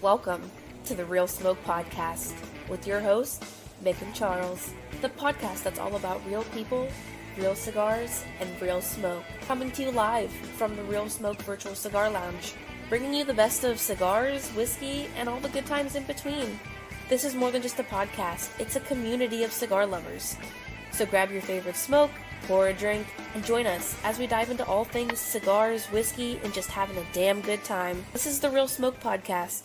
Welcome to the Real Smoke Podcast with your host, Mick and Charles, the podcast that's all about real people, real cigars, and real smoke. Coming to you live from the Real Smoke Virtual Cigar Lounge, bringing you the best of cigars, whiskey, and all the good times in between. This is more than just a podcast, it's a community of cigar lovers. So grab your favorite smoke, pour a drink, and join us as we dive into all things cigars, whiskey, and just having a damn good time. This is the Real Smoke Podcast.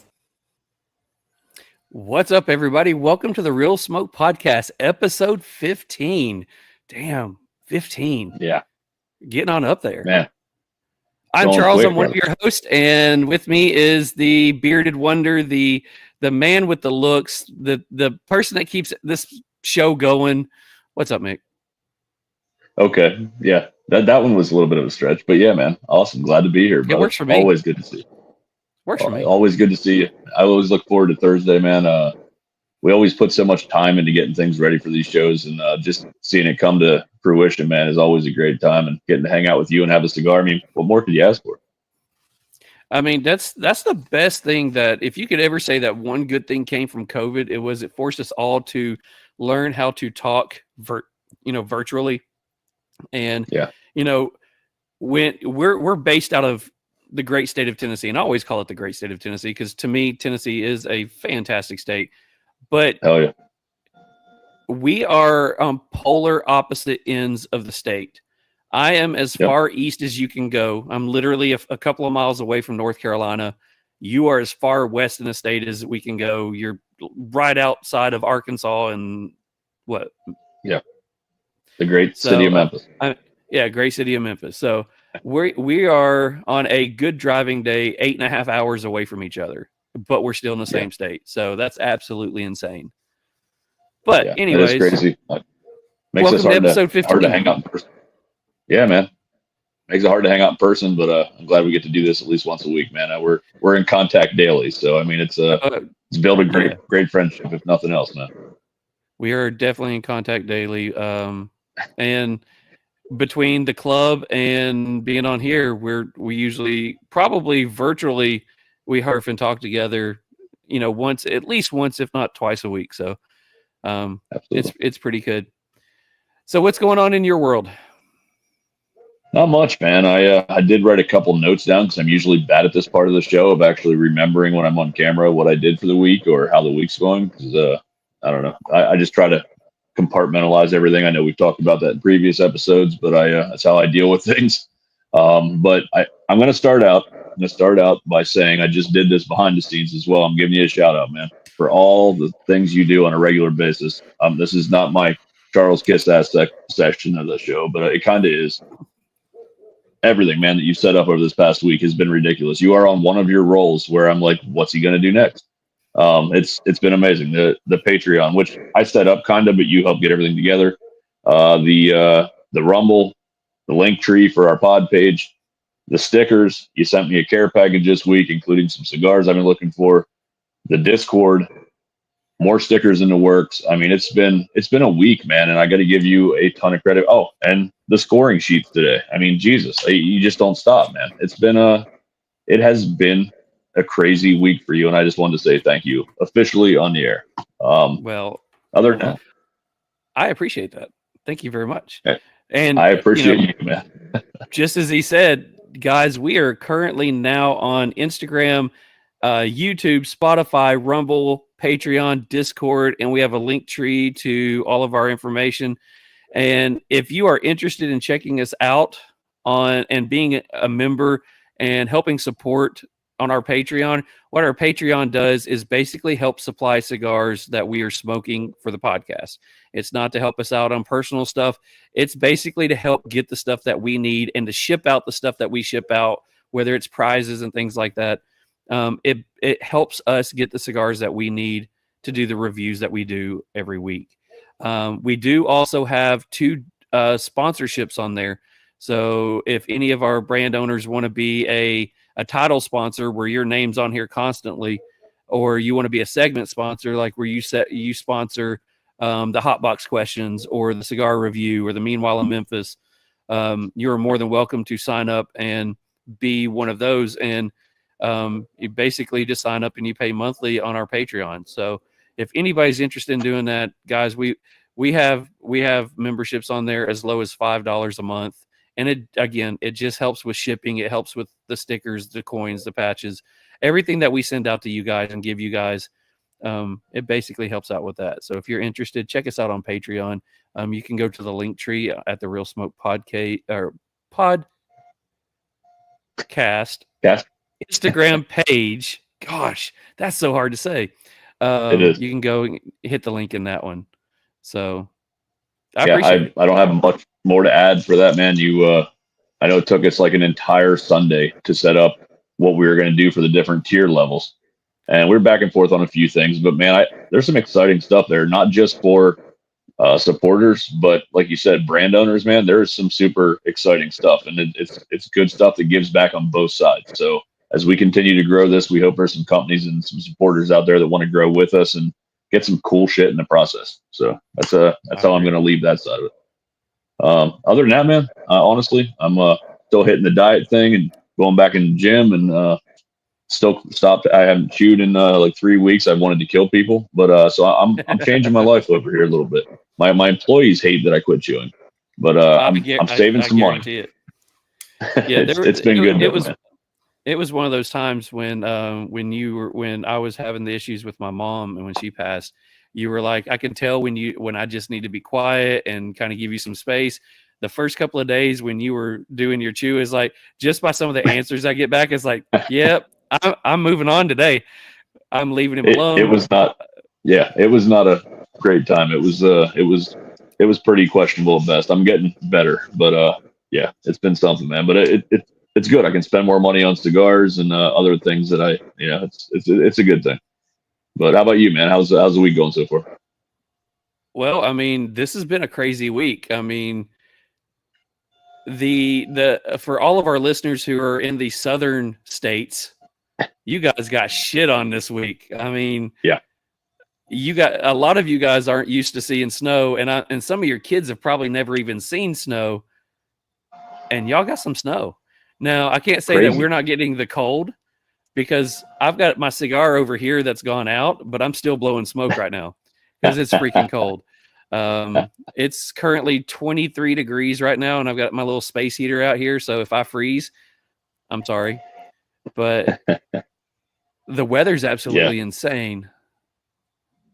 What's up, everybody? Welcome to the Real Smoke Podcast, episode 15. Damn, 15. Yeah. Getting on up there. Man. I'm Charles. I'm one of your hosts, and with me is the bearded wonder, the man with the looks, the person that keeps this show going. What's up, Mick? Okay. Yeah. That one was a little bit of a stretch, but yeah, man. Awesome. Glad to be here, brother. It works for me. Always good to see you. Works for me. Always good to see you. I always look forward to Thursday, man. We always put so much time into getting things ready for these shows, and just seeing it come to fruition, man, is always a great time. And getting to hang out with you and have a cigar, I mean, what more could you ask for? I mean, that's the best thing. That if you could ever say that one good thing came from COVID, it forced us all to learn how to talk virtually. And when we're based out of the great state of Tennessee, and I always call it the great state of Tennessee because to me, Tennessee is a fantastic state. But hell yeah, we are polar opposite ends of the state. I am as far east as you can go. I'm literally a couple of miles away from North Carolina. You are as far west in the state as we can go. You're right outside of Arkansas and what? Yeah, the great city of Memphis. Great city of Memphis. So we are on a good driving day, 8.5 hours away from each other, but we're still in the same state. So that's absolutely insane. But anyways, that is crazy. Makes welcome to episode 15. Hard to hang out in person. Yeah, man. Makes it hard to hang out in person, but I'm glad we get to do this at least once a week, man. We're in contact daily, so I mean it's built a great friendship, if nothing else, man. We are definitely in contact daily, and between the club and being on here, we usually probably virtually we herf and talk together, at least once, if not twice a week. So it's pretty good. So what's going on in your world? Not much, man. I did write a couple notes down because I'm usually bad at this part of the show of actually remembering when I'm on camera what I did for the week or how the week's going. Because I don't know. I just try to compartmentalize everything. I know we've talked about that in previous episodes, but that's how I deal with things. But I'm going to start out. By saying I just did this behind the scenes as well. I'm giving you a shout out, man, for all the things you do on a regular basis. This is not my Charles Kiss ass section of the show, but it kind of is. Everything, man, that you set up over this past week has been ridiculous. You are on one of your roles where I'm like, what's he going to do next? It's been amazing. The Patreon, which I set up kind of, but you helped get everything together. The Rumble, the link tree for our pod page, the stickers. You sent me a care package this week, including some cigars I've been looking for. The Discord, more stickers in the works. I mean, it's been a week, man, and I got to give you a ton of credit. Oh, and the scoring sheets today. I mean, Jesus, you just don't stop, man. It has been a crazy week for you, and I just wanted to say thank you officially on the air. Other than that, I appreciate that. Thank you very much. And I appreciate you, man. Just as he said, guys, we are currently now on Instagram, YouTube, Spotify, Rumble, Patreon, Discord, and we have a link tree to all of our information. And if you are interested in checking us out and being a member and helping support on our Patreon, what our Patreon does is basically help supply cigars that we are smoking for the podcast. It's not to help us out on personal stuff. It's basically to help get the stuff that we need and to ship out the stuff that we ship out, whether it's prizes and things like that. It helps us get the cigars that we need to do the reviews that we do every week. We do also have 2 sponsorships on there. So if any of our brand owners want to be a title sponsor where your name's on here constantly, or you want to be a segment sponsor, like where you sponsor the Hotbox questions or the cigar review or the Meanwhile in Memphis, you're more than welcome to sign up and be one of those. And You basically just sign up and you pay monthly on our Patreon. So if anybody's interested in doing that, guys, we have memberships on there as low as $5 a month. And it just helps with shipping. It helps with the stickers, the coins, the patches, everything that we send out to you guys and give you guys. It basically helps out with that. So if you're interested, check us out on Patreon. You can go to the link tree at the Real Smoke podcast Instagram page. Gosh, that's so hard to say. It is. You can go and hit the link in that one. So I don't have much more to add for that, man. I know it took us like an entire Sunday to set up what we were going to do for the different tier levels. And we're back and forth on a few things, but man, there's some exciting stuff there, not just for supporters, but like you said, brand owners, man, there's some super exciting stuff, and it's good stuff that gives back on both sides. So as we continue to grow this, we hope there's some companies and some supporters out there that want to grow with us and get some cool shit in the process. So that's how I'm going to leave that side of it. Other than that, man, honestly, I'm still hitting the diet thing and going back in the gym, and still stopped. I haven't chewed in like 3 weeks. I wanted to kill people, but so I'm changing my life over here a little bit. My employees hate that I quit chewing, but I'm saving some money. It. Yeah, it's been good. It was one of those times when I was having the issues with my mom, and when she passed, you were like, I can tell when I just need to be quiet and kind of give you some space. The first couple of days when you were doing your chew is like, just by some of the answers I get back, it's like, yep, I'm moving on today. I'm leaving him alone. It was not a great time. It was pretty questionable at best. I'm getting better, but yeah, it's been something, man. But it's good. I can spend more money on cigars and other things that it's a good thing. But how about you, man? How's the week going so far? Well, I mean, this has been a crazy week. I mean, for all of our listeners who are in the southern states, you guys got shit on this week. I mean, yeah, a lot of you guys aren't used to seeing snow, and some of your kids have probably never even seen snow, and y'all got some snow. Now, I can't say that we're not getting the cold, because I've got my cigar over here that's gone out, but I'm still blowing smoke right now because it's freaking cold. It's currently 23 degrees right now, and I've got my little space heater out here. So if I freeze, I'm sorry, but the weather's absolutely insane.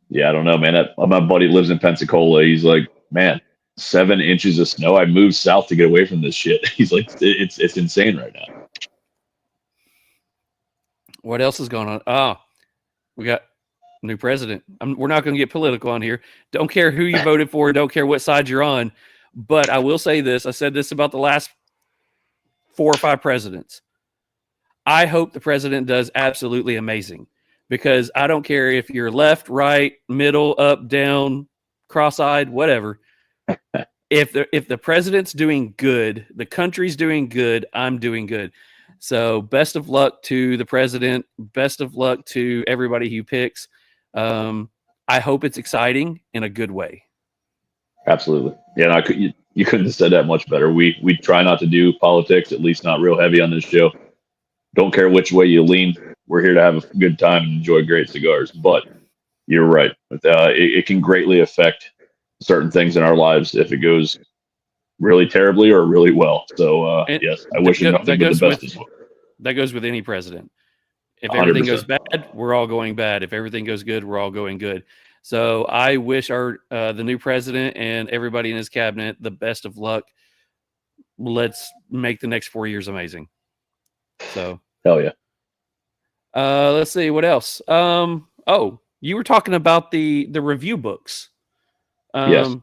Yeah, I don't know, man. My buddy lives in Pensacola. He's like, man, 7 inches of snow. I moved south to get away from this shit. He's like, it's insane right now. What else is going on? Oh, we got new president. We're not going to get political on here. Don't care who you voted for. Don't care what side you're on. But I will say this. I said this about the last 4 or 5 presidents. I hope the president does absolutely amazing, because I don't care if you're left, right, middle, up, down, cross-eyed, whatever. If the president's doing good, the country's doing good, I'm doing good. So best of luck to the president. Best of luck to everybody he picks. I hope it's exciting in a good way. Absolutely. Yeah, you couldn't have said that much better. We try not to do politics, at least not real heavy on this show. Don't care which way you lean. We're here to have a good time and enjoy great cigars. But you're right. It can greatly affect certain things in our lives if it goes really terribly or really well. So yes, I wish you nothing but the best as well. That goes with any president. If everything 100%. Goes bad, we're all going bad. If everything goes good, we're all going good. So I wish the new president and everybody in his cabinet the best of luck. Let's make the next 4 years amazing. So hell yeah. Let's see what else. Oh, you were talking about the review books. Yes.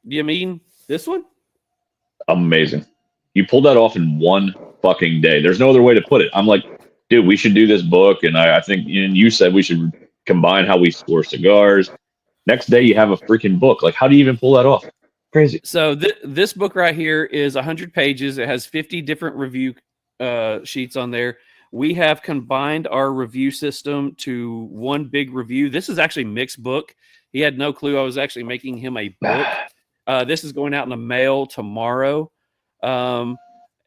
You mean this one? Amazing. You pulled that off in one fucking day. There's no other way to put it. I'm like, dude, we should do this book. And I think you said we should combine how we score cigars. Next day, you have a freaking book. Like, how do you even pull that off? Crazy. So this book right here is 100 pages. It has 50 different review sheets on there. We have combined our review system to one big review. This is actually Mick's book. He had no clue I was actually making him a book. This is going out in the mail tomorrow.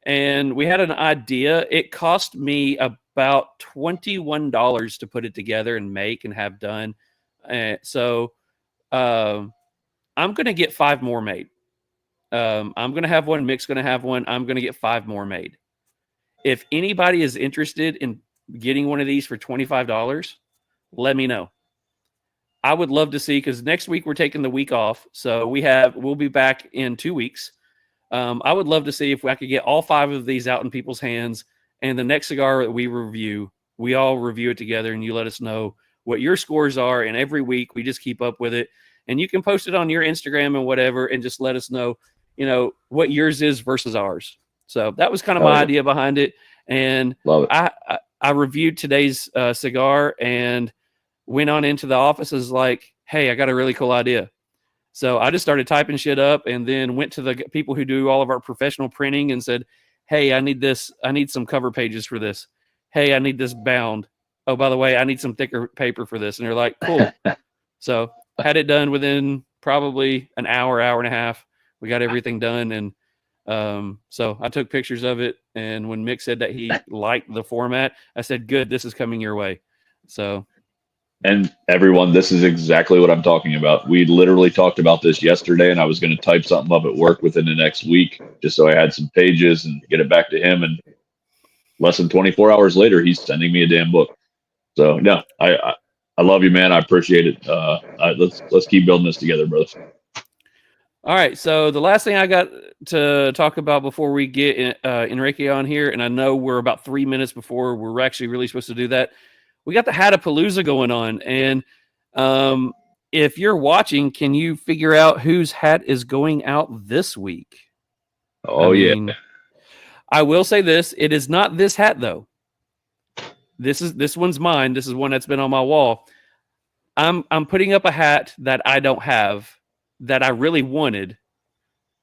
and we had an idea. It cost me about $21 to put it together and make and have done. So I'm going to get 5 more made. I'm going to have one. Mick's going to have one. I'm going to get 5 more made. If anybody is interested in getting one of these for $25, let me know. I would love to see, because next week we're taking the week off. So we'll be back in 2 weeks. I would love to see if I could get all 5 of these out in people's hands. And the next cigar that we review, we all review it together, and you let us know what your scores are. And every week we just keep up with it. And you can post it on your Instagram and whatever, and just let us know, what yours is versus ours. So that was kind of my idea behind it. And love it. I reviewed today's cigar and went on into the offices like, hey, I got a really cool idea. So I just started typing shit up, and then went to the people who do all of our professional printing and said, hey, I need this. I need some cover pages for this. Hey, I need this bound. Oh, by the way, I need some thicker paper for this. And they're like, cool. So had it done within probably an hour and a half. We got everything done. And so I took pictures of it. And when Mick said that he liked the format, I said, good, this is coming your way. So. And everyone, this is exactly what I'm talking about. We literally talked about this yesterday, and I was going to type something up at work within the next week, just so I had some pages and get it back to him. And less than 24 hours later, he's sending me a damn book. So no, I love you, man. I appreciate it. Let's keep building this together, brothers. All right. So the last thing I got to talk about before we get Enrique on here, and I know we're about 3 minutes before we're actually really supposed to do that. We got the Hatapalooza going on, and if you're watching, can you figure out whose hat is going out this week? Yeah. I will say this: it is not this hat, though. This one's mine. This is one that's been on my wall. I'm putting up a hat that I don't have, that I really wanted.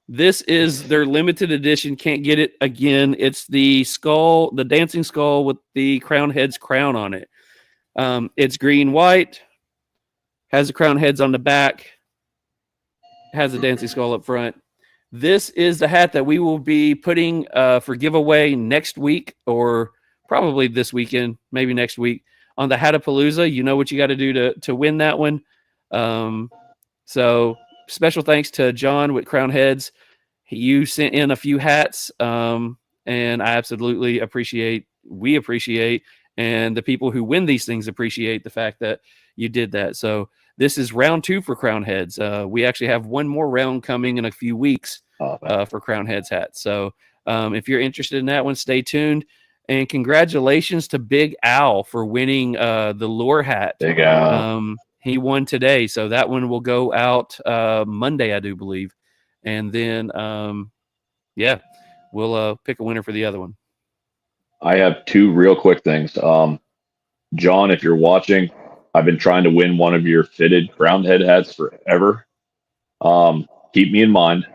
This is their limited edition. Can't get it again. It's the skull, the dancing skull with the crown head's crown on it. It's green, white, has the crown heads on the back, has a dancing skull up front. This is the hat that we will be putting for giveaway next week, or probably this weekend, maybe next week, on the Hatapalooza. You know what you got to do to win that one. So special thanks to John with Crown Heads. You sent in a few hats, and I absolutely appreciate, and the people who win these things appreciate the fact that you did that. So this is round 2 for Crown Heads. We actually have one more round coming in a few weeks for Crown Heads hats. So if you're interested in that one, stay tuned. And congratulations to Big Al for winning the lure hat. Big Al. He won today. So that one will go out Monday, I do believe. And then, we'll pick a winner for the other one. I have 2 real quick things. John, if you're watching, I've been trying to win one of your fitted crown head hats forever. Keep me in mind.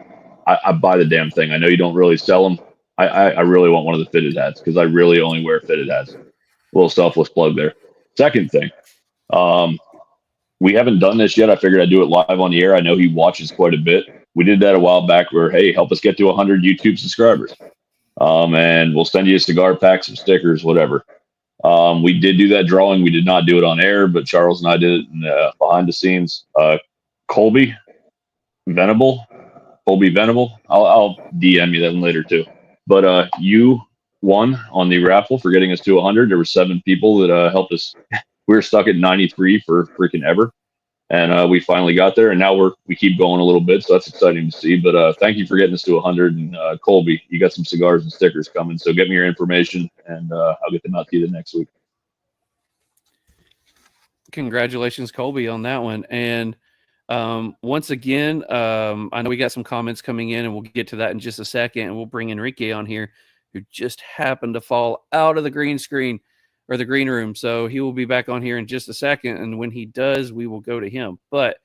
I buy the damn thing. I know you don't really sell them. I really want one of the fitted hats, because I really only wear fitted hats. A little selfless plug there. Second thing, we haven't done this yet. I figured I'd do it live on the air. I know he watches quite a bit. We did that a while back where, hey, help us get to 100 YouTube subscribers. And we'll send you a cigar pack, some stickers, whatever. We did do that drawing. We did not do it on air, but Charles and I did it behind the scenes. Colby Venable. I'll DM you that later too. But you won on the raffle for getting us to 100. There were 7 people that helped us. We were stuck at 93 for freaking ever. And we finally got there, and now we keep going a little bit, so that's exciting to see. But thank you for getting us to 100. And Colby, you got some cigars and stickers coming, so get me your information, and I'll get them out to you the next week. Congratulations, Colby, on that one. And once again, I know we got some comments coming in, and we'll get to that in just a second, and we'll bring Enrique on here, who just happened to fall out of the green screen, or the green room. So he will be back on here in just a second. And when he does, we will go to him. But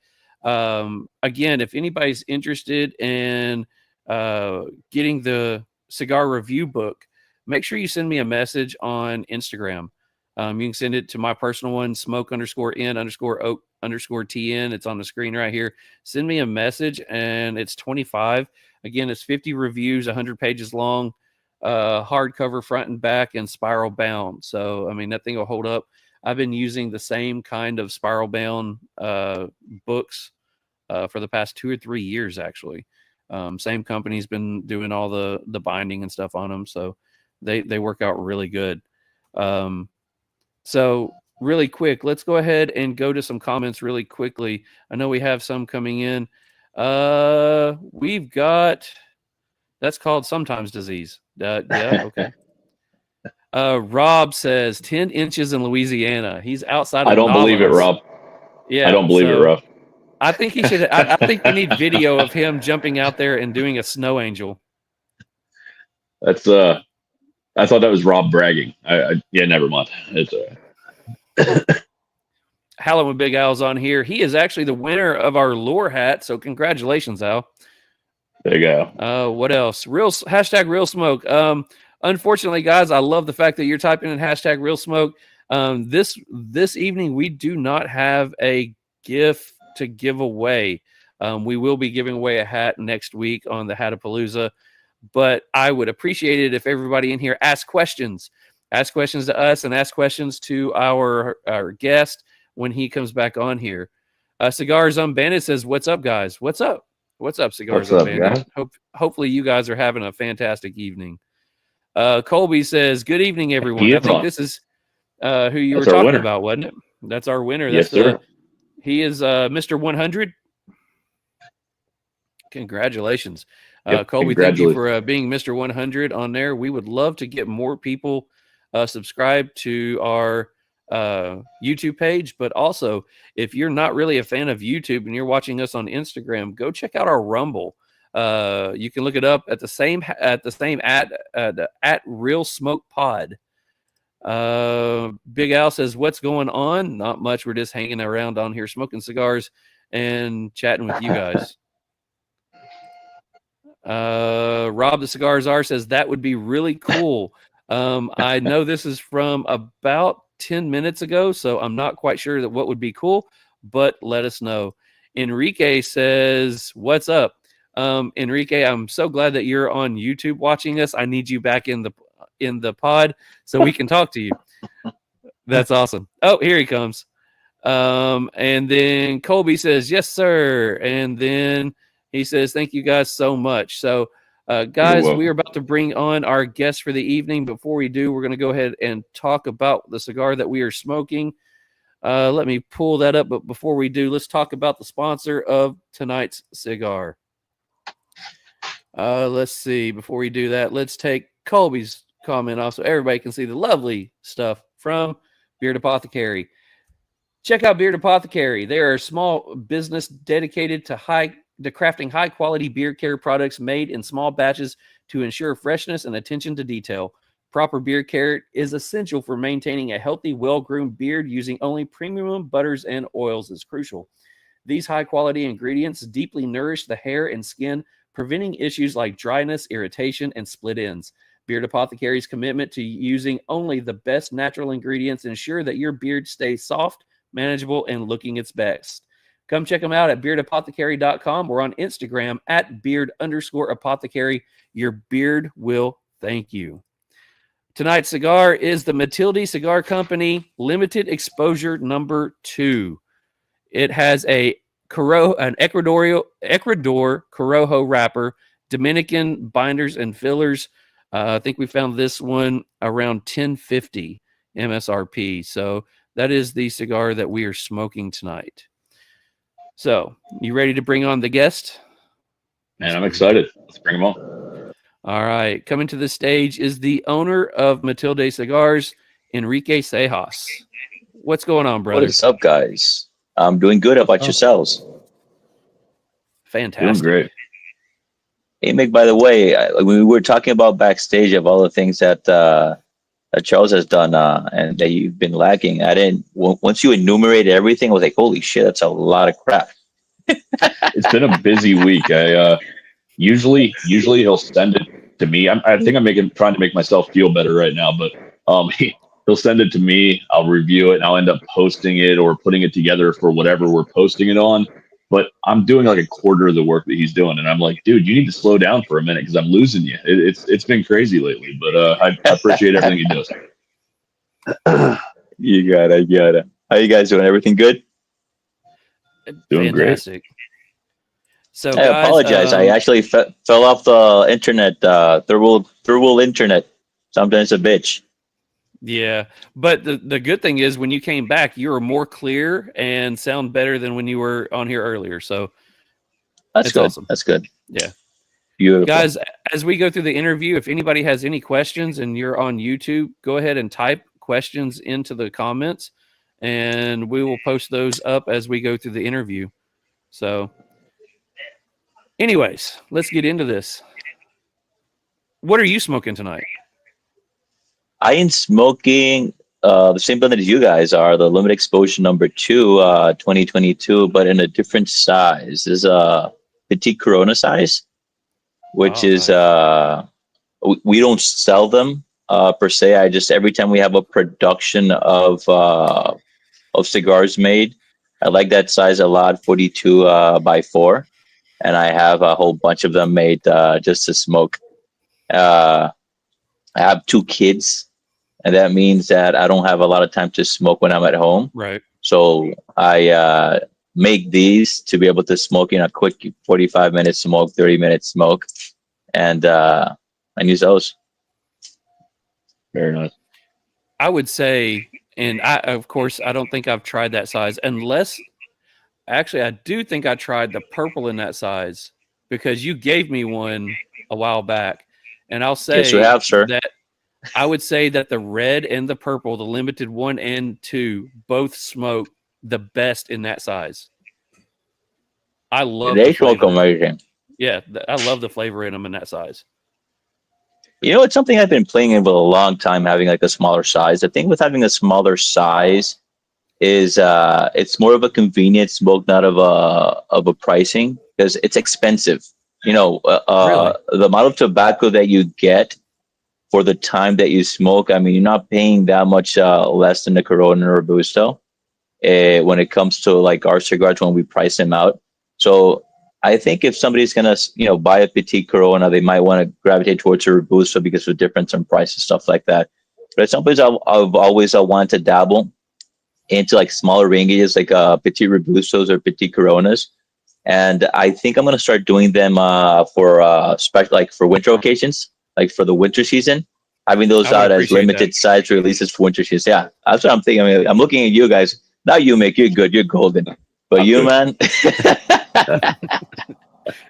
again, if anybody's interested in getting the cigar review book, make sure you send me a message on Instagram. You can send it to my personal one, smoke_n_oak_tn. It's on the screen right here. Send me a message, and it's $25. Again, it's 50 reviews, 100 pages long. hardcover front and back and spiral bound. So, I mean, that thing will hold up. I've been using the same kind of spiral bound books for the past 2 or 3 years, actually. Same company's been doing all the binding and stuff on them. So they work out really good. So really quick, let's go ahead and go to some comments really quickly. I know we have some coming in. We've got, that's called sometimes disease. Yeah, okay. Rob says 10 inches in Louisiana. He's outside of I don't believe it, Rob. Yeah, I don't believe it, Rob. I think he should. I think we need video of him jumping out there and doing a snow angel. That's I thought that was Rob bragging. Yeah, never mind. It's Howlin' with Big Al's on here. He is actually the winner of our lore hat. So congratulations, Al. There you go. What else? Hashtag real smoke. Unfortunately, guys, I love the fact that you're typing in hashtag real smoke. This evening we do not have a gift to give away. We will be giving away a hat next week on the Hatapalooza, but I would appreciate it if everybody in here asks questions to us and ask questions to our guest when he comes back on here. Cigars Unbanded says, "What's up, guys? What's up? What's up, Cigars Unbanded? Hopefully you guys are having a fantastic evening." Colby says, "Good evening, everyone." I think this is who you were talking about, wasn't it? That's our winner. Yes, sir. He is Mr. 100. Congratulations. Yep, Colby, thank you for being Mr. 100 on there. We would love to get more people subscribed to our YouTube page, but also if you're not really a fan of YouTube and you're watching us on Instagram, go check out our Rumble. You can look it up at the same at RealSmokePod. Big Al says, "What's going on?" Not much. We're just hanging around on here, smoking cigars and chatting with you guys. Rob the Cigars R says, "That would be really cool." I know this is from about 10 minutes ago, so I'm not quite sure that what would be cool, but let us know. Enrique says, "What's up?" Enrique, I'm so glad that you're on YouTube watching us. I need you back in the pod so we can talk to you. That's awesome. Oh, here he comes. And then Colby says, "Yes, sir." And then he says, "Thank you guys so much." So, guys, we are about to bring on our guest for the evening. Before we do, we're going to go ahead and talk about the cigar that we are smoking. Let me pull that up. But before we do, let's talk about the sponsor of tonight's cigar. Let's see. Before we do that, let's take Colby's comment off so everybody can see the lovely stuff from Beard Apothecary. Check out Beard Apothecary. They are a small business dedicated to crafting high-quality beard care products made in small batches to ensure freshness and attention to detail. Proper beard care is essential for maintaining a healthy, well-groomed beard. Using only premium butters and oils is crucial. These high-quality ingredients deeply nourish the hair and skin, preventing issues like dryness, irritation, and split ends. Beard Apothecary's commitment to using only the best natural ingredients ensure that your beard stays soft, manageable, and looking its best. Come check them out at beardapothecary.com or on Instagram at beard_apothecary. Your beard will thank you. Tonight's cigar is the Matilde Cigar Company Limited Exposure Number 2. It has an Ecuador Corojo wrapper, Dominican binders and fillers. I think we found this one around $10.50 MSRP. So that is the cigar that we are smoking tonight. So, you ready to bring on the guest? Man, I'm excited. Let's bring him on. All right. Coming to the stage is the owner of Matilde Cigars, Enrique Seijas. What's going on, brother? What's up, guys? I'm doing good. How about yourselves? Fantastic. Doing great. Hey, Mick, by the way, we were talking about backstage of all the things that Charles has done and that you've been lacking. Once you enumerated everything, I was like, holy shit, that's a lot of crap. It's been a busy week. Usually he'll send it to me. I think I'm trying to make myself feel better right now, but he'll send it to me. I'll review it and I'll end up posting it or putting it together for whatever we're posting it on. but I'm doing like a quarter of the work that he's doing, and I'm like, dude, you need to slow down for a minute because I'm losing you. It's been crazy lately, but I appreciate everything he does. You got it. You got it. How you guys doing? Everything good? Doing Fantastic. So, I guys, apologize. I actually fell off the internet, third world internet. Sometimes a bitch. Yeah, but the good thing is when you came back, you were more clear and sound better than when you were on here earlier. So That's it's good. awesome. That's good. Yeah. Beautiful. Guys, as we go through the interview, if anybody has any questions and you're on YouTube, go ahead and type questions into the comments and we will post those up as we go through the interview. So anyways, let's get into this. What are you smoking tonight? I am smoking the same blend as you guys are, the limited exposure number 2, 2022, but in a different size. This is a petite Corona size, which is nice. we don't sell them per se. I just every time we have a production of cigars made, I like that size a lot, 42 by 4, and I have a whole bunch of them made just to smoke. I have 2 kids. And that means that I don't have a lot of time to smoke when I'm at home. Right. So I make these to be able to smoke in a quick 45-minute smoke, 30-minute smoke, and use those. Very nice. I would say, and of course, I don't think I've tried that size unless, actually, I do think I tried the purple in that size because you gave me one a while back. And I'll say Yes, you have, sir. that I would say that the red and the purple, the limited 1 and 2, both smoke the best in that size. I love they the smoke flavor. amazing. Yeah, I love the flavor in them in that size. You know, it's something I've been playing in for a long time, having like a smaller size. The thing with having a smaller size is it's more of a convenience smoke, not of a pricing, because it's expensive. You know, Really? the amount of tobacco that you get for the time that you smoke, I mean, you're not paying that much less than the Corona or Robusto when it comes to like our cigars when we price them out. So I think if somebody's gonna, buy a petite Corona, they might want to gravitate towards a Robusto because of difference in price and stuff like that. But at some place, I've always wanted to dabble into like smaller ranges, like petite Robustos or petite Coronas. And I think I'm gonna start doing them for special, like for winter occasions, like for the winter season, having those I would out as appreciate limited that. size releases for winter season. Yeah, that's what I'm thinking. I mean, I'm looking at you guys. Now you make, you're good, you're golden. But I'm you, good. man,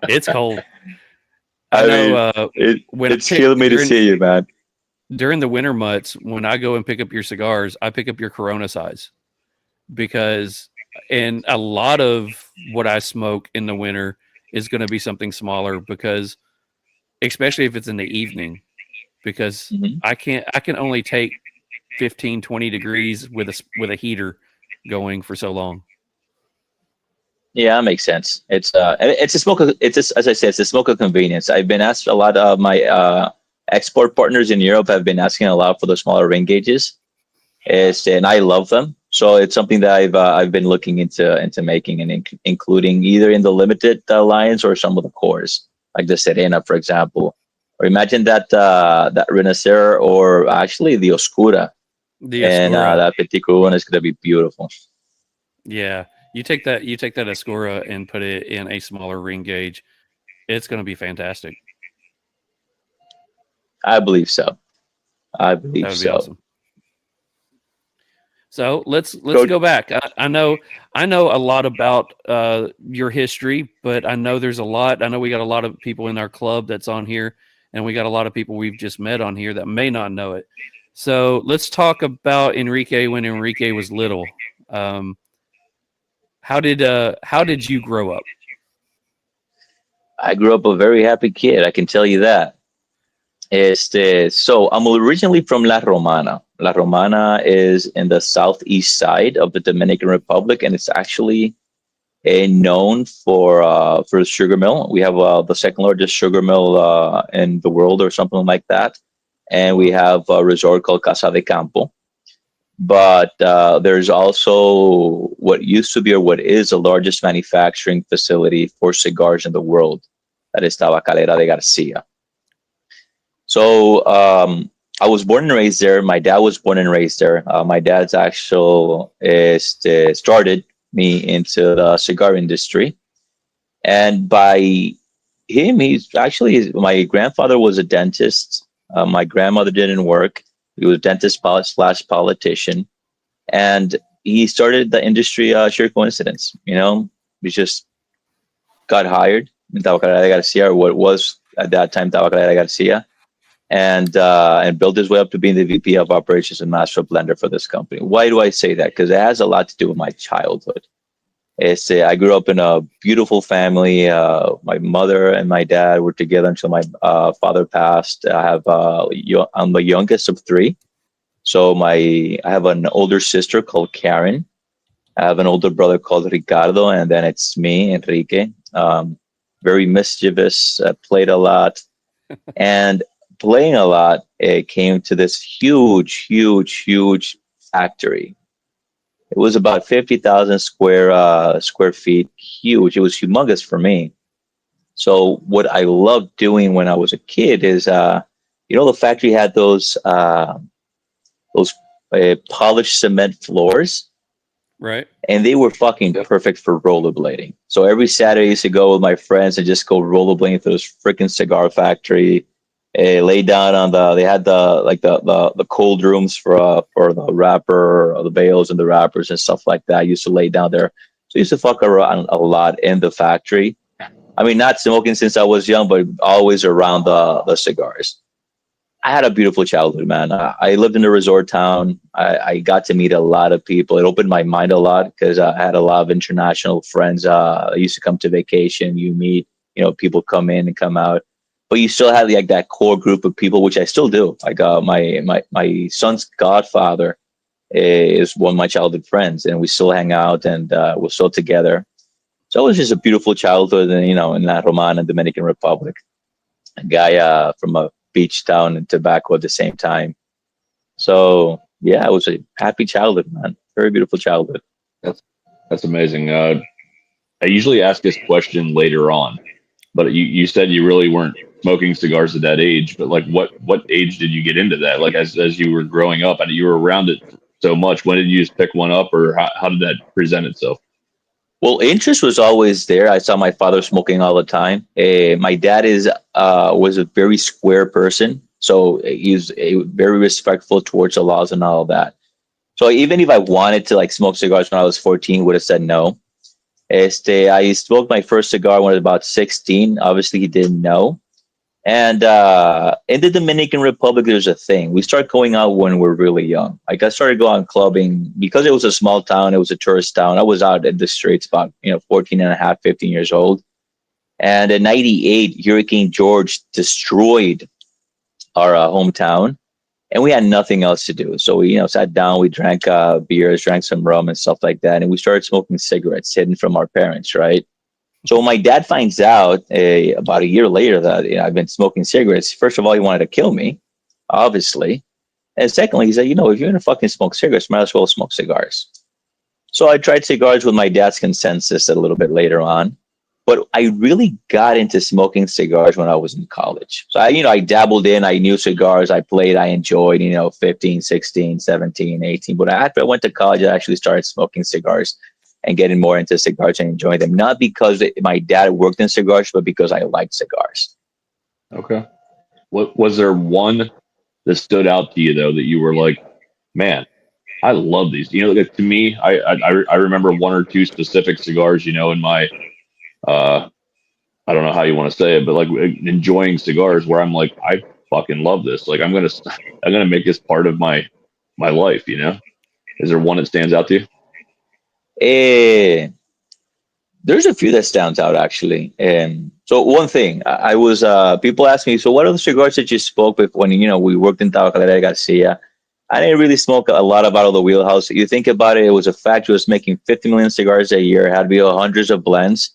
It's cold. I know mean, when it's killing me to see you, man. during the winter months, when I go and pick up your cigars, I pick up your Corona size because, and a lot of what I smoke in the winter is going to be something smaller because, especially if it's in the evening, because Mhm. I can only take 15, 20 degrees with a heater going for so long. Yeah, that makes sense. It's a smoke. As I said, it's a smoke of convenience. I've been asked a lot of my export partners in Europe have been asking a lot for the smaller ring gauges, and I love them. So it's something that I've been looking into making and including either in the limited lines or some of the cores, like the Serena, for example. Or imagine that Renascer or actually the Oscura, The and Oscura, that particular one is going to be beautiful. yeah, you take that Oscura and put it in a smaller ring gauge, it's going to be fantastic. I believe so. I That believe would be so. awesome. So let's go back. I know a lot about your history, but I know there's a lot. I know we got a lot of people in our club that's on here, and we got a lot of people we've just met on here that may not know it. So let's talk about Enrique when Enrique was little. How did you grow up? I grew up a very happy kid. I can tell you that. So I'm originally from La Romana. La Romana is in the southeast side of the Dominican Republic, and it's actually known for the sugar mill. We have the second largest sugar mill in the world, or something like that, and we have a resort called Casa de Campo. but there's also what used to be or what is the largest manufacturing facility for cigars in the world. That is Tabacalera de Garcia. So I was born and raised there. My dad was born and raised there. My dad's actually started me into the cigar industry. And by him, my grandfather was a dentist. My grandmother didn't work. He was a dentist slash politician. And he started the industry, sheer coincidence. We just got hired in Tabacalera de Garcia, or what was at that time Tabacalera de Garcia, and built his way up to being the VP of operations and master blender for this company. Why do I say that? Because it has a lot to do with my childhood. I grew up in a beautiful family. My mother and my dad were together until my father passed. I'm the youngest of three. So I have an older sister called Karen. I have an older brother called Ricardo, and then it's me, Enrique. Very mischievous, played a lot. And playing a lot, it came to this huge factory. It was about 50,000 square feet, huge. It was humongous for me. So what I loved doing when I was a kid is, the factory had those polished cement floors. Right. And they were fucking perfect for rollerblading. So every Saturday I used to go with my friends and just go rollerblading through this freaking cigar factory. Lay down on they had the cold rooms for the wrapper, or the bales and the wrappers and stuff like that. I used to lay down there. So I used to fuck around a lot in the factory. I mean, not smoking since I was young, but always around the cigars. I had a beautiful childhood, man. I lived in a resort town. I got to meet a lot of people. It opened my mind a lot because I had a lot of international friends. I used to come to vacation. You meet, people come in and come out. But you still have like that core group of people, which I still do. Like my son's godfather is one of my childhood friends, and we still hang out and we're still together. So it was just a beautiful childhood, and in La Romana, Dominican Republic. A guy from a beach town in Tobacco at the same time. So yeah, it was a happy childhood, man. Very beautiful childhood. That's amazing. I usually ask this question later on, but you said you really weren't smoking cigars at that age. But like, what age did you get into that? Like as you were growing up, and you were around it so much. When did you just pick one up, or how did that present itself? Well, interest was always there. I saw my father smoking all the time. My dad was a very square person, so he's very respectful towards the laws and all of that. So even if I wanted to like smoke cigars when I was 14, he would have said no. I smoked my first cigar when I was about 16. Obviously, he didn't know. And in the Dominican Republic, there's a thing. We start going out when we're really young. Like I started going clubbing because it was a small town. It was a tourist town. I was out in the streets about 14 and a half, 15 years old. And in 98, Hurricane George destroyed our hometown. And we had nothing else to do. So we sat down, we drank beers, drank some rum and stuff like that. And we started smoking cigarettes hidden from our parents, right? So when my dad finds out about a year later that I've been smoking cigarettes, first of all, he wanted to kill me, obviously. And secondly, he said, if you're going to fucking smoke cigarettes, might as well smoke cigars. So I tried cigars with my dad's consensus a little bit later on. But I really got into smoking cigars when I was in college. So I dabbled in, I knew cigars, I played, I enjoyed, 15, 16, 17, 18. But after I went to college, I actually started smoking cigars and getting more into cigars and enjoying them. Not because my dad worked in cigars, but because I liked cigars. Okay. What was there one that stood out to you though, that you were like, man, I love these? Like, to me, I remember one or two specific cigars, in my, I don't know how you want to say it, but like enjoying cigars where I'm like, I fucking love this. Like I'm gonna make this part of my life. Is there one that stands out to you? There's a few that stands out actually. So one thing I was, people ask me, so what are the cigars that you spoke with when, we worked in Tabacalera de Garcia? I didn't really smoke a lot out of the wheelhouse. You think about it, it was a factory that was making 50 million cigars a year. It had to be hundreds of blends.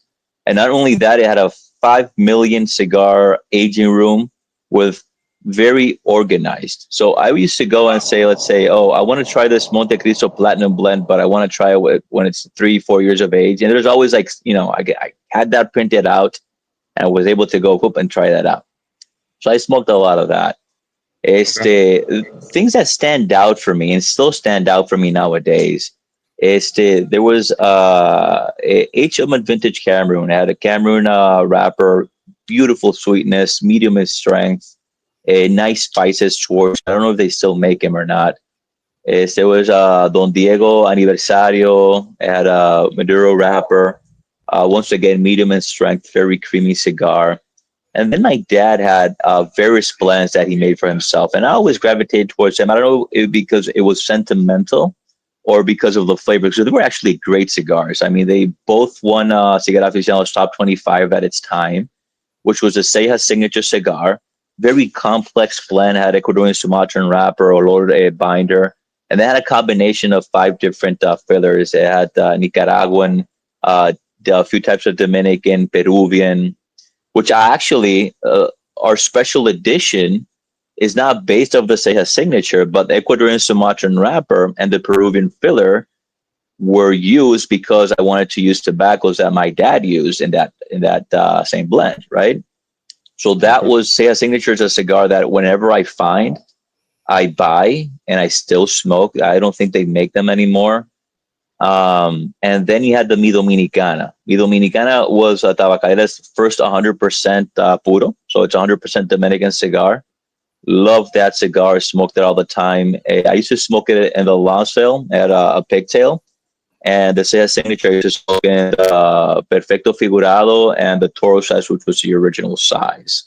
And not only that, it had a 5 million cigar aging room with very organized. So I used to go and say, let's say, oh, I want to try this Monte Cristo Platinum blend, but I want to try it when it's 3-4 years of age. And there's always like, I had that printed out and I was able to go up and try that out. So I smoked a lot of that. Things that stand out for me and still stand out for me nowadays. There was a H.M. Vintage Cameroon. It had a Cameroon wrapper, beautiful sweetness, medium in strength, nice spices towards. I don't know if they still make them or not. There was Don Diego Aniversario. It had a Maduro wrapper. Once again, medium in strength, very creamy cigar. And then my dad had various blends that he made for himself. And I always gravitated towards them. I don't know if because it was sentimental or because of the flavor. So they were actually great cigars. I mean, they both won Cigar Aficionado's Top 25 at its time, which was a Seijas signature cigar. Very complex blend, had Ecuadorian Sumatran wrapper, olor binder. And they had a combination of 5 different fillers. It had Nicaraguan, a few types of Dominican, Peruvian, which actually our special edition is not based off the Seijas signature, but the Ecuadorian Sumatran wrapper and the Peruvian filler were used because I wanted to use tobaccos that my dad used in that same blend, right? So that was Seijas signature is a cigar that whenever I find, I buy and I still smoke. I don't think they make them anymore. And then you had the Mi Dominicana. Mi Dominicana was Tabacalera's first 100% puro. So it's 100% Dominican cigar. Love that cigar. Smoked it all the time. I used to smoke it in the Lonsdale at a pigtail. And the Seijas signature, I used to smoke in Perfecto Figurado and the Toro size, which was the original size.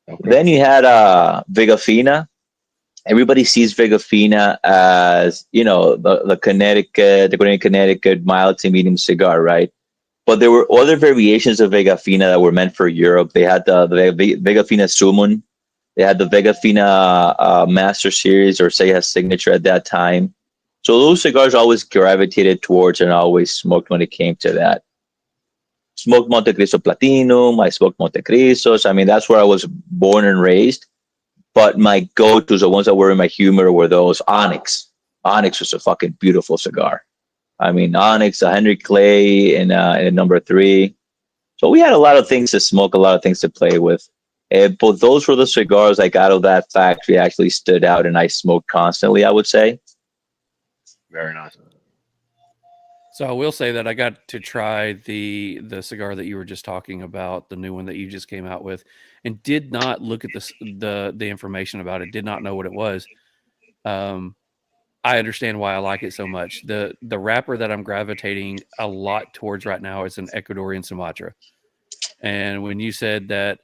Okay. Then you had Vega Fina. Everybody sees Vega Fina as, the Connecticut, the Green Connecticut mild to medium cigar, right? But there were other variations of Vega Fina that were meant for Europe. They had the Vega Fina Sumun. They had the Vega Fina Master Series or Seijas signature at that time. So those cigars always gravitated towards and always smoked when it came to that. Smoked Monte Cristo Platinum. I smoked Monte Cristos. I mean, that's where I was born and raised. But my go-tos, the ones that were in my humor, were those Onyx. Onyx was a fucking beautiful cigar. I mean, Onyx, Henry Clay in number 3. So we had a lot of things to smoke, a lot of things to play with. But those were the cigars like out of that factory actually stood out and I smoked constantly, I would say. Very nice. So I will say that I got to try the cigar that you were just talking about, the new one that you just came out with, and did not look at the information about it. Did not know what it was. I understand why I like it so much. The wrapper that I'm gravitating a lot towards right now is an Ecuadorian Sumatra. And when you said that,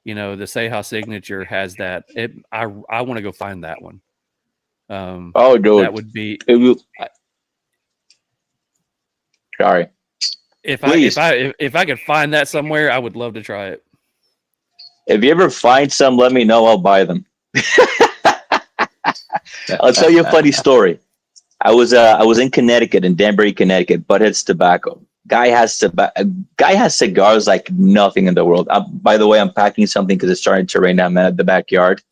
the Seijas signature has that, I want to go find that one. Dude, that would be. Sorry. If I could find that somewhere, I would love to try it. If you ever find some, let me know. I'll buy them. I'll tell you a funny story. I was in Connecticut, in Danbury, Connecticut. Butthead's Tobacco. Guy has cigars like nothing in the world. By the way, I'm packing something because it's starting to rain down at the backyard.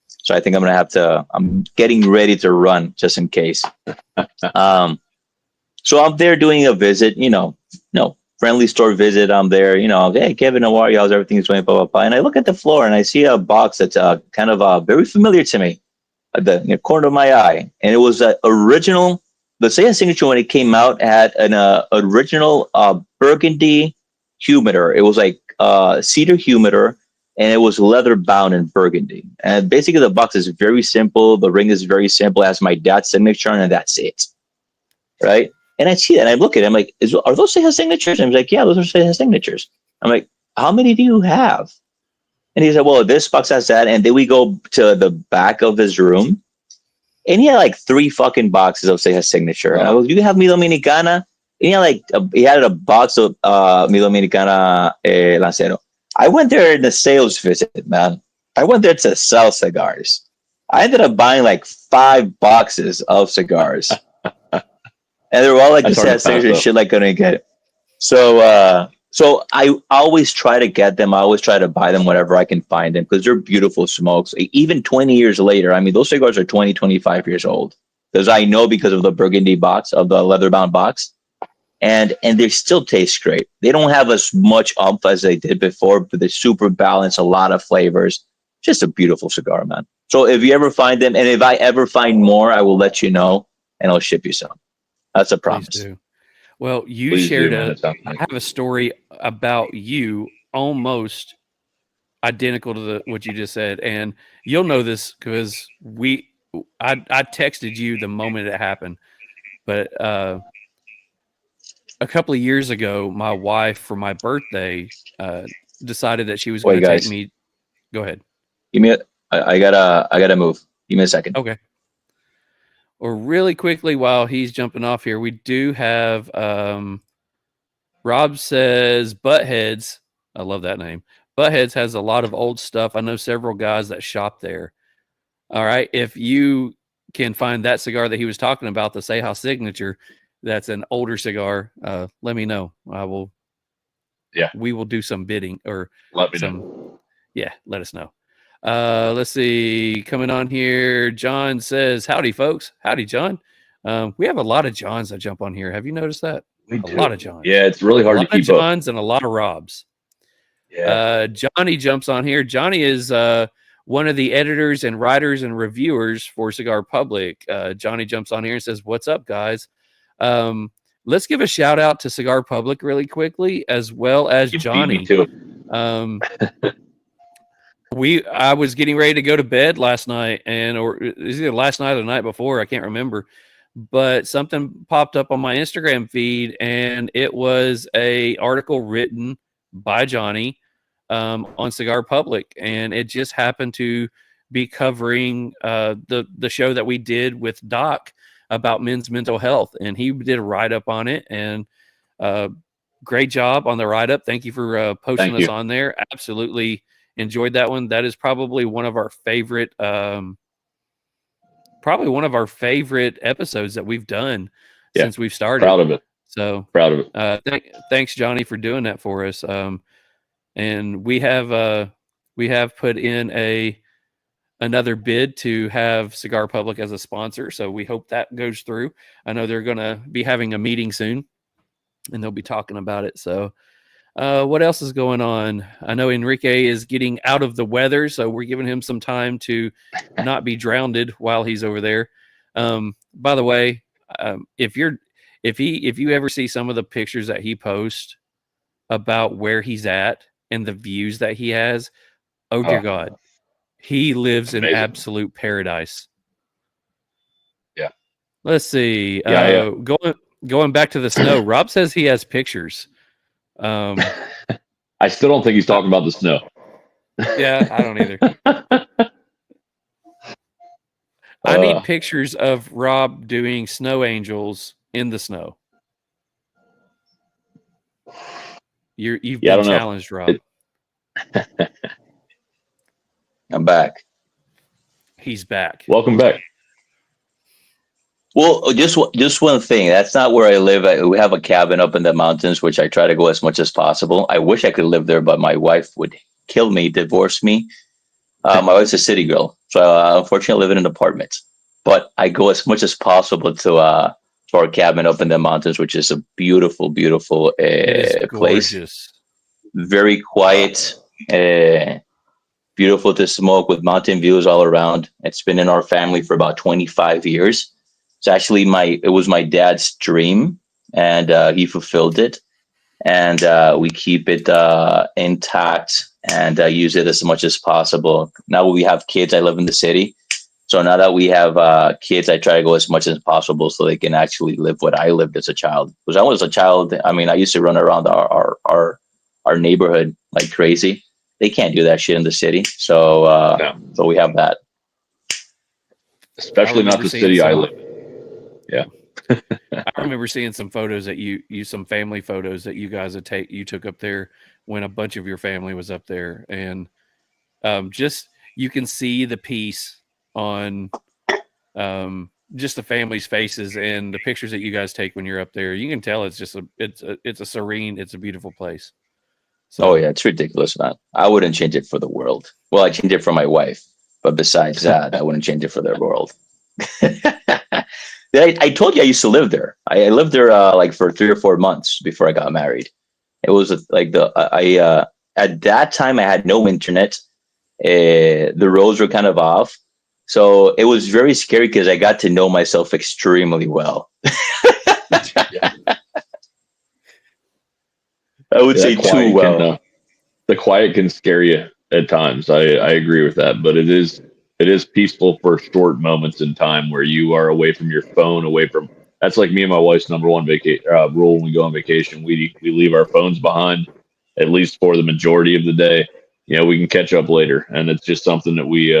So I think I'm gonna have to. I'm getting ready to run just in case. So I'm there doing a visit, friendly store visit. I'm there, hey, Kevin, how are you? How's everything going? Blah, blah, blah. And I look at the floor and I see a box that's kind of very familiar to me at the corner of my eye. And it was original. The Seijas signature, when it came out, had an original burgundy humidor. It was like cedar humidor, and it was leather bound in burgundy. And basically the box is very simple. The ring is very simple. It has my dad's signature on it, and that's it. Right? And I see that, and I look at it, I'm like, are those Seijas signatures? And he's like, yeah, those are Seijas signatures. I'm like, how many do you have? And he said, well, this box has that. And then we go to the back of his room, and he had like 3 fucking boxes of Seijas signature. And I go, do you have Mi Dominicana? And he had a box of Mi Dominicana Lancero. I went there in a sales visit, man. I went there to sell cigars. I ended up buying like 5 boxes of cigars. And they were all like the Seijas signature and shit like couldn't get it. So So I always try to get them. I always try to buy them whenever I can find them because they're beautiful smokes. Even 20 years later, I mean, those cigars are 20, 25 years old. Because I know because of the burgundy box, of the leather bound box. And they still taste great. They don't have as much umph as they did before, but they're super balanced, a lot of flavors. Just a beautiful cigar, man. So if you ever find them, and if I ever find more, I will let you know and I'll ship you some. That's a Please promise. do. Well, you Please shared do, man. It sounds I like have a story about you almost identical to what you just said, and you'll know this because I texted you the moment it happened, but a couple of years ago, my wife for my birthday decided that she was going Wait, to take guys, me. Go ahead. give me. I gotta move. Give me a second. Okay. Or really quickly while he's jumping off here, we do have Rob says Buttheads. I love that name. Buttheads has a lot of old stuff. I know several guys that shop there. All right. If you can find that cigar that he was talking about, the Seijas signature, that's an older cigar, let me know. I will. Yeah. We will do some bidding or let me some. know. Yeah. Let us know. Let's see. Coming on here, John says, "Howdy, folks. Howdy, John. We have a lot of Johns that jump on here. Have you noticed that? We A do. lot of Johns. Yeah, it's really A hard to lot of keep up. Johns and a lot of Robs. Yeah. Johnny jumps on here. Johnny is one of the editors and writers and reviewers for Cigar Public. Johnny jumps on here and says, "What's up, guys? Let's give a shout out to Cigar Public really quickly, as well as You beat Johnny. me to it. I was getting ready to go to bed last night, or it was either last night or the night before, I can't remember. But something popped up on my Instagram feed, and it was a article written by Johnny on Cigar Public, and it just happened to be covering the show that we did with Doc about men's mental health, and he did a write up on it, and great job on the write up. Thank you for posting Thank us you. on there. Absolutely enjoyed that one. That is probably one of our favorite episodes that we've done since we've started. Proud of it. So Proud of it. Thanks, Johnny, for doing that for us. And we have put in another bid to have Cigar Public as a sponsor. So we hope that goes through. I know they're going to be having a meeting soon, and they'll be talking about it. So what else is going on? I know Enrique is getting out of the weather, so we're giving him some time to not be drowned while he's over there. By the way, if you ever see some of the pictures that he posts about where he's at and the views that he has, oh dear God, he lives in absolute paradise. Yeah. Let's see. Yeah. Going back to the snow, Rob says he has pictures. I still don't think he's talking about the snow. Yeah, I don't either. I need pictures of Rob doing snow angels in the snow. You've been challenged, Rob. I'm back. He's back. Welcome back. Well, just one thing. That's not where I live. We have a cabin up in the mountains, which I try to go as much as possible. I wish I could live there, but my wife would kill me, divorce me. My wife's a city girl, so unfortunately I live in an apartment. But I go as much as possible to our cabin up in the mountains, which is a beautiful, beautiful place. Very quiet, beautiful to smoke with mountain views all around. It's been in our family for about 25 years. It's actually it was my dad's dream, and he fulfilled it. And we keep it intact and use it as much as possible. Now we have kids. I live in the city. So now that we have kids, I try to go as much as possible so they can actually live what I lived as a child. Because I was a child. I mean, I used to run around our neighborhood like crazy. They can't do that shit in the city. So so we have that. Especially not the city I live in. Yeah. I remember seeing some photos that some family photos that you guys you took up there when a bunch of your family was up there, and just you can see the peace on just the family's faces and the pictures that you guys take when you're up there, you can tell it's just it's a serene, it's a beautiful place. So, Oh yeah, it's ridiculous, man. I wouldn't change it for the world. Well, I changed it for my wife, but besides that, I wouldn't change it for the world. I told you I used to live there. I lived there like for 3 or 4 months before I got married. It was like at that time I had no internet. The roads were kind of off, so it was very scary because I got to know myself extremely well. I would say too well. The quiet can scare you at times. I agree with that, but it is peaceful for short moments in time where you are away from your phone, away from. That's like me and my wife's number one rule when we go on vacation. We leave our phones behind, at least for the majority of the day. You know, we can catch up later, and it's just something that we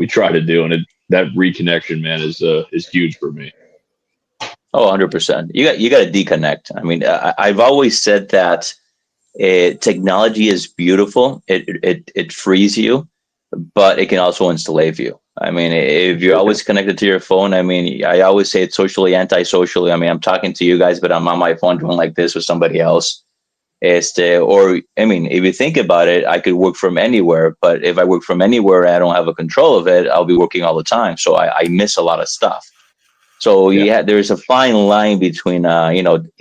try to do, and that reconnection, man, is huge for me. Oh, 100%. You got to deconnect. I mean, I've always said that technology is beautiful. It frees you, but it can also enslave you. I mean, if you're always connected to your phone, I mean, I always say it's socially, anti-socially. I mean, I'm talking to you guys, but I'm on my phone doing like this with somebody else. Or, I mean, if you think about it, I could work from anywhere, but if I work from anywhere and I don't have a control of it, I'll be working all the time. So I miss a lot of stuff. So yeah, there's a fine line between,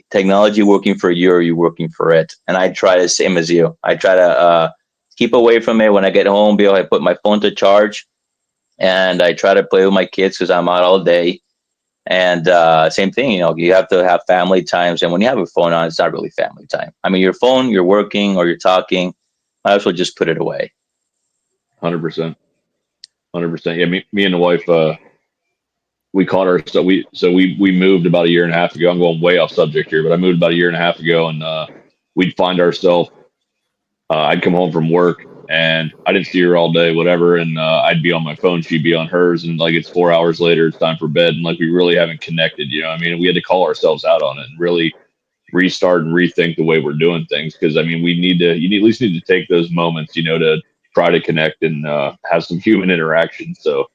technology working for you or you working for it. And I try the same as you. I try to keep away from it when I get home. I put my phone to charge, and I try to play with my kids because I'm out all day. And same thing, you have to have family times. And when you have a phone on, it's not really family time. I mean, your phone, you're working or you're talking. Might as well just put it away. 100%. 100%. Yeah, me and the wife, we caught our we moved about a year and a half ago. I'm going way off subject here, but I moved about a year and a half ago, and we'd find ourselves. I'd come home from work, and I didn't see her all day, whatever, and I'd be on my phone, she'd be on hers, and like it's 4 hours later, it's time for bed, and like we really haven't connected. You know what I mean? We had to call ourselves out on it and really restart and rethink the way we're doing things, because I mean, you at least need to take those moments, to try to connect and have some human interaction. So.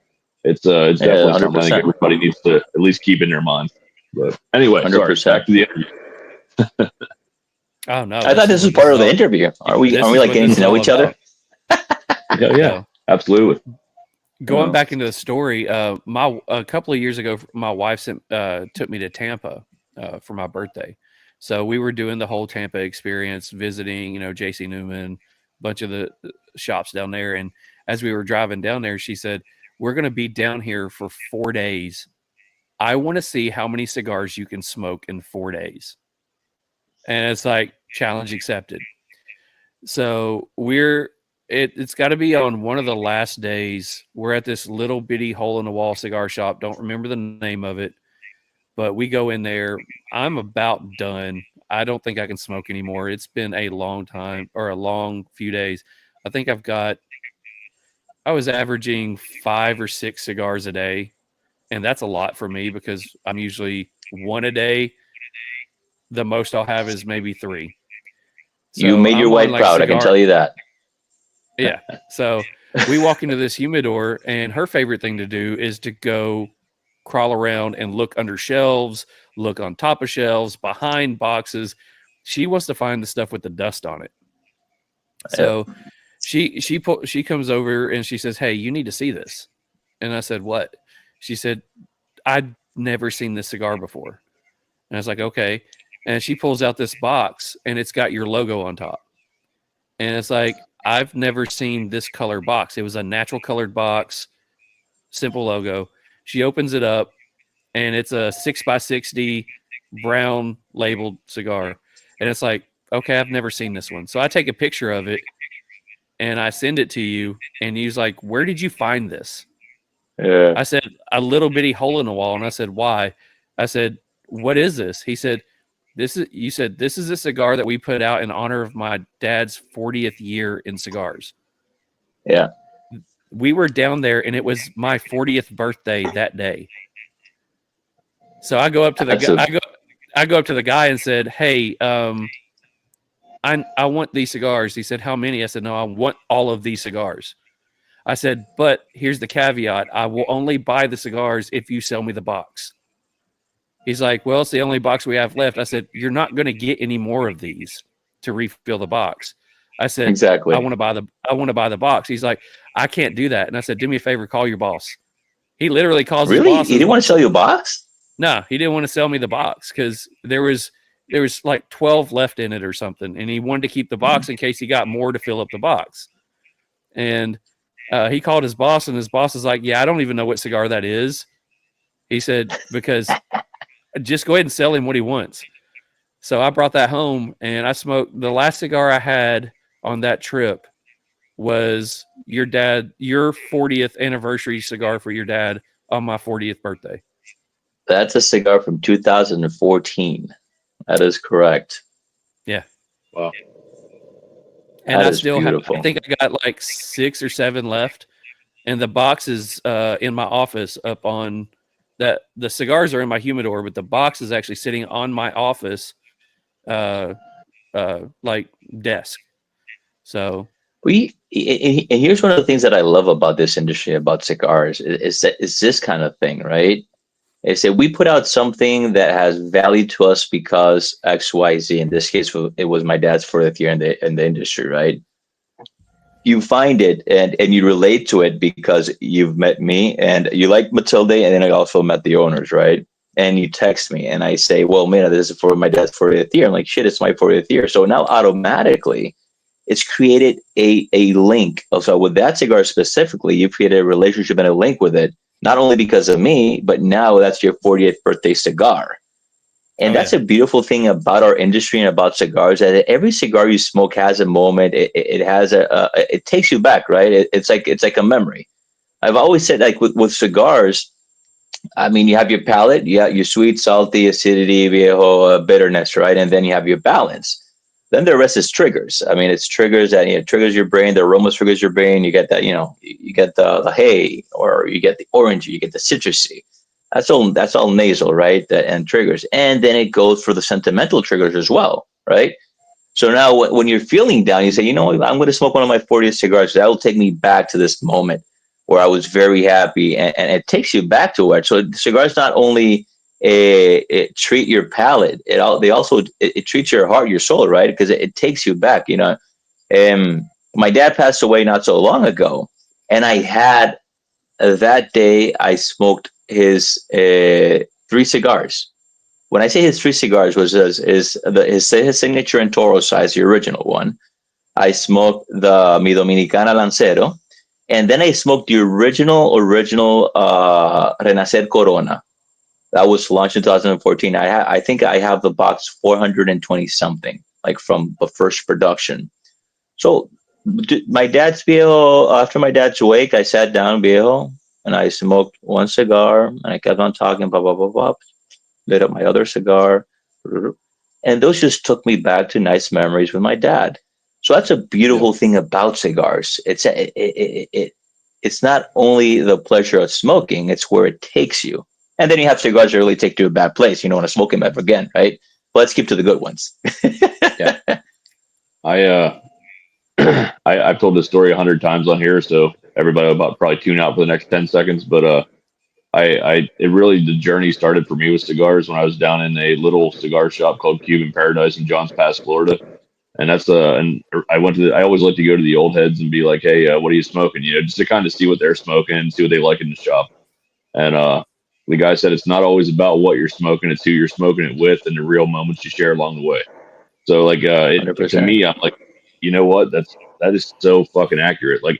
It's definitely something I think everybody needs to at least keep in their mind. But anyway, 100%. Sorry, back to the interview. Oh no! I thought this was part of the interview. Are we like getting to know each other? Yeah, absolutely. Going back into the story, a couple of years ago, my wife took me to Tampa for my birthday. So we were doing the whole Tampa experience, visiting, JC Newman, a bunch of the shops down there. And as we were driving down there, she said, "We're going to be down here for 4 days. I want to see how many cigars you can smoke in 4 days." And it's like, challenge accepted. So it's got to be on one of the last days. We're at this little bitty hole in the wall cigar shop. Don't remember the name of it, but we go in there. I'm about done. I don't think I can smoke anymore. It's been a long time, or a long few days. I think I was averaging 5 or 6 cigars a day, and that's a lot for me because I'm usually 1 a day. The most I'll have is maybe 3. So you made your wife proud, I can tell you that. Yeah. So we walk into this humidor, and her favorite thing to do is to go crawl around and look under shelves, look on top of shelves, behind boxes. She wants to find the stuff with the dust on it. So she comes over and she says, "Hey, you need to see this." And I said, "What?" She said, "I'd never seen this cigar before." And I was like, "Okay." And she pulls out this box, and it's got your logo on top. And it's like, I've never seen this color box. It was a natural colored box, simple logo. She opens it up, and it's a 6x60 brown labeled cigar. And it's like, okay, I've never seen this one. So I take a picture of it, and I send it to you, and he's like, "Where did you find this?" Yeah. I said, "A little bitty hole in the wall." And I said, "Why?" I said, "What is this?" He said, this is a cigar that we put out in honor of my dad's 40th year in cigars. Yeah. We were down there, and it was my 40th birthday that day. So I go up to I go up to the guy and said, "Hey, I want these cigars." He said, "How many?" I said, "No, I want all of these cigars." I said, but here's the caveat. I will only buy the cigars if you sell me the box. He's like, well, it's the only box we have left. I said, you're not going to get any more of these to refill the box. I said, Exactly. I want to buy the box. He's like, I can't do that. And I said, do me a favor, call your boss. He literally calls his Really? boss. He didn't want to sell you a box? No, he didn't want to sell me the box because there was like 12 left in it or something. And he wanted to keep the box in case he got more to fill up the box. And he called his boss, and his boss is like, yeah, I don't even know what cigar that is. He said, because just go ahead and sell him what he wants. So I brought that home, and I smoked. The last cigar I had on that trip was your 40th anniversary cigar for your dad on my 40th birthday. That's a cigar from 2014. That is correct. Yeah. Wow. And That I is still beautiful. I think I got like 6 or 7 left. And the box is in my office up on that. The cigars are in my humidor, but the box is actually sitting on my office like desk. So And here's one of the things that I love about this industry, about cigars, is that it's this kind of thing, right? It's that we put out something that has value to us because X, Y, Z. In this case, it was my dad's 40th year in the industry, right? You find it and you relate to it because you've met me and you like Matilde, and then I also met the owners, right? And you text me and I say, well, man, this is for my dad's 40th year. I'm like, shit, it's my 40th year. So now automatically it's created a link. So with that cigar specifically, you've created a relationship and a link with it, not only because of me, but now that's your 40th birthday cigar. And that's a beautiful thing about our industry and about cigars, that every cigar you smoke has a moment. It has it takes you back, right? It's like a memory. I've always said, like with cigars, I mean, you have your palate, you have your sweet, salty, acidity, viejo, bitterness, right? And then you have your balance. Then the rest is triggers. I mean, it's triggers that triggers your brain. The aroma triggers your brain. You get that, you get the hay, or you get the orangey, you get the citrusy. That's all nasal, right? And triggers. And then it goes for the sentimental triggers as well, right? So now when you're feeling down, you say, you know what, I'm going to smoke one of my 40th cigars. That will take me back to this moment where I was very happy. And it takes you back to it. So cigars not only treat your palate, it treats your heart, your soul, right? Because it takes you back, my dad passed away not so long ago. And I had that day I smoked his 3 cigars. When I say his 3 cigars, was his signature and Toro size, the original one. I smoked the Mi Dominicana Lancero, and then I smoked the original Renacer Corona. That was launched in 2014. I think I have the box 420 something, like from the first production. So my dad's viejo, after my dad's wake, I sat down, viejo, and I smoked one cigar, and I kept on talking, blah, blah, blah, blah, lit up my other cigar. And those just took me back to nice memories with my dad. So that's a beautiful thing about cigars. It's not only the pleasure of smoking, it's where it takes you. And then you have cigars that really take you to a bad place. You don't want to smoke them ever again, right? But let's keep to the good ones. Yeah. I've told this story 100 times on here, so everybody will about probably tune out for the next 10 seconds. But the journey started for me with cigars when I was down in a little cigar shop called Cuban Paradise in Johns Pass, Florida. And I always like to go to the old heads and be like, hey, what are you smoking? Just to kind of see what they're smoking and see what they like in the shop. And the guy said, it's not always about what you're smoking, it's who you're smoking it with and the real moments you share along the way. So to me, I'm like, you know what? That is so fucking accurate. Like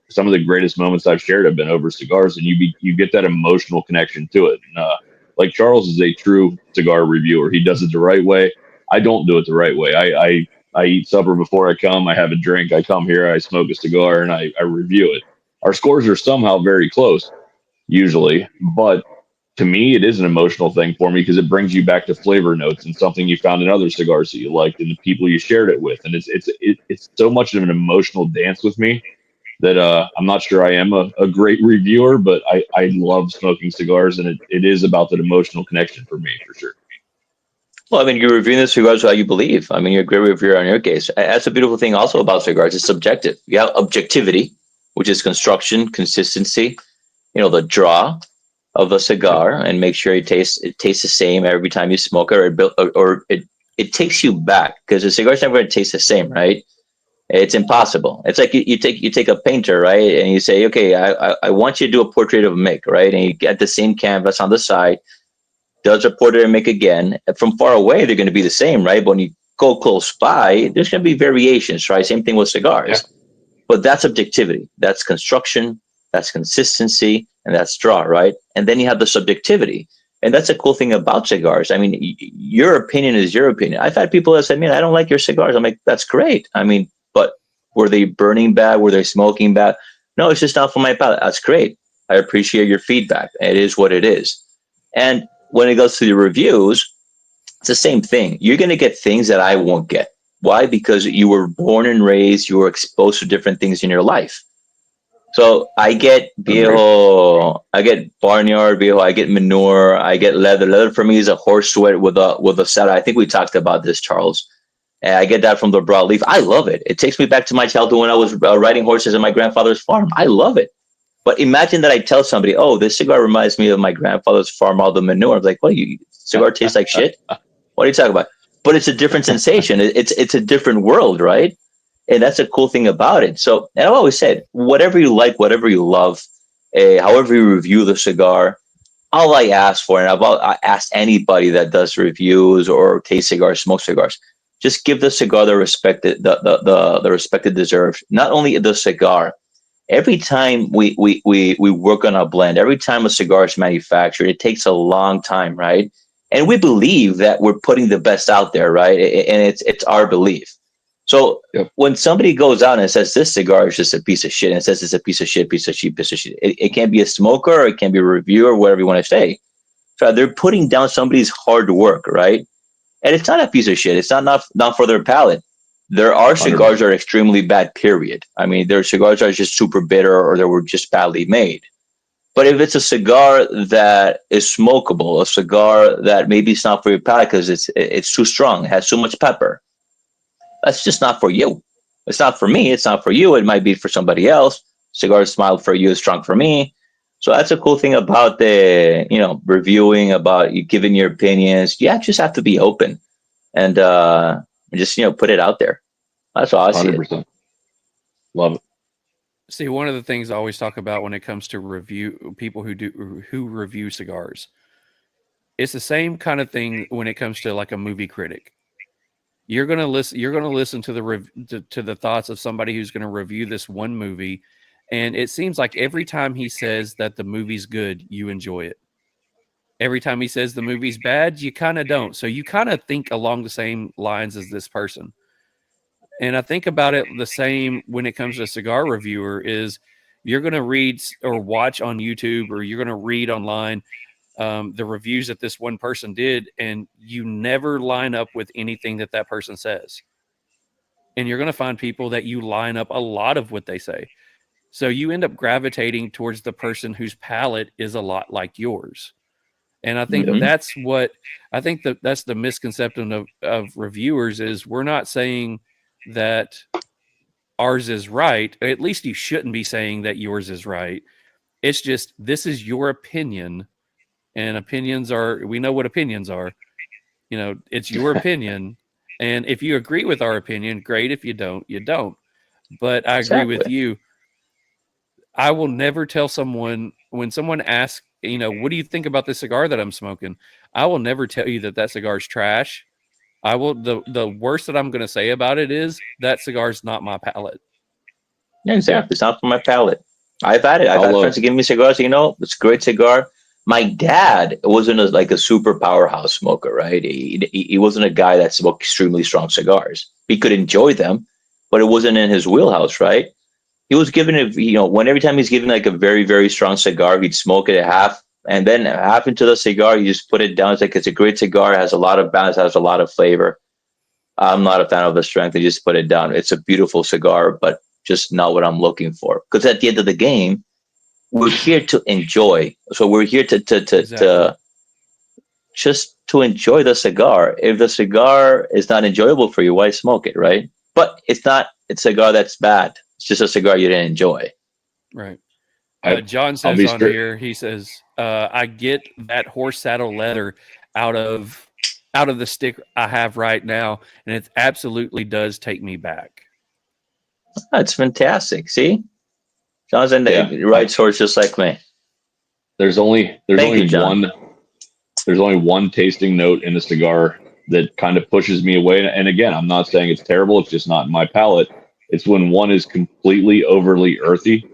some of the greatest moments I've shared have been over cigars, and you get that emotional connection to it. And, like Charles is a true cigar reviewer. He does it the right way. I don't do it the right way. I eat supper before I come. I have a drink. I come here. I smoke a cigar, and I review it. Our scores are somehow very close, usually, but to me, it is an emotional thing for me because it brings you back to flavor notes and something you found in other cigars that you liked and the people you shared it with. And it's so much of an emotional dance with me that I'm not sure I am a great reviewer, but I love smoking cigars, and it is about that emotional connection for me, for sure. Well, I mean, you're reviewing the cigars how you believe. I mean, you're a great reviewer in your case. That's a beautiful thing also about cigars. It's subjective. You have objectivity, which is construction, consistency, the draw of the cigar, and make sure it tastes the same every time you smoke it, or it takes you back, because the cigar's never going to taste the same, right? It's impossible. It's like you take a painter, right, and you say, okay, I want you to do a portrait of Mick, right, and you get the same canvas on the side, does a portrait of Mick again. From far away, they're going to be the same, right? But when you go close by, there's going to be variations, right? Same thing with cigars. Yeah. But that's objectivity. That's construction. That's consistency, and that's draw, right? And then you have the subjectivity. And that's a cool thing about cigars. I mean, your opinion is your opinion. I've had people that say, man, I don't like your cigars. I'm like, that's great. I mean, but were they burning bad? Were they smoking bad? No, it's just not for my palate. That's great. I appreciate your feedback. It is what it is. And when it goes to the reviews, it's the same thing. You're going to get things that I won't get. Why? Because you were born and raised, you were exposed to different things in your life. So I get viejo, I get barnyard viejo, I get manure, I get leather. Leather for me is a horse sweat with a saddle. I think we talked about this, Charles. And I get that from the broadleaf. I love it. It takes me back to my childhood when I was riding horses in my grandfather's farm. I love it. But imagine that I tell somebody, oh, this cigar reminds me of my grandfather's farm, all the manure. I'm like, what, cigar tastes like shit? What are you talking about? But it's a different sensation. It's a different world, right? And that's a cool thing about it. So, and I've always said, whatever you like, whatever you love, however you review the cigar, all I ask for, and I asked anybody that does reviews or taste cigars, smoke cigars, just give the cigar the respect the respect it deserves. Not only the cigar, every time we work on a blend, every time a cigar is manufactured, it takes a long time, right? And we believe that we're putting the best out there, right? And it's our belief. So when somebody goes out and says this cigar is just a piece of shit, and says it's a piece of shit, it can't be a smoker, or it can be a reviewer, whatever you want to say. So they're putting down somebody's hard work, right? And it's not a piece of shit. It's not for their palate. There are cigars that are extremely bad, period. I mean, there are cigars that are just super bitter, or they were just badly made. But if it's a cigar that is smokable, a cigar that maybe it's not for your palate because it's too strong, it has too much pepper, that's just not for you. It's not for me. It's not for you. It might be for somebody else. Cigar is mild for you, strong for me. So that's a cool thing about the, reviewing, about you giving your opinions. You just have to be open and just, put it out there. That's all I see. 100%. Love it. See, one of the things I always talk about when it comes to people who review cigars, it's the same kind of thing when it comes to like a movie critic. You're gonna listen to the thoughts of somebody who's going to review this one movie, and it seems like every time he says that the movie's good, you enjoy it. Every time he says the movie's bad, you kind of don't. So you kind of think along the same lines as this person. And I think about it the same when it comes to a cigar reviewer is you're going to read or watch on YouTube, or you're going to read online the reviews that this one person did, and you never line up with anything that person says. And you're going to find people that you line up a lot of what they say. So you end up gravitating towards the person whose palate is a lot like yours. And I think that's the misconception of reviewers is we're not saying that ours is right. At least you shouldn't be saying that yours is right. It's just, this is your opinion. And opinions we know what opinions are. It's your opinion. And if you agree with our opinion, great. If you don't, you don't. But I agree with you. I will never tell someone, when someone asks, what do you think about this cigar that I'm smoking? I will never tell you that cigar is trash. I will. The worst that I'm going to say about it is that cigar's not my palate. Yeah, exactly. It's not for my palate. I've had it. I've had friends that give me cigars. It's a great cigar. My dad wasn't a super powerhouse smoker, right? He wasn't a guy that smoked extremely strong cigars. He could enjoy them, but it wasn't in his wheelhouse, right? He was given it, every time he's given like a very, very strong cigar, he'd smoke it at half, and then half into the cigar, you just put it down. It's like, it's a great cigar, it has a lot of balance, has a lot of flavor. I'm not a fan of the strength. I just put it down. It's a beautiful cigar, but just not what I'm looking for. Because at the end of the game, we're here to enjoy. So we're here to just to enjoy the cigar. If the cigar is not enjoyable for you, why smoke it, right? But it's not a cigar that's bad. It's just a cigar you didn't enjoy. Right. I- John I'll says be on straight. here, he says, I get that horse saddle leather out of the stick I have right now, and it absolutely does take me back. That's fantastic. See, John's in Yeah. the right source, just like me. There's only Thank you, John. one tasting note in the cigar that kind of pushes me away. And again, I'm not saying it's terrible. It's just not in my palate. It's when one is completely overly earthy.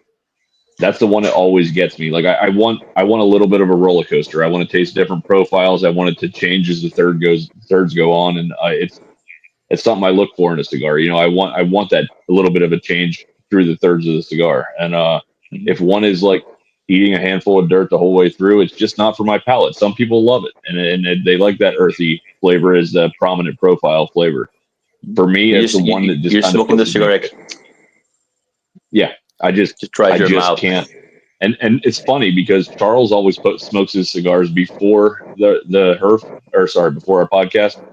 That's the one that always gets me. Like I want a little bit of a roller coaster. I want to taste different profiles. I want it to change as the thirds go on, and it's something I look for in a cigar. You know, I want that a little bit of a change through the thirds of the cigar. And if one is like eating a handful of dirt the whole way through, it's just not for my palate. Some people love it, and they like that earthy flavor as a prominent profile flavor. For me, it's the one that just you're kind of smoking the pushes me cigar. away. Yeah, I just dries your mouth. can't. And it's funny because Charles always smokes his cigars before before our podcast.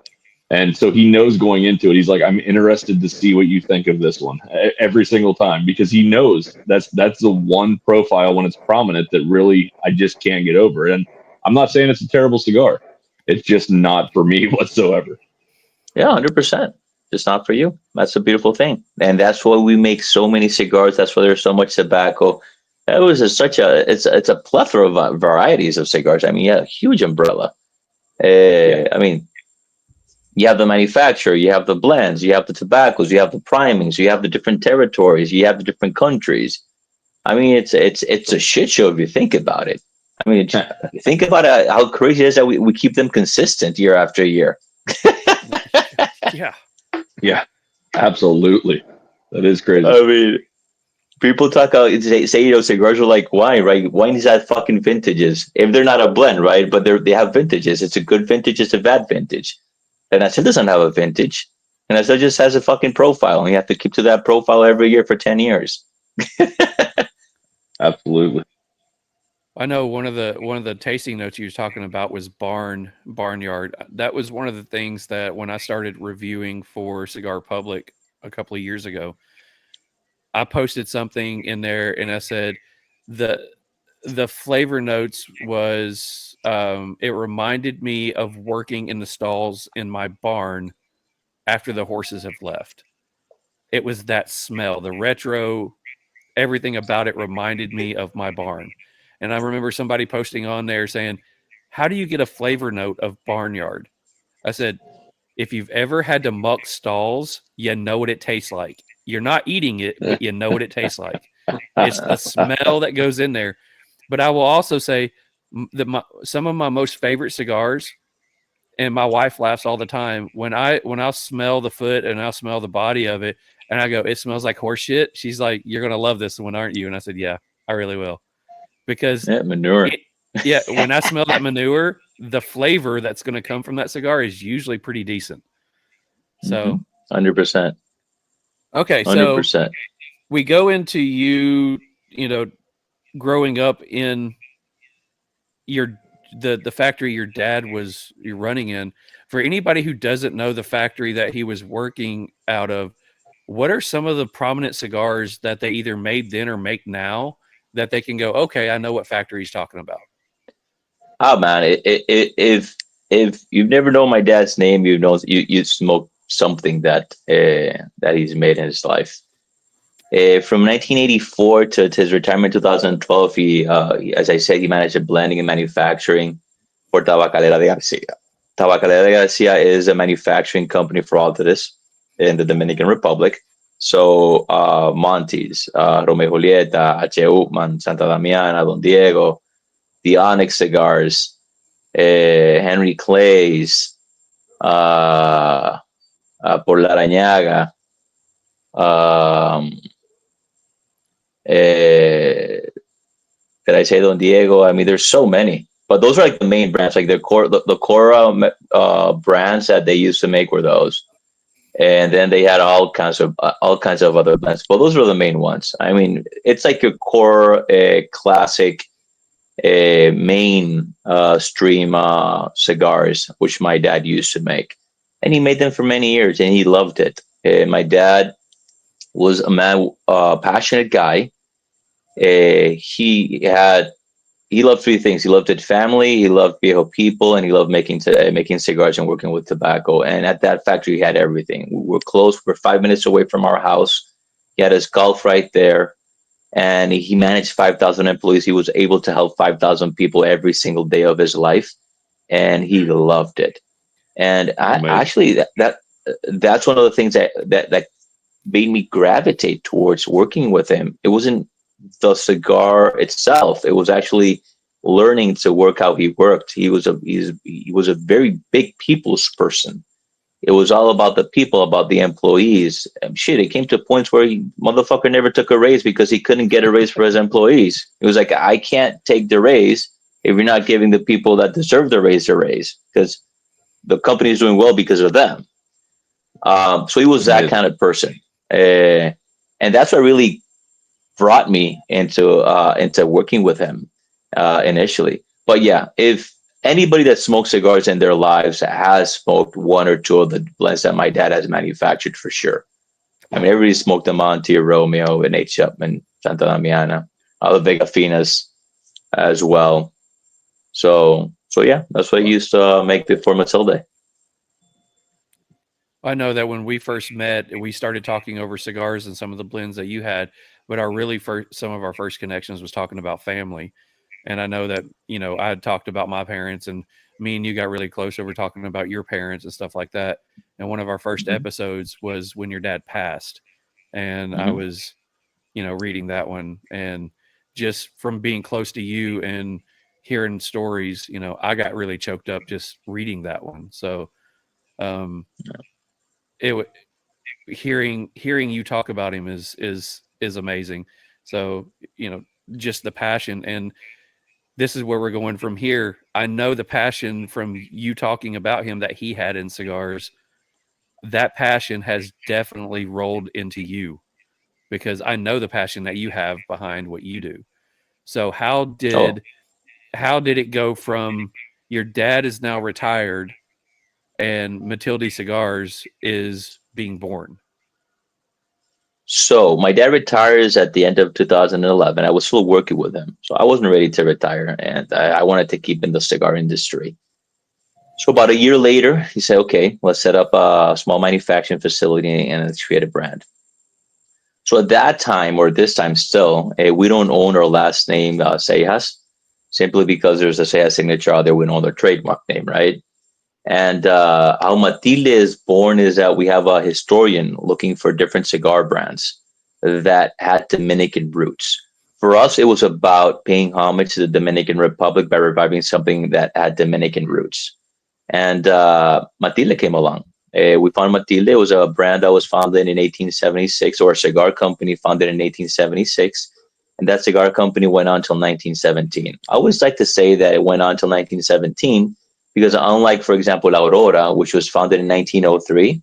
And so he knows going into it, he's like, I'm interested to see what you think of this one every single time, because he knows that's the one profile when it's prominent that really I just can't get over. And I'm not saying it's a terrible cigar. It's just not for me whatsoever. Yeah, 100%. Just not for you. That's a beautiful thing. And that's why we make so many cigars. That's why there's so much tobacco. It was it's a plethora of varieties of cigars. I mean, yeah, huge umbrella. I mean, you have the manufacturer, you have the blends, you have the tobaccos, you have the primings, you have the different territories, you have the different countries. I mean, it's a shit show if you think about it. I mean, think about how crazy it is that we keep them consistent year after year. Yeah, absolutely. That is crazy. I mean, people talk about say cigars are like wine, right? Wine is at fucking vintages. If they're not a blend, right? But they have vintages. It's a good vintage, it's a bad vintage. And I said doesn't have a vintage. And I said just has a fucking profile. And you have to keep to that profile every year for 10 years. Absolutely. I know one of the tasting notes you were talking about was barnyard. That was one of the things that when I started reviewing for Cigar Public a couple of years ago, I posted something in there and I said the flavor notes was it reminded me of working in the stalls in my barn after the horses have left. It was that smell, the retro, everything about it reminded me of my barn. And I remember somebody posting on there saying, how do you get a flavor note of barnyard? I said, if you've ever had to muck stalls, you know what it tastes like. You're not eating it, but you know what it tastes like. It's the smell that goes in there. But I will also say some of my most favorite cigars, and my wife laughs all the time, when I'll smell the foot and I'll smell the body of it, and I go, it smells like horse shit. She's like, you're going to love this one, aren't you? And I said, yeah, I really will. Because manure. When I smell that manure, the flavor that's going to come from that cigar is usually pretty decent. So 100%. Okay, so 100%. We go into you growing up in the factory your dad was running in. For anybody who doesn't know the factory that he was working out of, what are some of the prominent cigars that they either made then or make now that they can go, okay, I know what factory he's talking about? Oh man, if you've never known my dad's name, you smoke something that he's made in his life. From 1984 to his retirement in 2012, he, as I said, he managed blending and manufacturing for Tabacalera de Garcia. Tabacalera de Garcia is a manufacturing company for all of this in the Dominican Republic. So Monty's, Romeo Julieta, H. Upman, Santa Damiana, Don Diego, the Onyx cigars, Henry Clay's, Por La Arañaga, did I say Don Diego? I mean, there's so many, but those are like the main brands, like the core brands that they used to make were those. And then they had all kinds of other blends, but those were the main ones. I mean, it's like a core classic main stream cigars, which my dad used to make, and he made them for many years, and he loved it. My dad was a passionate guy. He loved three things. He loved his family, he loved Viejo people, and he loved making cigars and working with tobacco. And at that factory, he had everything. We were close. We're 5 minutes away from our house. He had his golf right there, and he managed 5,000 employees. He was able to help 5,000 people every single day of his life, and he loved it. And that's one of the things that made me gravitate towards working with him. It wasn't the cigar itself. It was actually learning to work how he worked. He was a very big people's person. It was all about the people, about the employees. Shit, it came to points where motherfucker never took a raise because he couldn't get a raise for his employees. It was like, I can't take the raise if you're not giving the people that deserve the raise a raise, because the company is doing well because of them. So he was that kind of person. And that's what really brought me into working with him initially. But yeah, if anybody that smokes cigars in their lives has smoked one or two of the blends that my dad has manufactured, for sure. I mean, everybody smoked the Monte, Romeo, and H. Upman, Santa Damiana, the Vega Finas as well. So yeah, that's what I used to make before Matilde. I know that when we first met, we started talking over cigars and some of the blends that you had, but some of our first connections was talking about family. And I know that, I had talked about my parents, and me and you got really close over talking about your parents and stuff like that. And one of our first episodes was when your dad passed. And I was, reading that one, and just from being close to you and hearing stories, I got really choked up just reading that one. So, hearing you talk about him is amazing. So, just the passion, and this is where we're going from here. I know the passion from you talking about him that he had in cigars. That passion has definitely rolled into you, because I know the passion that you have behind what you do. So how did it go from your dad is now retired and Matilde Cigars is being born? So my dad retires at the end of 2011. I was still working with him, so I wasn't ready to retire, and I wanted to keep in the cigar industry. So about a year later, he said, okay, let's set up a small manufacturing facility and let's create a brand. So at that time, or this time still, we don't own our last name, Seijas, simply because there's a Seijas signature out there. We don't own their trademark name, right? And how Matilde is born is that we have a historian looking for different cigar brands that had Dominican roots. For us, it was about paying homage to the Dominican Republic by reviving something that had Dominican roots. And Matilde came along. We found Matilde. It was a brand that was founded in 1876, or a cigar company founded in 1876. And that cigar company went on until 1917. I always like to say that it went on until 1917 because unlike, for example, La Aurora, which was founded in 1903,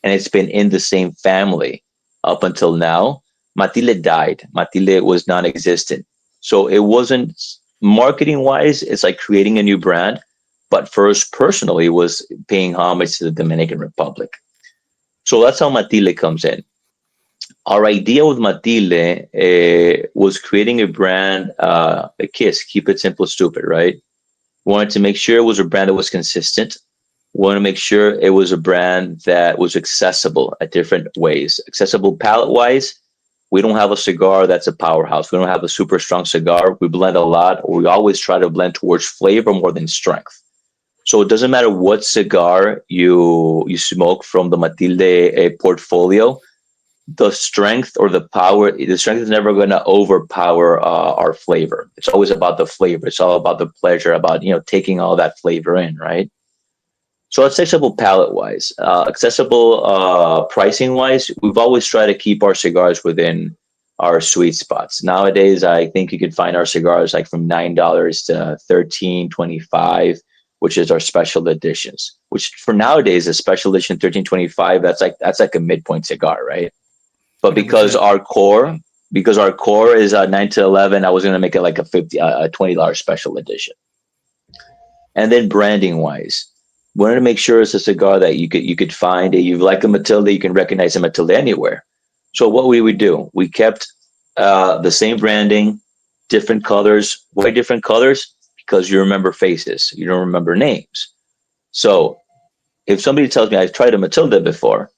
and it's been in the same family up until now, Matilde died. Matilde was non-existent. So it wasn't, marketing-wise, it's like creating a new brand. But first, personally, was paying homage to the Dominican Republic. So that's how Matilde comes in. Our idea with Matilde was creating a brand, a KISS, keep it simple, stupid, right? We wanted to make sure it was a brand that was consistent. We wanted to make sure it was a brand that was accessible at different ways. Accessible palate-wise, we don't have a cigar that's a powerhouse. We don't have a super strong cigar. We blend a lot. We always try to blend towards flavor more than strength. So it doesn't matter what cigar you smoke from the Matilde portfolio, the strength or the power, the strength is never going to overpower our flavor. It's always about the flavor. It's all about the pleasure, about, taking all that flavor in, right? So accessible palate-wise, accessible pricing-wise, we've always tried to keep our cigars within our sweet spots. Nowadays, I think you can find our cigars like from $9 to $13.25, which is our special editions, which for nowadays, a special edition 1325, that's like a midpoint cigar, right? But because our core is 9 to 11, I was going to make it like a $20 special edition. And then branding wise, wanted to make sure it's a cigar that you could find. If you like a Matilde, you can recognize a Matilde anywhere. So what we would do, we kept The same branding, different colors. Why different colors? Because you remember faces, you don't remember names. So if somebody tells me I've tried a Matilde before,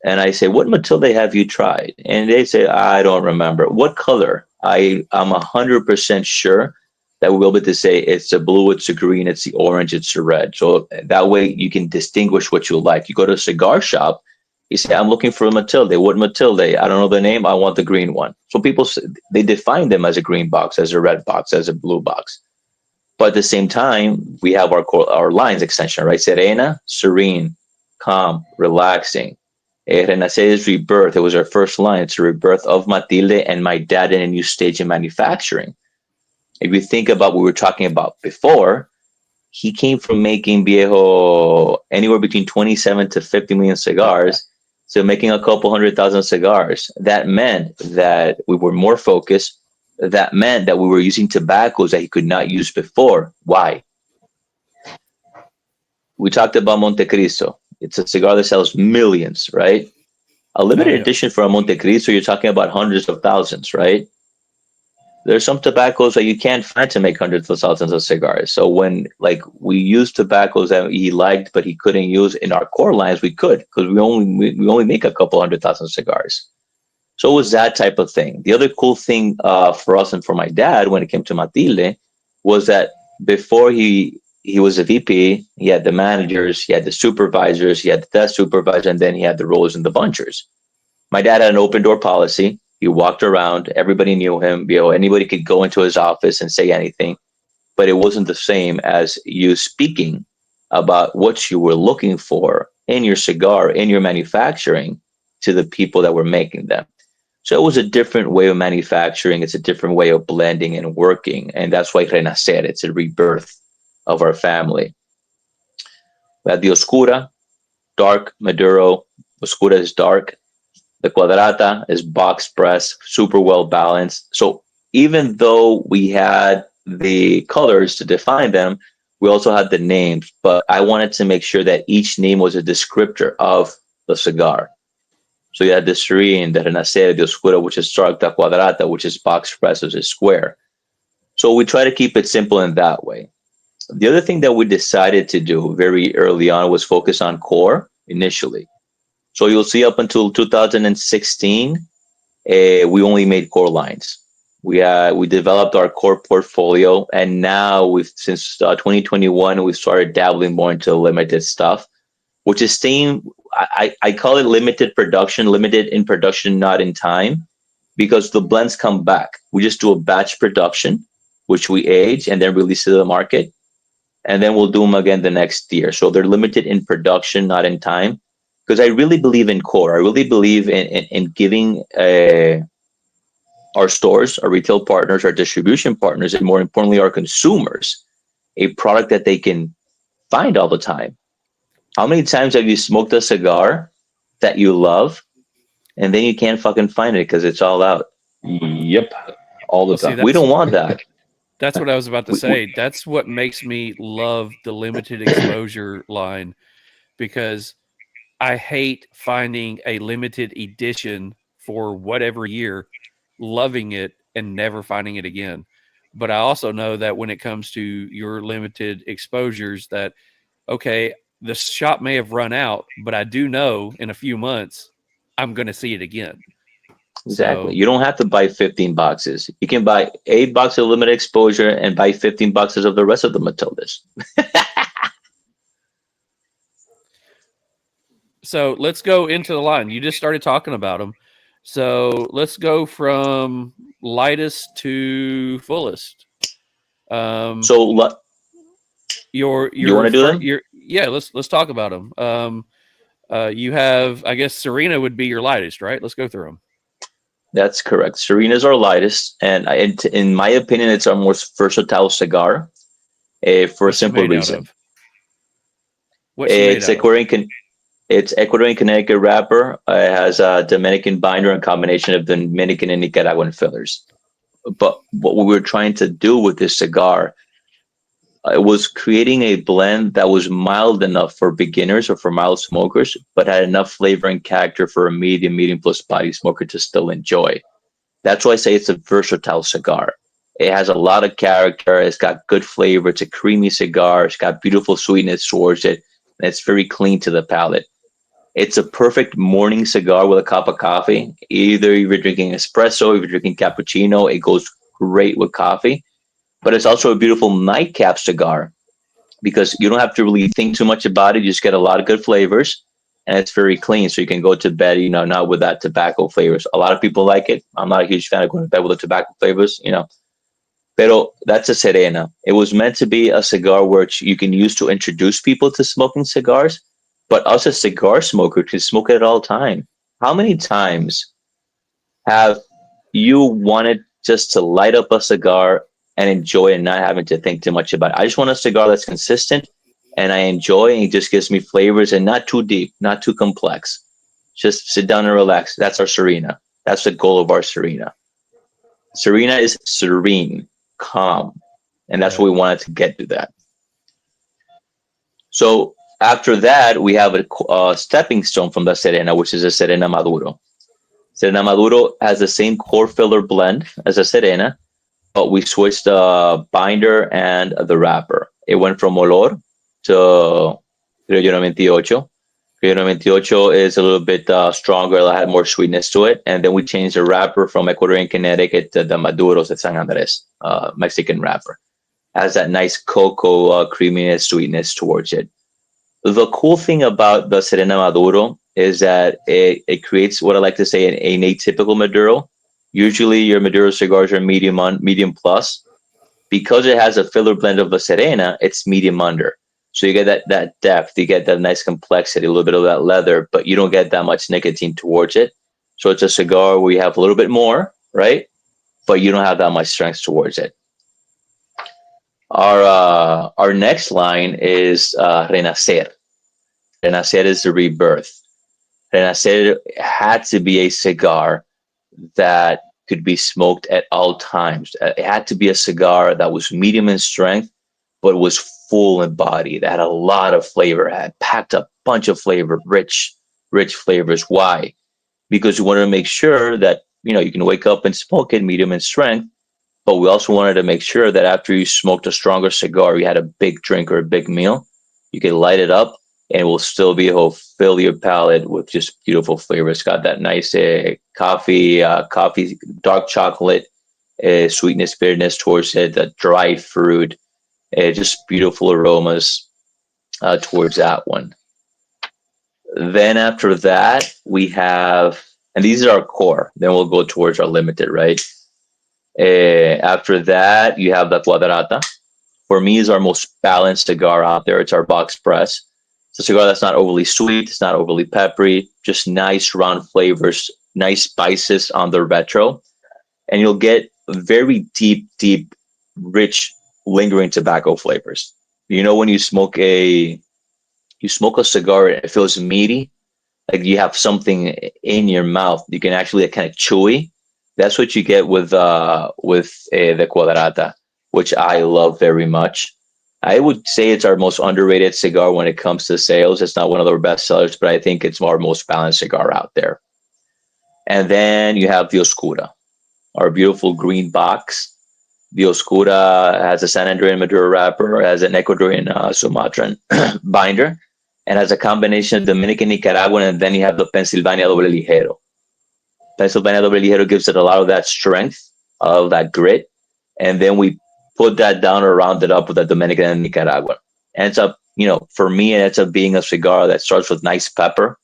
and I say, what Matilde have you tried? And they say, I don't remember. What color? I'm 100% sure that we'll be able to say it's a blue, it's a green, it's the orange, it's a red. So that way you can distinguish what you like. You go to a cigar shop, you say, I'm looking for a Matilde. What Matilde? I don't know the name. I want the green one. So people, they define them as a green box, as a red box, as a blue box. But at the same time, we have our lines extension, right? Serena, serene, calm, relaxing. Renacer is rebirth. It was our first line. It's a rebirth of Matilde and my dad in a new stage in manufacturing. If you think about what we were talking about before, he came from making Viejo anywhere between 27 to 50 million cigars. So making a couple 100,000 cigars. That meant that we were more focused. That meant that we were using tobaccos that he could not use before. Why? We talked about Montecristo. It's a cigar that sells millions, right? A limited edition for a Montecristo, you're talking about hundreds of thousands, right? There's some tobaccos that you can't find to make hundreds of thousands of cigars. So when we used tobaccos that he liked but he couldn't use in our core lines, we could, because we only make a couple 100,000 cigars. So it was that type of thing. The other cool thing for us and for my dad when it came to Matilde was that before he was a VP, he had the managers, he had the supervisors, he had the desk supervisor, and then he had the rollers and the bunchers. My dad had an open door policy. He walked around, everybody knew him. Anybody could go into his office and say anything, but it wasn't the same as you speaking about what you were looking for in your cigar, in your manufacturing, to the people that were making them. So it was a different way of manufacturing. It's a different way of blending and working. And that's why Renacer, it's a rebirth of our family. We had the Oscura, dark Maduro. Oscura is dark. The Cuadrata is box press, super well balanced. So even though we had the colors to define them, we also had the names. But I wanted to make sure that each name was a descriptor of the cigar. So you had the Serene, the Renacer, the Oscura, which is dark, the Cuadrata, which is box press, which is square. So we try to keep it simple in that way. The other thing that we decided to do very early on was focus on core initially. So you'll see up until 2016, we only made core lines. We developed our core portfolio, and now since 2021, we've started dabbling more into limited stuff, which is staying. I call it limited in production, not in time, because the blends come back. We just do a batch production, which we age and then release to the market, and then we'll do them again the next year. So they're limited in production, not in time. Because I really believe in core. I really believe in giving our stores, our retail partners, our distribution partners, and more importantly, our consumers, a product that they can find all the time. How many times have you smoked a cigar that you love and then you can't fucking find it because it's all out? Yep. All the time. We don't want that. That's what I was about to say. That's what makes me love the limited exposure line, because I hate finding a limited edition for whatever year, loving it, and never finding it again. But I also know that when it comes to your limited exposures that, okay, the shop may have run out, but I do know in a few months I'm going to see it again. Exactly. So, you don't have to buy 15 boxes. You can buy 8 boxes of limited exposure and buy 15 boxes of the rest of the Matildes. So let's go into the line. You just started talking about them. So let's go from lightest to fullest. So you want to do them? Yeah, let's talk about them. You have, I guess, Serena would be your lightest, right? Let's go through them. That's correct. Serena is our lightest, and in my opinion, it's our most versatile cigar. For a simple reason. It's Ecuadorian. It's Ecuadorian Connecticut wrapper. It has a Dominican binder and combination of Dominican and Nicaraguan fillers. But what we were trying to do with this cigar, it was creating a blend that was mild enough for beginners or for mild smokers, but had enough flavor and character for a medium plus body smoker to still enjoy. That's why I say it's a versatile cigar. It has a lot of character. It's got good flavor. It's a creamy cigar. It's got beautiful sweetness towards it. And it's very clean to the palate. It's a perfect morning cigar with a cup of coffee. Either if you're drinking espresso, if you're drinking cappuccino, it goes great with coffee. But it's also a beautiful nightcap cigar because you don't have to really think too much about it. You just get a lot of good flavors, and it's very clean. So you can go to bed, not with that tobacco flavors. A lot of people like it. I'm not a huge fan of going to bed with the tobacco flavors, Pero that's a Serena. It was meant to be a cigar which you can use to introduce people to smoking cigars, but us as cigar smokers can smoke it at all time. How many times have you wanted just to light up a cigar and enjoy it and not having to think too much about it? I just want a cigar that's consistent and I enjoy, and it just gives me flavors and not too deep, not too complex. Just sit down and relax. That's our Serena. That's the goal of our Serena. Serena is serene, calm, and that's what we wanted to get to that. So after that, we have a stepping stone from the Serena, which is a Serena Maduro. Serena Maduro has the same core filler blend as a Serena, but we switched the binder and the wrapper. It went from Olor to Criollo 98. Criollo 98 is a little bit stronger. It had more sweetness to it. And then we changed the wrapper from Ecuadorian Connecticut to the Maduros at San Andres, Mexican wrapper. Has that nice cocoa creaminess, sweetness towards it. The cool thing about the Serena Maduro is that it creates what I like to say an atypical Maduro. Usually your Maduro cigars are medium plus. Because it has a filler blend of the Serena, it's medium under. So you get that depth, you get that nice complexity, a little bit of that leather, but you don't get that much nicotine towards it. So it's a cigar where you have a little bit more, right? But you don't have that much strength towards it. Our next line is Renacer. Renacer is the rebirth. Renacer had to be a cigar that could be smoked at all times. It had to be a cigar that was medium in strength, but was full in body, that had a lot of flavor, had packed a bunch of flavor, rich flavors. Why? Because we wanted to make sure that, you can wake up and smoke it medium in strength, but we also wanted to make sure that after you smoked a stronger cigar, you had a big drink or a big meal, you could light it up and it will still be able to fill your palate with just beautiful flavors. It's got that nice coffee, dark chocolate, sweetness, bitterness towards it, the dry fruit, just beautiful aromas towards that one. Then after that, we have, and these are our core. Then we'll go towards our limited, right? After that, you have the Cuadrata. For me, is our most balanced cigar out there. It's our box press. It's a cigar that's not overly sweet. It's not overly peppery. Just nice round flavors, nice spices on the retro. And you'll get very deep, rich, lingering tobacco flavors. When you smoke a cigar, it feels meaty, like you have something in your mouth. You can actually kind of chewy. That's what you get with the Cuadrata, which I love very much. I would say it's our most underrated cigar when it comes to sales. It's not one of our best sellers, but I think it's our most balanced cigar out there. And then you have the Oscura, our beautiful green box. The Oscura has a San Andrean Maduro wrapper, has an Ecuadorian Sumatran binder, and has a combination of Dominican, Nicaraguan, and then you have the Pennsylvania Doble Ligero. Pennsylvania Doble Ligero gives it a lot of that strength, of that grit, and then we put that down or round it up with the Dominican and Nicaraguan. And it's up, for me, it ends up being a cigar that starts with nice pepper,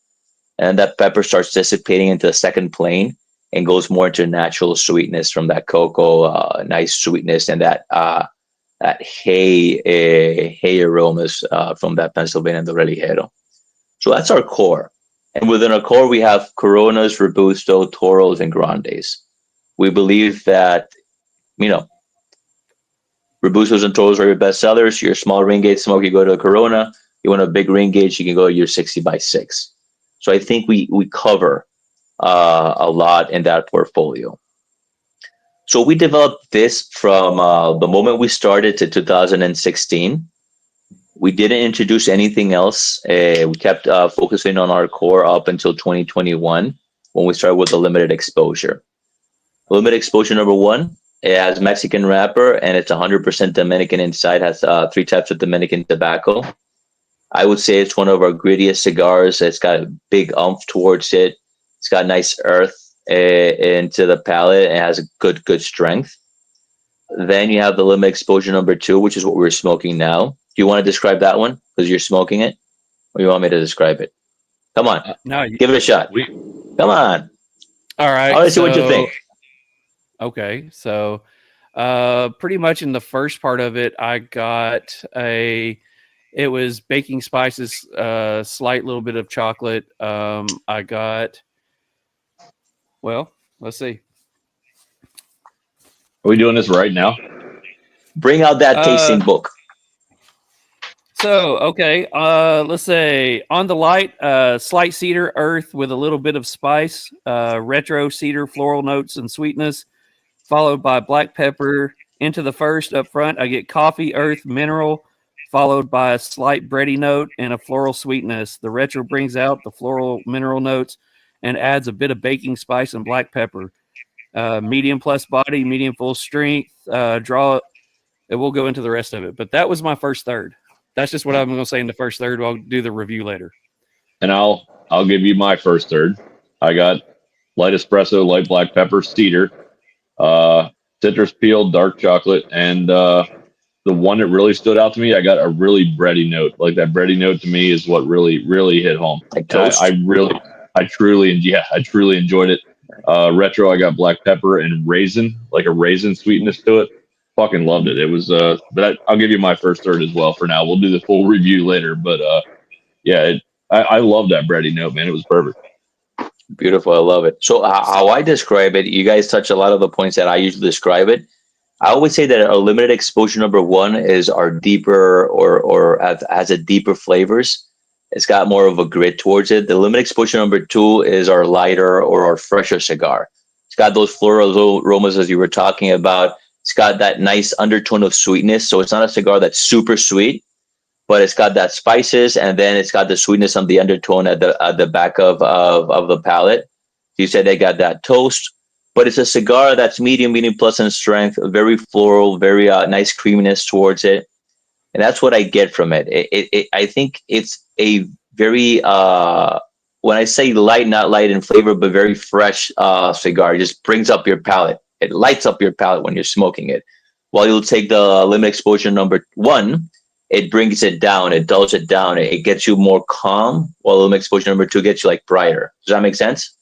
and that pepper starts dissipating into the second plane and goes more into natural sweetness from that cocoa, nice sweetness, and that hay aromas from that Pennsylvania Doble Ligero. So that's our core. And within our core, we have Coronas, Robusto, Toros, and Grandes. We believe that, Robustos and Toros are your best sellers. Your small ring gauge smoke, you go to a Corona. You want a big ring gauge, you can go to your 60x6. So I think we cover a lot in that portfolio. So we developed this from the moment we started to 2016. We didn't introduce anything else. We kept focusing on our core up until 2021 when we started with the limited exposure. Limited exposure number 1. It has Mexican wrapper, and it's 100% Dominican inside. Has 3 types of Dominican tobacco. I would say it's one of our grittiest cigars. It's got a big oomph towards it. It's got nice earth into the palate. It has a good strength. Then you have the limited exposure number 2, which is what we're smoking now. Do you want to describe that one because you're smoking it, or you want me to describe it? Come on, give it a shot. Come on. All right. I want to see what you think. Okay, so pretty much in the first part of it, I got it was baking spices, slight little bit of chocolate. I got, well, let's see. Are we doing this right now? Bring out that tasting book. So, okay, let's say on the light, slight cedar earth with a little bit of spice, retro cedar floral notes and sweetness, followed by black pepper. Into the first up front, I get coffee, earth, mineral, followed by a slight bready note and a floral sweetness. The retro brings out the floral mineral notes and adds a bit of baking spice and black pepper. Medium plus body, medium full strength. Draw it. We'll go into the rest of it, but that was my first third. That's just what I'm going to say in the first third. I'll do the review later. And I'll give you my first third. I got light espresso, light black pepper, cedar, citrus peel, dark chocolate, and the one that really stood out to me, I got a really bready note. Like that bready note to me is what really hit home. Like toast. I truly enjoyed it. Retro, I got black pepper and raisin, like a raisin sweetness to it. Fucking loved it. It was, but I'll give you my first third as well for now. We'll do the full review later, but yeah, I love that bready note, man. It was perfect. Beautiful. I love it. So how I describe it, you guys touch a lot of the points that I usually describe it. I always say that our limited exposure number 1 is our deeper or has a deeper flavors. It's got more of a grit towards it. The limited exposure number 2 is our lighter or our fresher cigar. It's got those floral aromas as you were talking about. It's got that nice undertone of sweetness. So it's not a cigar that's super sweet, but it's got that spices, and then it's got the sweetness on the undertone at the back of the palate. You said they got that toast, but it's a cigar that's medium plus in strength, very floral, very nice creaminess towards it. And that's what I get from it. I think it's a very, when I say light, not light in flavor, but very fresh cigar. It just brings up your palate. It lights up your palate when you're smoking it. While you'll take the limit exposure number 1, it brings it down. It dulls it down. It gets you more calm, while the limit exposure number 2 gets you like brighter. Does that make sense?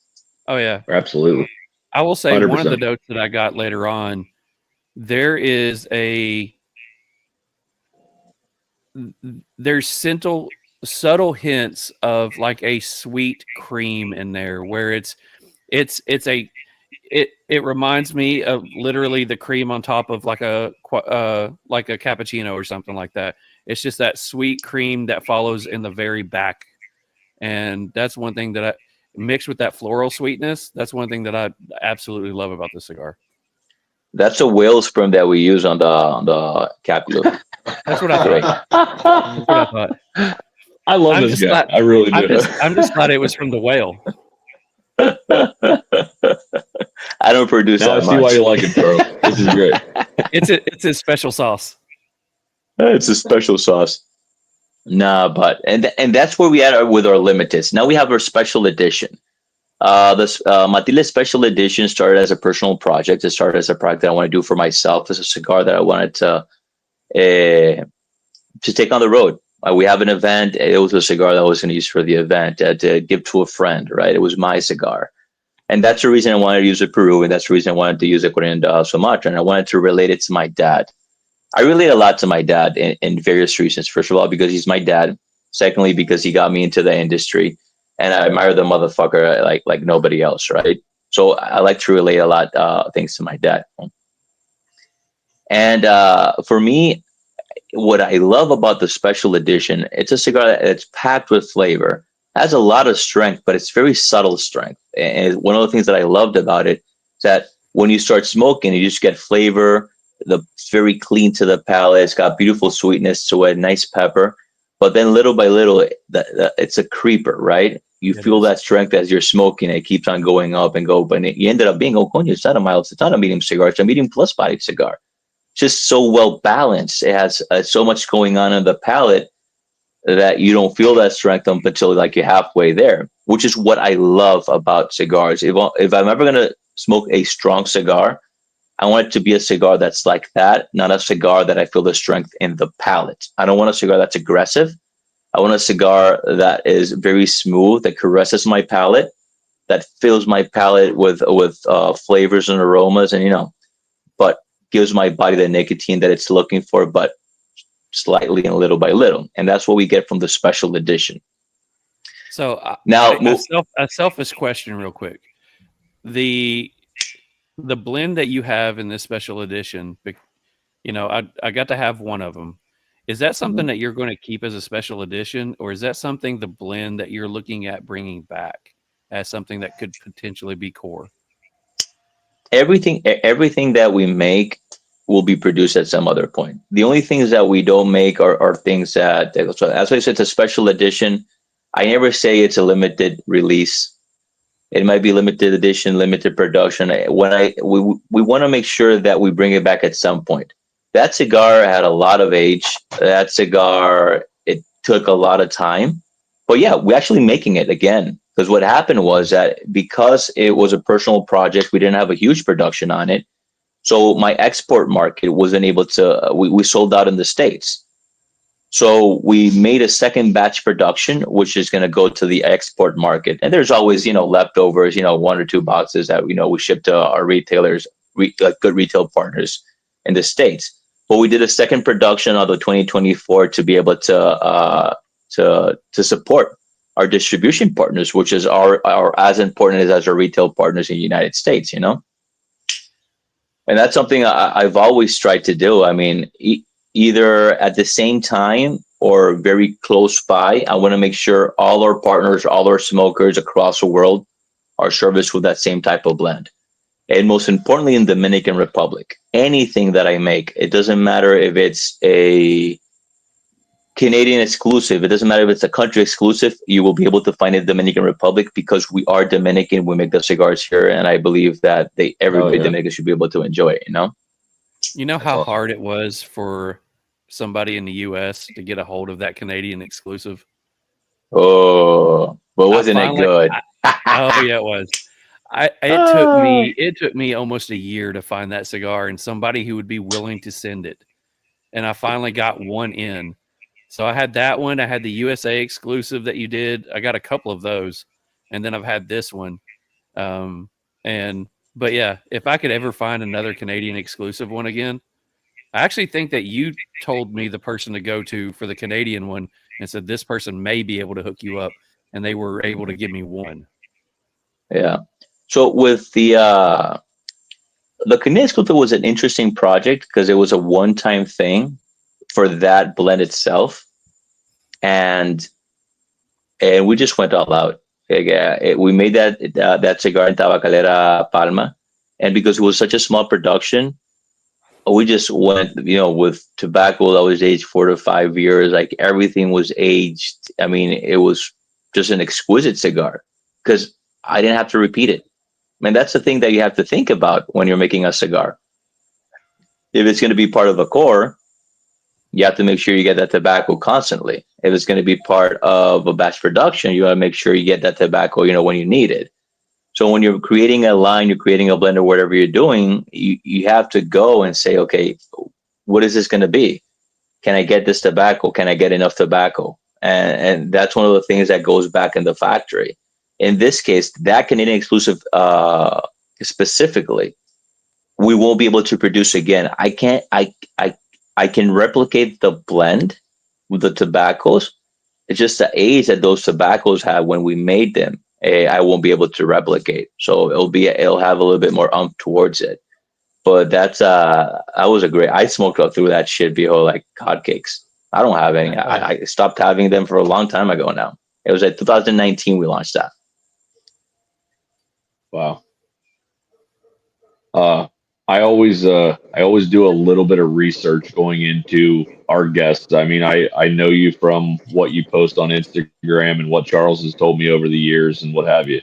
Oh, yeah. Absolutely. I will say 100%. One of the notes that I got later on, there's subtle hints of like a sweet cream in there, where it reminds me of literally the cream on top of like a cappuccino or something like that. It's just that sweet cream that follows in the very back, and that's one thing that I mixed with that floral sweetness. That's one thing that I absolutely love about this cigar. That's a whale sperm that we use on the cap glue. That's what I thought. That's what I thought. I love this guy. I really do. I'm just glad it was from the whale. I don't produce now that I see much. why you like it, bro. This is great. It's a special sauce. It's a special sauce. Nah, but and that's where we are with our limiteds. Now we have our special edition. This Matilde special edition started as a personal project. It started as a project that I want to do for myself. It's a cigar that I wanted to take on the road. We have an event. It was a cigar that I was going to use for the event to give to a friend, right? It was my cigar. And that's the reason I wanted to use it Peru, and that's the reason I wanted to use it Corriendo Sumatra, and I wanted to relate it to my dad. I relate a lot to my dad in various reasons. First of all, because he's my dad. Secondly, because he got me into the industry, and I admire the motherfucker like nobody else, right? So I like to relate a lot things to my dad. And for me, what I love about the special edition, it's a cigar that's packed with flavor, has a lot of strength, but it's very subtle strength. And one of the things that I loved about it is that when you start smoking, you just get flavor. It's very clean to the palate. It's got beautiful sweetness to it, nice pepper. But then little by little, it's a creeper, right? you It feel is. that strength as you're smoking. It keeps on going up and go, but you ended up being, oh, coño, it's not a mild, it's not a medium cigar, it's a medium plus bodied cigar. Just so well balanced. It has so much going on in the palate that you don't feel that strength up until like you're halfway there, which is what I love about cigars. If I'm ever gonna smoke a strong cigar, I want it to be a cigar that's like that, not a cigar that I feel the strength in the palate. I don't want a cigar that's aggressive. I want a cigar that is very smooth, that caresses my palate, that fills my palate with flavors and aromas, and but gives my body the nicotine that it's looking for, but slightly and little by little. And that's what we get from the special edition. So Now, a selfish question, real quick. The blend that you have in this special edition, I got to have one of them. Is that something that you're going to keep as a special edition, or is that something, the blend, that you're looking at bringing back as something that could potentially be core? everything that we make will be produced at some other point. The only things that we don't make are things that, so as I said, it's a special edition. I never say it's a limited release. It might be limited edition, limited production. We want to make sure that we bring it back at some point. That cigar had a lot of age. That cigar, it took a lot of time. But yeah, we're actually making it again. Because what happened was that because it was a personal project, we didn't have a huge production on it. So my export market wasn't able to, we sold out in the States. So we made a second batch production, which is going to go to the export market. And there's always, leftovers, 1 or 2 boxes that, we ship to our retailers, good retail partners in the States. But we did a second production of the 2024 to be able to support our distribution partners, which is our as important as our retail partners in the United States, And that's something I've always tried to do. I mean, either at the same time or very close by, I want to make sure all our partners, all our smokers across the world are serviced with that same type of blend. And most importantly, in Dominican Republic, anything that I make, it doesn't matter if it's a Canadian exclusive, it doesn't matter if it's a country exclusive, you will be able to find it in Dominican Republic because we are Dominican. We make the cigars here, and I believe that everybody Dominican should be able to enjoy it. You know how hard it was for somebody in the U.S. to get a hold of that Canadian exclusive? Oh, but wasn't it good? Oh yeah, it was. It took me almost a year to find that cigar and somebody who would be willing to send it. And I finally got one in. So I had that one. I had the USA exclusive that you did. I got a couple of those. And then I've had this one. But yeah, if I could ever find another Canadian exclusive one again, I actually think that you told me the person to go to for the Canadian one and said this person may be able to hook you up, and they were able to give me one. Yeah. So with the Canadian exclusive was an interesting project because it was a one-time thing for that blend itself, and we just went all out. We made that cigar in Tabacalera Palma, and because it was such a small production, we just went, with tobacco that was aged 4 to 5 years. Like everything was aged. I mean, it was just an exquisite cigar because I didn't have to repeat it. I mean, that's the thing that you have to think about when you're making a cigar. If it's going to be part of a core, you have to make sure you get that tobacco constantly. If it's going to be part of a batch production, you got to make sure you get that tobacco, when you need it. So when you're creating a line, you're creating a blend or whatever you're doing, you have to go and say, okay, what is this going to be? Can I get this tobacco? Can I get enough tobacco? And that's one of the things that goes back in the factory. In this case, that Canadian exclusive specifically, we won't be able to produce again. I can replicate the blend with the tobaccos. It's just the age that those tobaccos had when we made them. I won't be able to replicate. So it'll have a little bit more towards it. But that was a great. I smoked up through that shit, viejo, like hotcakes. I don't have any. I stopped having them for a long time ago now. It was at 2019 we launched that. Wow. I always do a little bit of research going into our guests. I mean, I know you from what you post on Instagram and what Charles has told me over the years and what have you.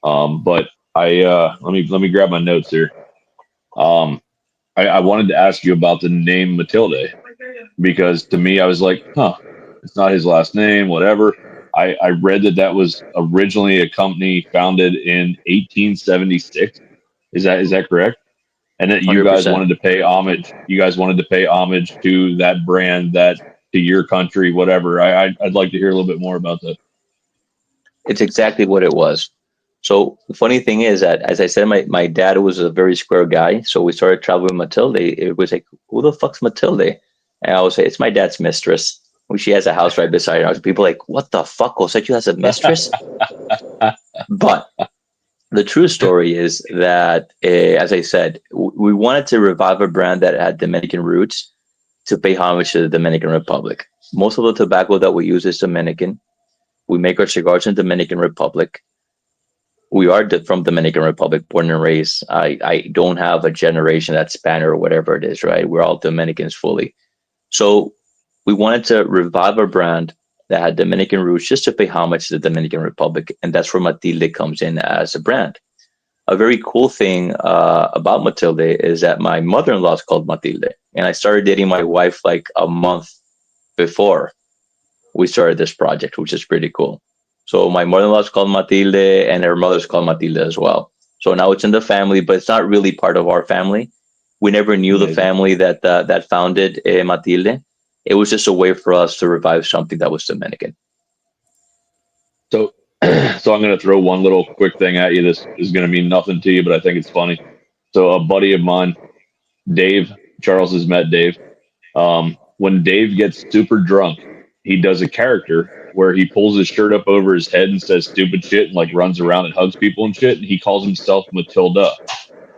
But let me grab my notes here. I wanted to ask you about the name Matilde because to me I was like, huh, it's not his last name, whatever. I read that was originally a company founded in 1876. Is that correct? And that you guys 100%. wanted to pay homage. You guys wanted to pay homage to that brand, to your country, whatever. I'd like to hear a little bit more about that. It's exactly what it was. So the funny thing is that, as I said, my dad was a very square guy. So we started traveling with Matilde. It was like, who the fuck's Matilde? And I would say, it's my dad's mistress. She has a house right beside her. People are like, what the fuck? Osechu has a mistress? But the true story is that, as I said, we wanted to revive a brand that had Dominican roots to pay homage to the Dominican Republic. Most of the tobacco that we use is Dominican. We make our cigars in Dominican Republic. We are from Dominican Republic, born and raised. I don't have a generation that's Spanish or whatever it is, right? We're all Dominicans fully. So we wanted to revive a brand that had Dominican roots just to pay homage to the Dominican Republic. And that's where Matilde comes in as a brand. A very cool thing about Matilde is that my mother-in-law is called Matilde. And I started dating my wife like a month before we started this project, which is pretty cool. So my mother-in-law is called Matilde and her mother's called Matilde as well. So now it's in the family, but it's not really part of our family. We never knew the family that founded Matilde. It was just a way for us to revive something that was Dominican. So I'm going to throw one little quick thing at you. This is going to mean nothing to you, but I think it's funny. So a buddy of mine, Dave, Charles has met Dave. When Dave gets super drunk, he does a character where he pulls his shirt up over his head and says stupid shit and like runs around and hugs people and shit. And he calls himself Matilda.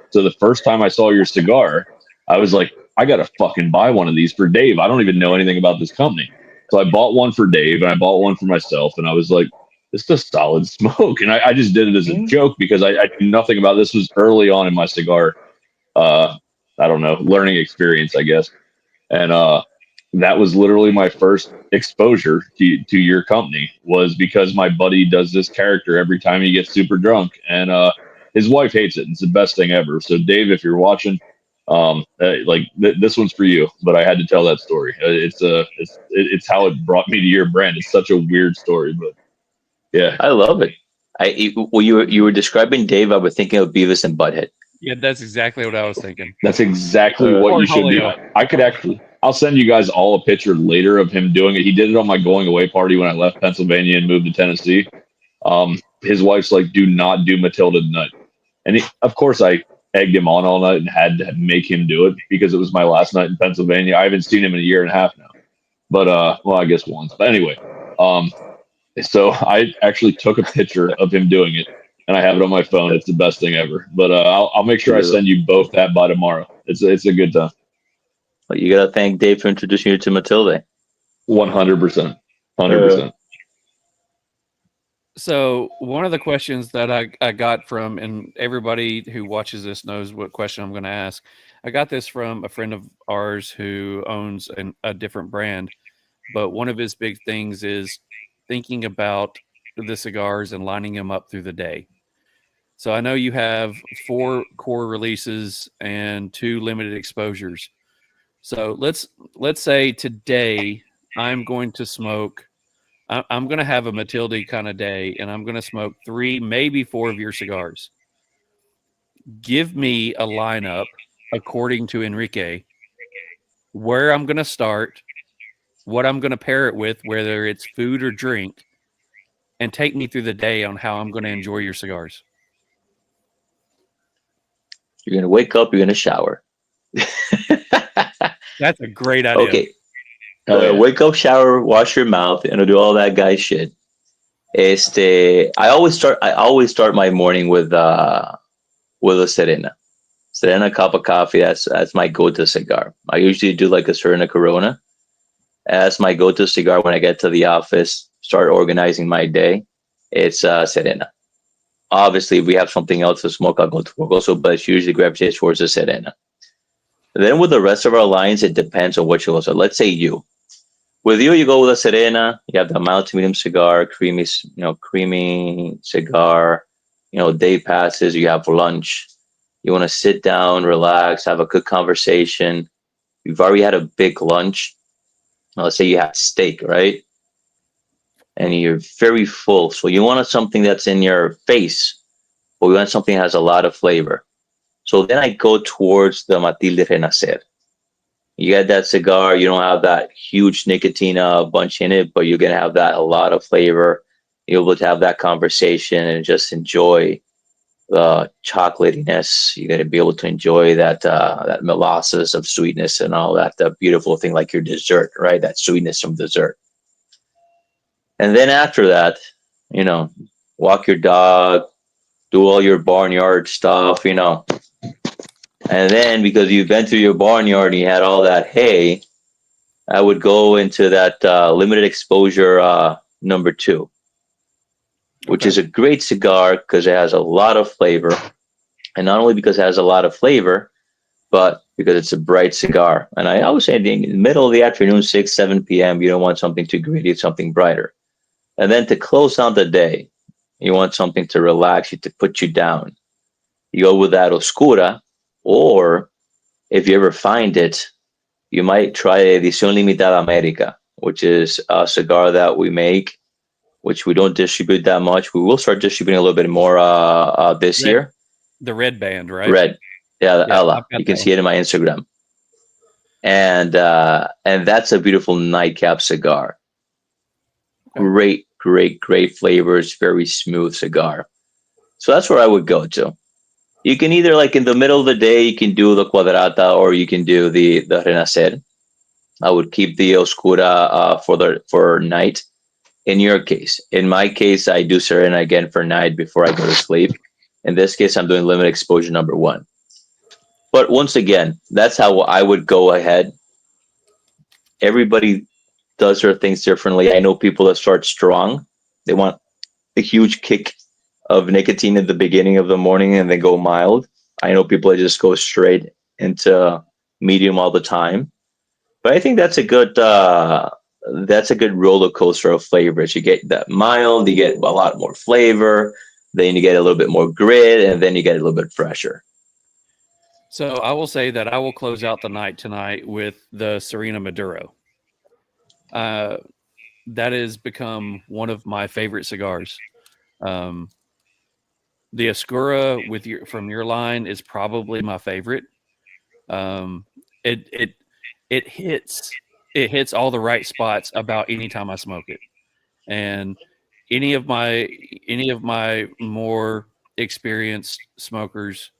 So the first time I saw your cigar, I was like, I got to fucking buy one of these for Dave. I don't even know anything about this company. So I bought one for Dave and I bought one for myself. And I was like, this is a solid smoke. And I just did it as a joke because I knew nothing about this. Was early on in my cigar, I don't know, learning experience, I guess. And that was literally my first exposure to your company, was because my buddy does this character every time he gets super drunk, and his wife hates it. It's the best thing ever. So Dave, if you're watching, this one's for you. But I had to tell that story. It's how it brought me to your brand. It's such a weird story, but yeah, I love it. When you were describing Dave, I was thinking of Beavis and Butthead. Yeah, that's exactly what I was thinking. That's exactly what you should do. I'll send you guys all a picture later of him doing it. He did it on my going away party when I left Pennsylvania and moved to Tennessee. His wife's like, do not do Matilda tonight. And of course, I egged him on all night and had to make him do it because it was my last night in Pennsylvania. I haven't seen him in a year and a half now. But, well, I guess once. But anyway, so I actually took a picture of him doing it, and I have it on my phone. It's the best thing ever. But I'll make sure I send you both that by tomorrow. It's a good time. Well, you got to thank Dave for introducing you to Matilde. 100%. 100%. So one of the questions that I got from, and everybody who watches this knows what question I'm going to ask. I got this from a friend of ours who owns a different brand, but one of his big things is thinking about the cigars and lining them up through the day. So I know you have 4 core releases and 2 limited exposures. So let's say today I'm going to smoke. I'm going to have a Matilde kind of day, and I'm going to smoke 3, maybe 4 of your cigars. Give me a lineup according to Enrique, where I'm going to start, what I'm going to pair it with, whether it's food or drink, and take me through the day on how I'm going to enjoy your cigars. You're going to wake up, you're going to shower. That's a great idea. Okay. Wake up, shower, wash your mouth, and do all that guy shit. I always start my morning with a Serena. Serena cup of coffee. That's my go-to cigar. I usually do like a Serena Corona. That's my go-to cigar when I get to the office, start organizing my day. It's Serena. obviously, if we have something else to smoke, I'll go to Fogoso, but it's usually gravitates towards the Serena. Then with the rest of our lines, it depends on what you go. So let's say you. With you, you go with a Serena. You have the mild to medium cigar, creamy cigar. Day passes. You have lunch. You want to sit down, relax, have a good conversation. You've already had a big lunch. Let's say you have steak, right? And you're very full. So you want something that's in your face, but we want something that has a lot of flavor. So then I go towards the Matilde Renacer. You get that cigar, you don't have that huge nicotina bunch in it, but you're going to have that a lot of flavor. You're able to have that conversation and just enjoy the chocolatiness. You're going to be able to enjoy that that molasses of sweetness and all that, the beautiful thing like your dessert, right? That sweetness from dessert. And then after that, walk your dog, do all your barnyard stuff, And then because you've been through your barnyard and you had all that hay, I would go into that limited exposure number 2, which is a great cigar because it has a lot of flavor. And not only because it has a lot of flavor, but because it's a bright cigar. And I always say in the middle of the afternoon, 6, 7 p.m., you don't want something too gritty, something brighter. And then to close out the day, you want something to relax you, to put you down. You go with that Oscura, or if you ever find it, you might try Edición Limitada America, which is a cigar that we make, which we don't distribute that much. We will start distributing a little bit more this year. The red band, right? Red. Yeah, Ella. You can see it in my Instagram. And that's a beautiful nightcap cigar. Okay. Great flavors, very smooth cigar. So that's where I would go to. You can either, like in the middle of the day, you can do the Cuadrata or you can do the Renacer. I would keep the Oscura for night. In your case, in my case, I do Serena again for night before I go to sleep. In this case, I'm doing limited exposure number 1. But once again, that's how I would go ahead. Everybody does their things differently. I know people that start strong. They want a huge kick of nicotine at the beginning of the morning and they go mild. I know people that just go straight into medium all the time. But I think that's a good roller coaster of flavors. You get that mild, you get a lot more flavor, then you get a little bit more grit, and then you get a little bit fresher. So I will say that I will close out the night tonight with the Serena Maduro. That has become one of my favorite cigars. The Oscura from your line is probably my favorite. It hits all the right spots about any time I smoke it, and any of my more experienced smokers,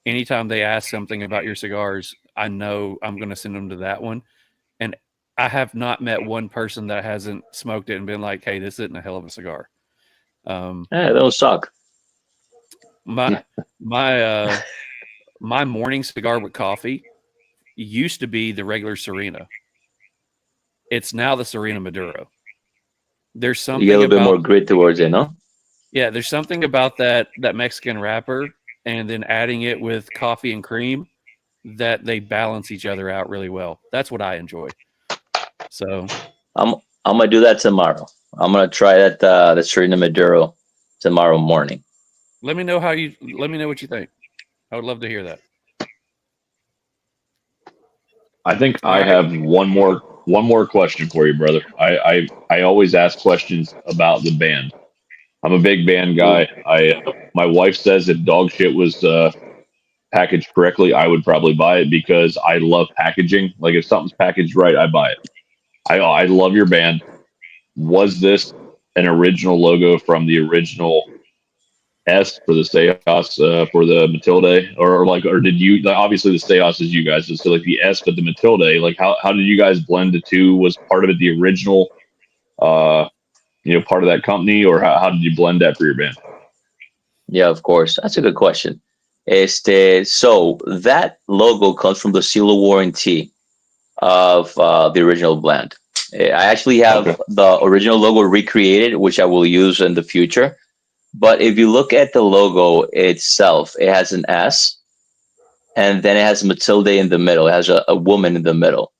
anytime they ask something about your cigars, I know I'm going to send them to that one. And I have not met one person that hasn't smoked it and been like, "Hey, this isn't a hell of a cigar." They'll suck. My morning cigar with coffee used to be the regular Serena. It's now the Serena Maduro. There's something you get a little bit more grit towards it, no? Yeah, there's something about that Mexican wrapper and then adding it with coffee and cream that they balance each other out really well. That's what I enjoy. So I'm gonna do that tomorrow. I'm gonna try that the Serena Maduro tomorrow morning. Let me know what you think. I would love to hear that. I think I have one more question for you, brother. I always ask questions about the band. I'm a big band guy. My wife says if dog shit was packaged correctly, I would probably buy it because I love packaging. Like if something's packaged right, I buy it. I love your band. Was this an original logo from the original S for the Seijas for the Matilde, or did you, obviously the Seijas is you guys, so like the S, but the Matilde, like how did you guys blend the two? Was part of it the original, part of that company, or how did you blend that for your band? Yeah, of course. That's a good question. So that logo comes from the seal of warranty of the original blend. I actually have the original logo recreated, which I will use in the future. But if you look at the logo itself, it has an S, and then it has Matilde in the middle. It has a woman in the middle.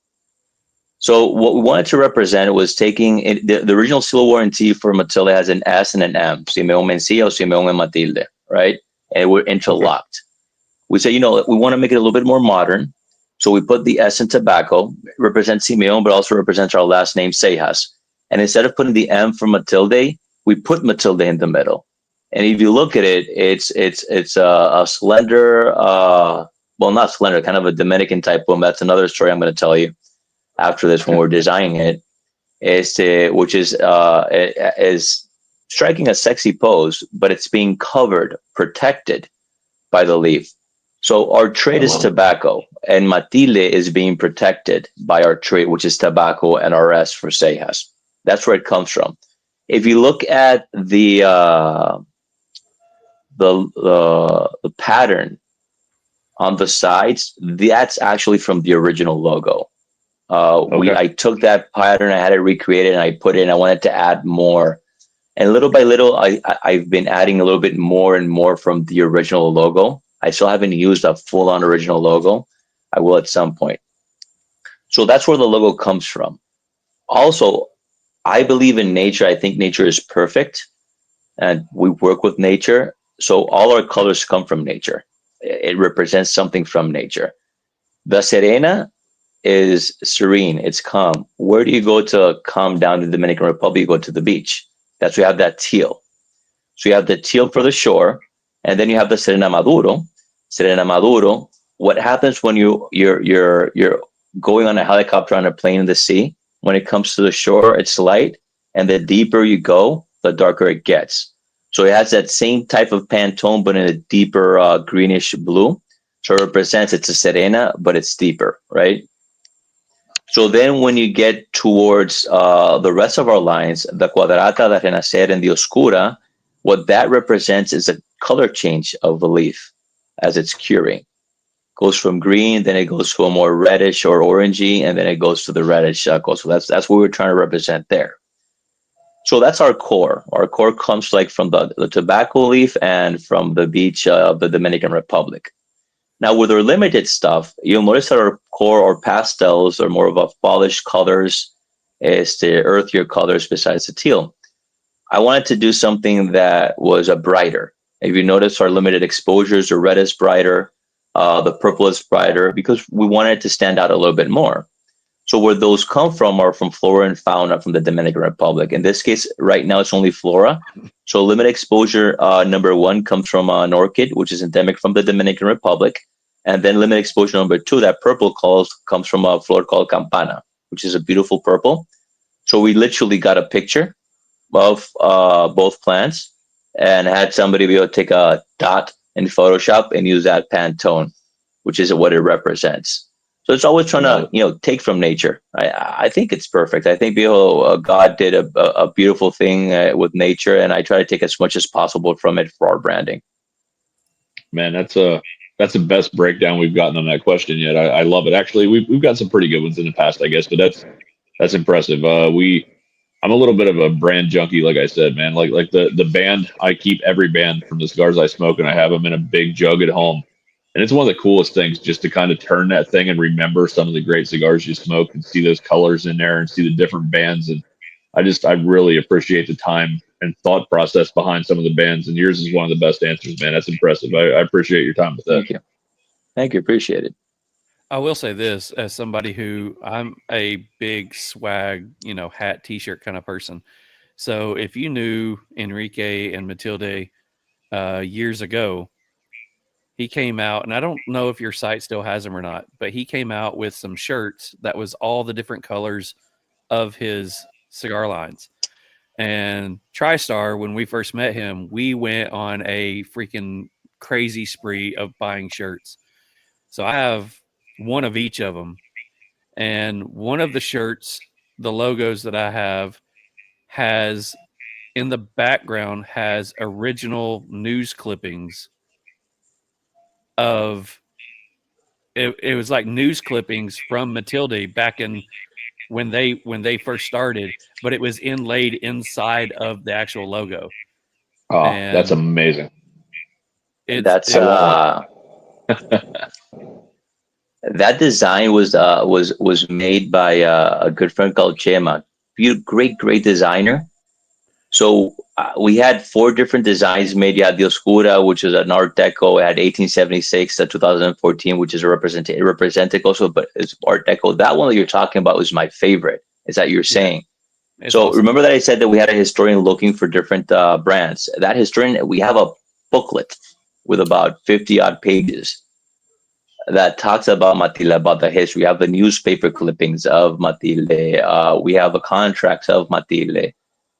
So what we wanted to represent was taking it, the original seal warranty for Matilde has an S and an M, Simeon Mencia or Simeon and Matilde, right? And we're interlocked. Okay. We said, you know, we want to make it a little bit more modern. So we put the S in tobacco, represents Simeon, but also represents our last name, Seijas. And instead of putting the M for Matilde, we put Matilde in the middle. And if you look at it, it's a slender, well, not slender, kind of a Dominican type woman. That's another story I'm going to tell you after this when we're designing it, which is striking a sexy pose, but it's being covered, protected by the leaf. So our trade is tobacco, and Matilde is being protected by our trade, which is tobacco and RS for Seijas. That's where it comes from. If you look at the pattern on the sides, that's actually from the original logo. Okay. I took that pattern, I had it recreated, and I put it in. I wanted to add more, and little by little, I've been adding a little bit more and more from the original logo. I still haven't used a full-on original logo. I will at some point. So that's where the logo comes from. Also, I believe in nature. I think nature is perfect, and we work with nature. So all our colors come from nature. It represents something from nature. The Serena is serene. It's calm. Where do you go to calm down in the Dominican Republic? You go to the beach. That's where you have that teal. So you have the teal for the shore, and then you have the Serena Maduro. Serena Maduro. What happens when you're going on a helicopter on a plane in the sea? When it comes to the shore, it's light, and the deeper you go, the darker it gets. So it has that same type of Pantone, but in a deeper greenish blue. So it represents it's a Serena, but it's deeper, right? So then when you get towards the rest of our lines, the Cuadrata, the Renacer, and the Oscura, what that represents is a color change of the leaf as it's curing. Goes from green, then it goes to a more reddish or orangey, and then it goes to the reddish color. So that's what we're trying to represent there. So that's our core. Our core comes like from the tobacco leaf and from the beach of the Dominican Republic. Now with our limited stuff, you'll notice that our core or pastels are more of a polished colors, is the earthier colors besides the teal. I wanted to do something that was a brighter. If you notice, our limited exposures, the red is brighter, the purple is brighter, because we wanted to stand out a little bit more. So where those come from are from flora and fauna from the Dominican Republic. In this case, right now, it's only flora. So limited exposure number 1 comes from an orchid, which is endemic from the Dominican Republic. And then limited exposure number 2, that purple comes from a flower called Campana, which is a beautiful purple. So we literally got a picture of both plants and had somebody be able to take a dot in Photoshop and use that Pantone, which is what it represents. So it's always trying to, take from nature. I think it's perfect. I think God did a beautiful thing with nature, and I try to take as much as possible from it for our branding. Man, that's the best breakdown we've gotten on that question yet. I love it. Actually, we've got some pretty good ones in the past, I guess, but that's impressive. I'm a little bit of a brand junkie, like I said, man. Like the band, I keep every band from the cigars I smoke, and I have them in a big jug at home. And it's one of the coolest things just to kind of turn that thing and remember some of the great cigars you smoke and see those colors in there and see the different bands. And I really appreciate the time and thought process behind some of the bands. And yours is one of the best answers, man. That's impressive. I appreciate your time with that. Thank you. Appreciate it. I will say this as somebody who I'm a big swag, hat, t-shirt kind of person. So if you knew Enrique and Matilde years ago, he came out, and I don't know if your site still has them or not, but he came out with some shirts that was all the different colors of his cigar lines. And TriStar, when we first met him, we went on a freaking crazy spree of buying shirts. So I have one of each of them. And one of the shirts, the logos that I have, has in the background has original news clippings of it was like news clippings from Matilde back in when they first started, but it was inlaid inside of the actual logo. Oh, And that's amazing. That's I that design was made by a good friend called Chema. Great designer. So we had 4 different designs made. You had the Oscura, which is an Art Deco. It had 1876 to 2014, which is a represented also, but it's Art Deco. That one that you're talking about was my favorite. Is that you're saying? it's So awesome. remember that I said that we had a historian looking for different brands. That historian, we have a booklet with about 50 odd pages that talks about Matilde, about the history. We have the newspaper clippings of Matilde. We have the contracts of Matilde.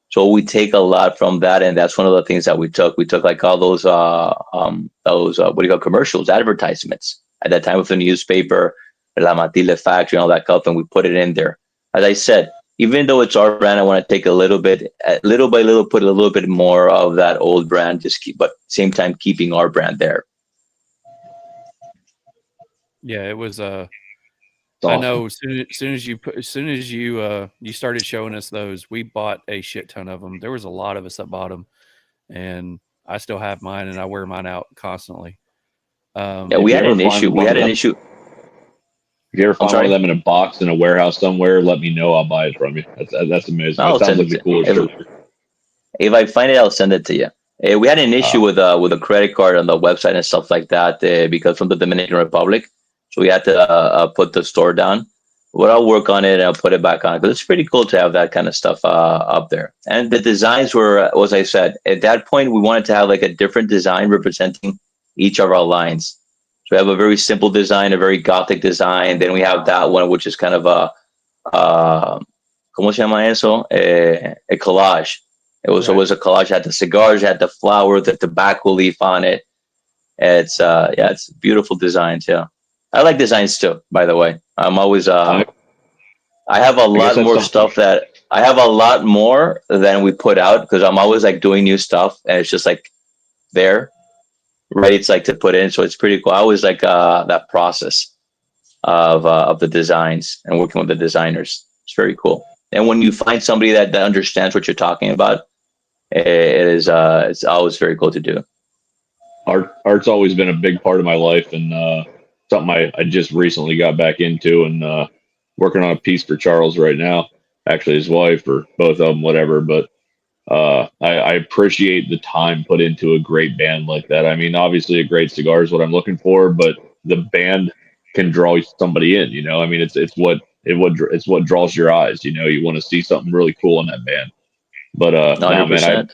So we take a lot from that, and that's one of the things that we took. We took like all those what do you call commercials, advertisements at that time with the newspaper, La Matilde factory, and all that stuff, and we put it in there. As I said, even though it's our brand, I want to take a little bit, little by little, put a little bit more of that old brand, but same time keeping our brand there. Yeah, it was It's I awesome. know as soon as you started showing us those, we bought a shit ton of them. There was a lot of us that bought them, and I still have mine, and I wear mine out constantly. Yeah, If we you had ever an find issue. We one had of an them, issue. if you ever I'm find one of sorry. them in a box in a warehouse somewhere, let me know. I'll buy it from you. That's amazing. It I'll sounds send like it the to coolest you. shit. If I find it, I'll send it to you. We had an issue with a credit card on the website and stuff like that because from the Dominican Republic, so we had to put the store down. But I'll work on it and I'll put it back on because it's pretty cool to have that kind of stuff up there. And the designs were, as I said, at that point we wanted to have like a different design representing each of our lines. So we have a very simple design, a very gothic design. Then we have that one, which is kind of ¿cómo se llama eso? A collage. It was a collage. It had the cigars, it had the flower, the tobacco leaf on it. It's beautiful designs. Yeah, I like designs too. By the way, I'm always I, I have a I guess lot that's more something. stuff that I have a lot more than we put out because I'm always like doing new stuff and it's just like there, ready. It's like to put in, so it's pretty cool. I always like that process of the designs and working with the designers. It's very cool. And when you find somebody that understands what you're talking about, it's always very cool to do. Art's always been a big part of my life, and something I just recently got back into, and working on a piece for Charles right now. Actually, his wife, or both of them, whatever. But I appreciate the time put into a great band like that. I mean, obviously, a great cigar is what I'm looking for, but the band can draw somebody in. I mean, it's what draws your eyes. You want to see something really cool in that band. But no, man, I 100%.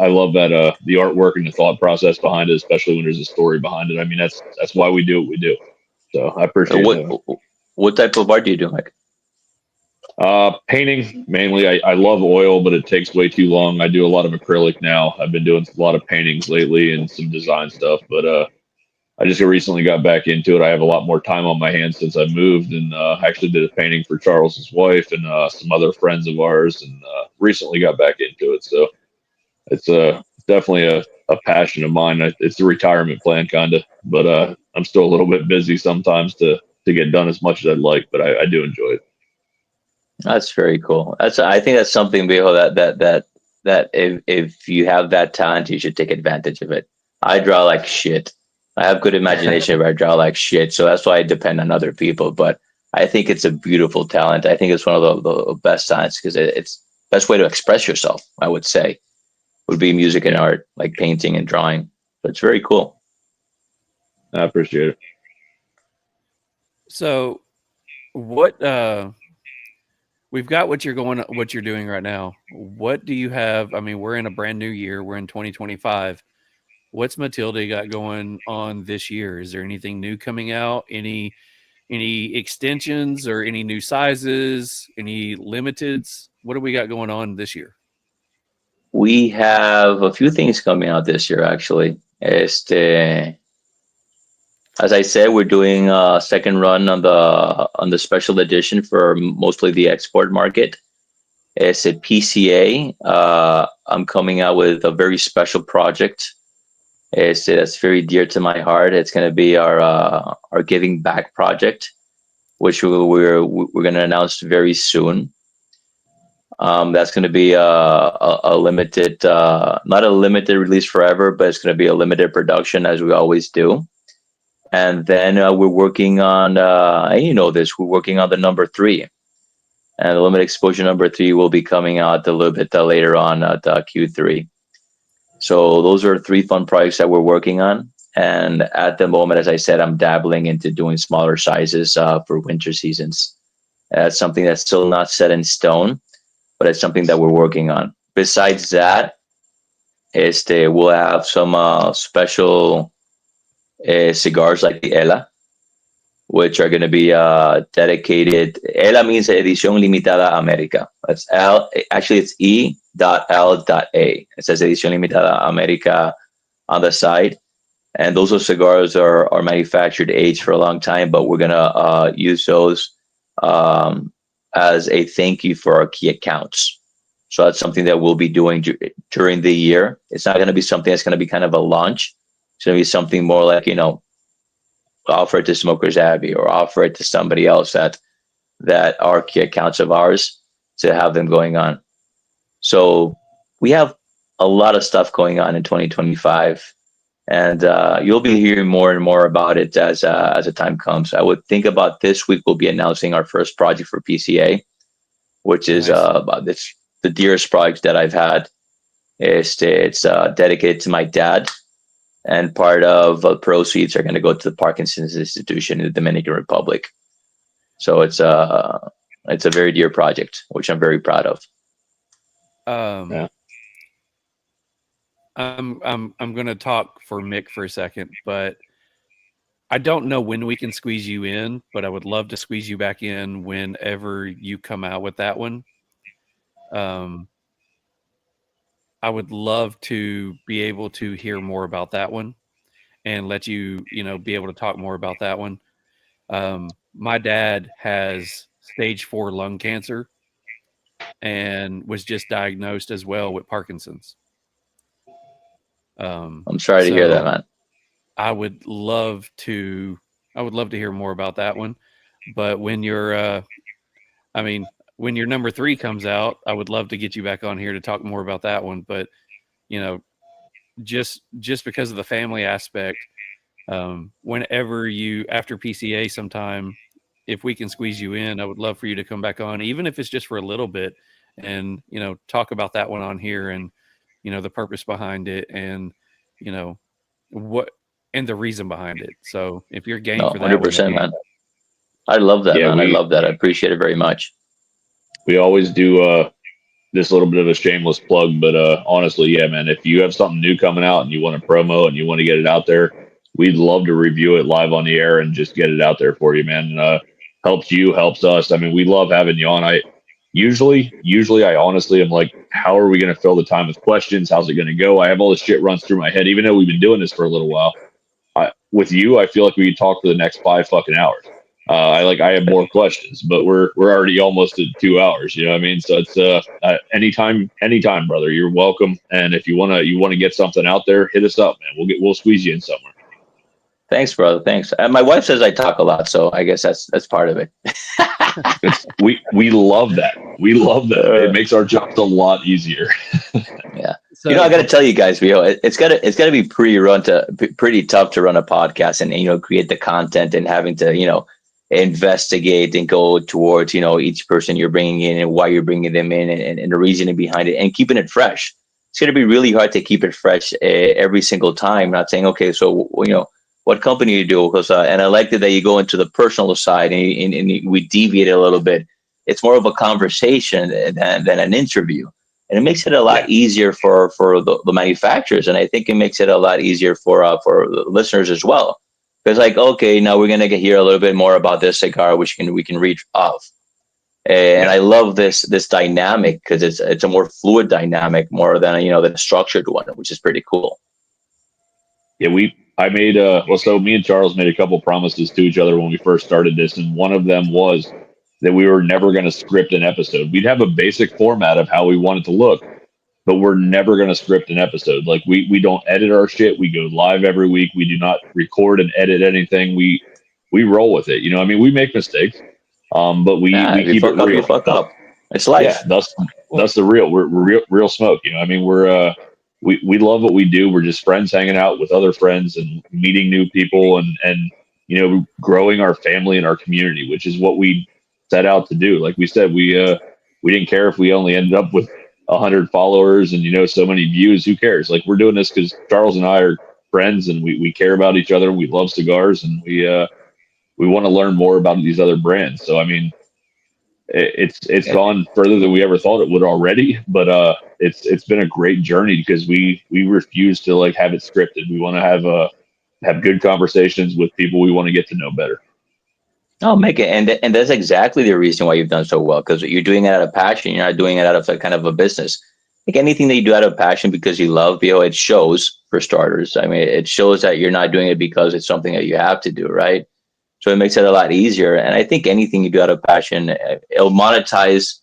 I love that the artwork and the thought process behind it, especially when there's a story behind it. I mean, that's why we do what we do. So I appreciate What that. what type of art do you do, Mike? Painting mainly. I love oil, but it takes way too long. I do a lot of acrylic now. I've been doing a lot of paintings lately and some design stuff, but I just recently got back into it. I have a lot more time on my hands since I moved, and actually did a painting for Charles's wife and some other friends of ours, and recently got back into it. So it's definitely a passion of mine. It's a retirement plan, kind of, but I'm still a little bit busy sometimes to get done as much as I'd like. But I do enjoy it. That's very cool. I think that's something, Viejo, that if you have that talent, you should take advantage of it. I draw like shit. I have good imagination, but I draw like shit. So that's why I depend on other people. But I think it's a beautiful talent. I think it's one of the best talents because it's best way to express yourself, I would say, would be music and Yeah, art, like painting and drawing. So it's very cool. I appreciate it. So what we've got what you're doing right now. What do you have? I mean, we're in a brand new year. We're in 2025. What's Matilde got going on this year? Is there anything new coming out? Any extensions or any new sizes? Any limiteds? What do we got going on this year? We have a few things coming out this year, actually. As I said, we're doing a second run on the special edition for mostly the export market. It's a PCA. I'm coming out with a very special project. That's very dear to my heart. It's going to be our giving back project, which we're going to announce very soon. That's going to be a limited, not a limited release forever, but it's going to be a limited production as we always do. And then we're working on, and you know this, we're working on the number 3. And the limited exposure number 3 will be coming out a little bit later on at Q3. So those are 3 fun projects that we're working on. And at the moment, as I said, I'm dabbling into doing smaller sizes for winter seasons. That's something that's still not set in stone, but it's something that we're working on. Besides that, we'll have some special cigars like the Ela, which are going to be dedicated. Ela means Edición Limitada América. That's L. Actually, it's E.L.A. It says Edición Limitada América on the side. And those cigars are manufactured aged for a long time, but we're going to use those as a thank you for our key accounts. So that's something that we'll be doing during the year. It's not going to be something that's going to be kind of a launch. It's going to be something more like, offer it to Smokers Abbey or offer it to somebody else that are key accounts of ours to have them going on. So we have a lot of stuff going on in 2025. And you'll be hearing more and more about it as the time comes. I would think about this week we'll be announcing our first project for PCA, which is the dearest project that I've had. It's dedicated to my dad, and part of the proceeds are going to go to the Parkinson's Institution in the Dominican Republic. So it's a very dear project, which I'm very proud of. Yeah. I'm going to talk for Mick for a second, but I don't know when we can squeeze you in, but I would love to squeeze you back in whenever you come out with that one. I would love to be able to hear more about that one and let you, be able to talk more about that one. My dad has stage 4 lung cancer and was just diagnosed as well with Parkinson's. I'm sorry to hear that, man. I would love to hear more about that one. But when your number 3 comes out, I would love to get you back on here to talk more about that one. But, just because of the family aspect, whenever after PCA sometime, if we can squeeze you in, I would love for you to come back on, even if it's just for a little bit, and, talk about that one on here and, the purpose behind it and, what and the reason behind it. So if you're game for that, 100%, man. I love that, man. I love that. I appreciate it very much. We always do this little bit of a shameless plug, but honestly, yeah, man, if you have something new coming out and you want to promo and you want to get it out there, we'd love to review it live on the air and just get it out there for you, man. Helps you, helps us. I mean, we love having you on. Usually I honestly am like, how are we going to fill the time with questions? How's it going to go? I have all this shit runs through my head, even though we've been doing this for a little while. With you, I feel like we could talk for the next 5 fucking hours. I have more questions, but we're already almost at 2 hours. You know what I mean? So it's anytime, brother. You're welcome. And if you wanna get something out there, hit us up, man. We'll squeeze you in somewhere. Thanks, brother. Thanks. My wife says I talk a lot, so I guess that's part of it. We love that. We love that. It makes our jobs a lot easier. Yeah. So, I got to tell you guys, it's got to be pretty tough to run a podcast and create the content and having to investigate and go towards each person you're bringing in and why you're bringing them in and the reasoning behind it and keeping it fresh. It's going to be really hard to keep it fresh every single time. Not saying, okay, so what company you do, because and I like that you go into the personal side and we deviate a little bit. It's more of a conversation than an interview, and it makes it a lot easier for the manufacturers, and I think it makes it a lot easier for the listeners as well. Because okay, now we're gonna hear a little bit more about this cigar, which we can read off, and I love this dynamic because it's a more fluid dynamic more than than a structured one, which is pretty cool. Yeah, so me and Charles made a couple promises to each other when we first started this, and one of them was that we were never going to script an episode. We'd have a basic format of how we want it to look, but we're never going to script an episode. Like we don't edit our shit. We go live every week. We do not record and edit anything. We roll with it. We make mistakes, but we keep it real. Fuck up. It's life. Yeah, that's the real. We're real smoke. You know, I mean, we love what we do. We're just friends hanging out with other friends and meeting new people and you know, growing our family and our community, which is what we set out to do. Like we said, we didn't care if we only ended up with 100 followers and, you know, so many views. Who cares? Like, we're doing this because Charles and I are friends and we care about each other. We love cigars and we want to learn more about these other brands. So, I mean, it's gone further than we ever thought it would already, but it's been a great journey because we refuse to like have it scripted. We want to have good conversations with people we want to get to know better. Oh, make it, and that's exactly the reason why you've done so well, because you're doing it out of passion. You're not doing it out of a kind of a business. Like anything that you do out of passion because you love, you know, it shows, for starters. I mean, it shows that you're not doing it because it's something that you have to do, right? So it makes it a lot easier. And I think anything you do out of passion, it'll monetize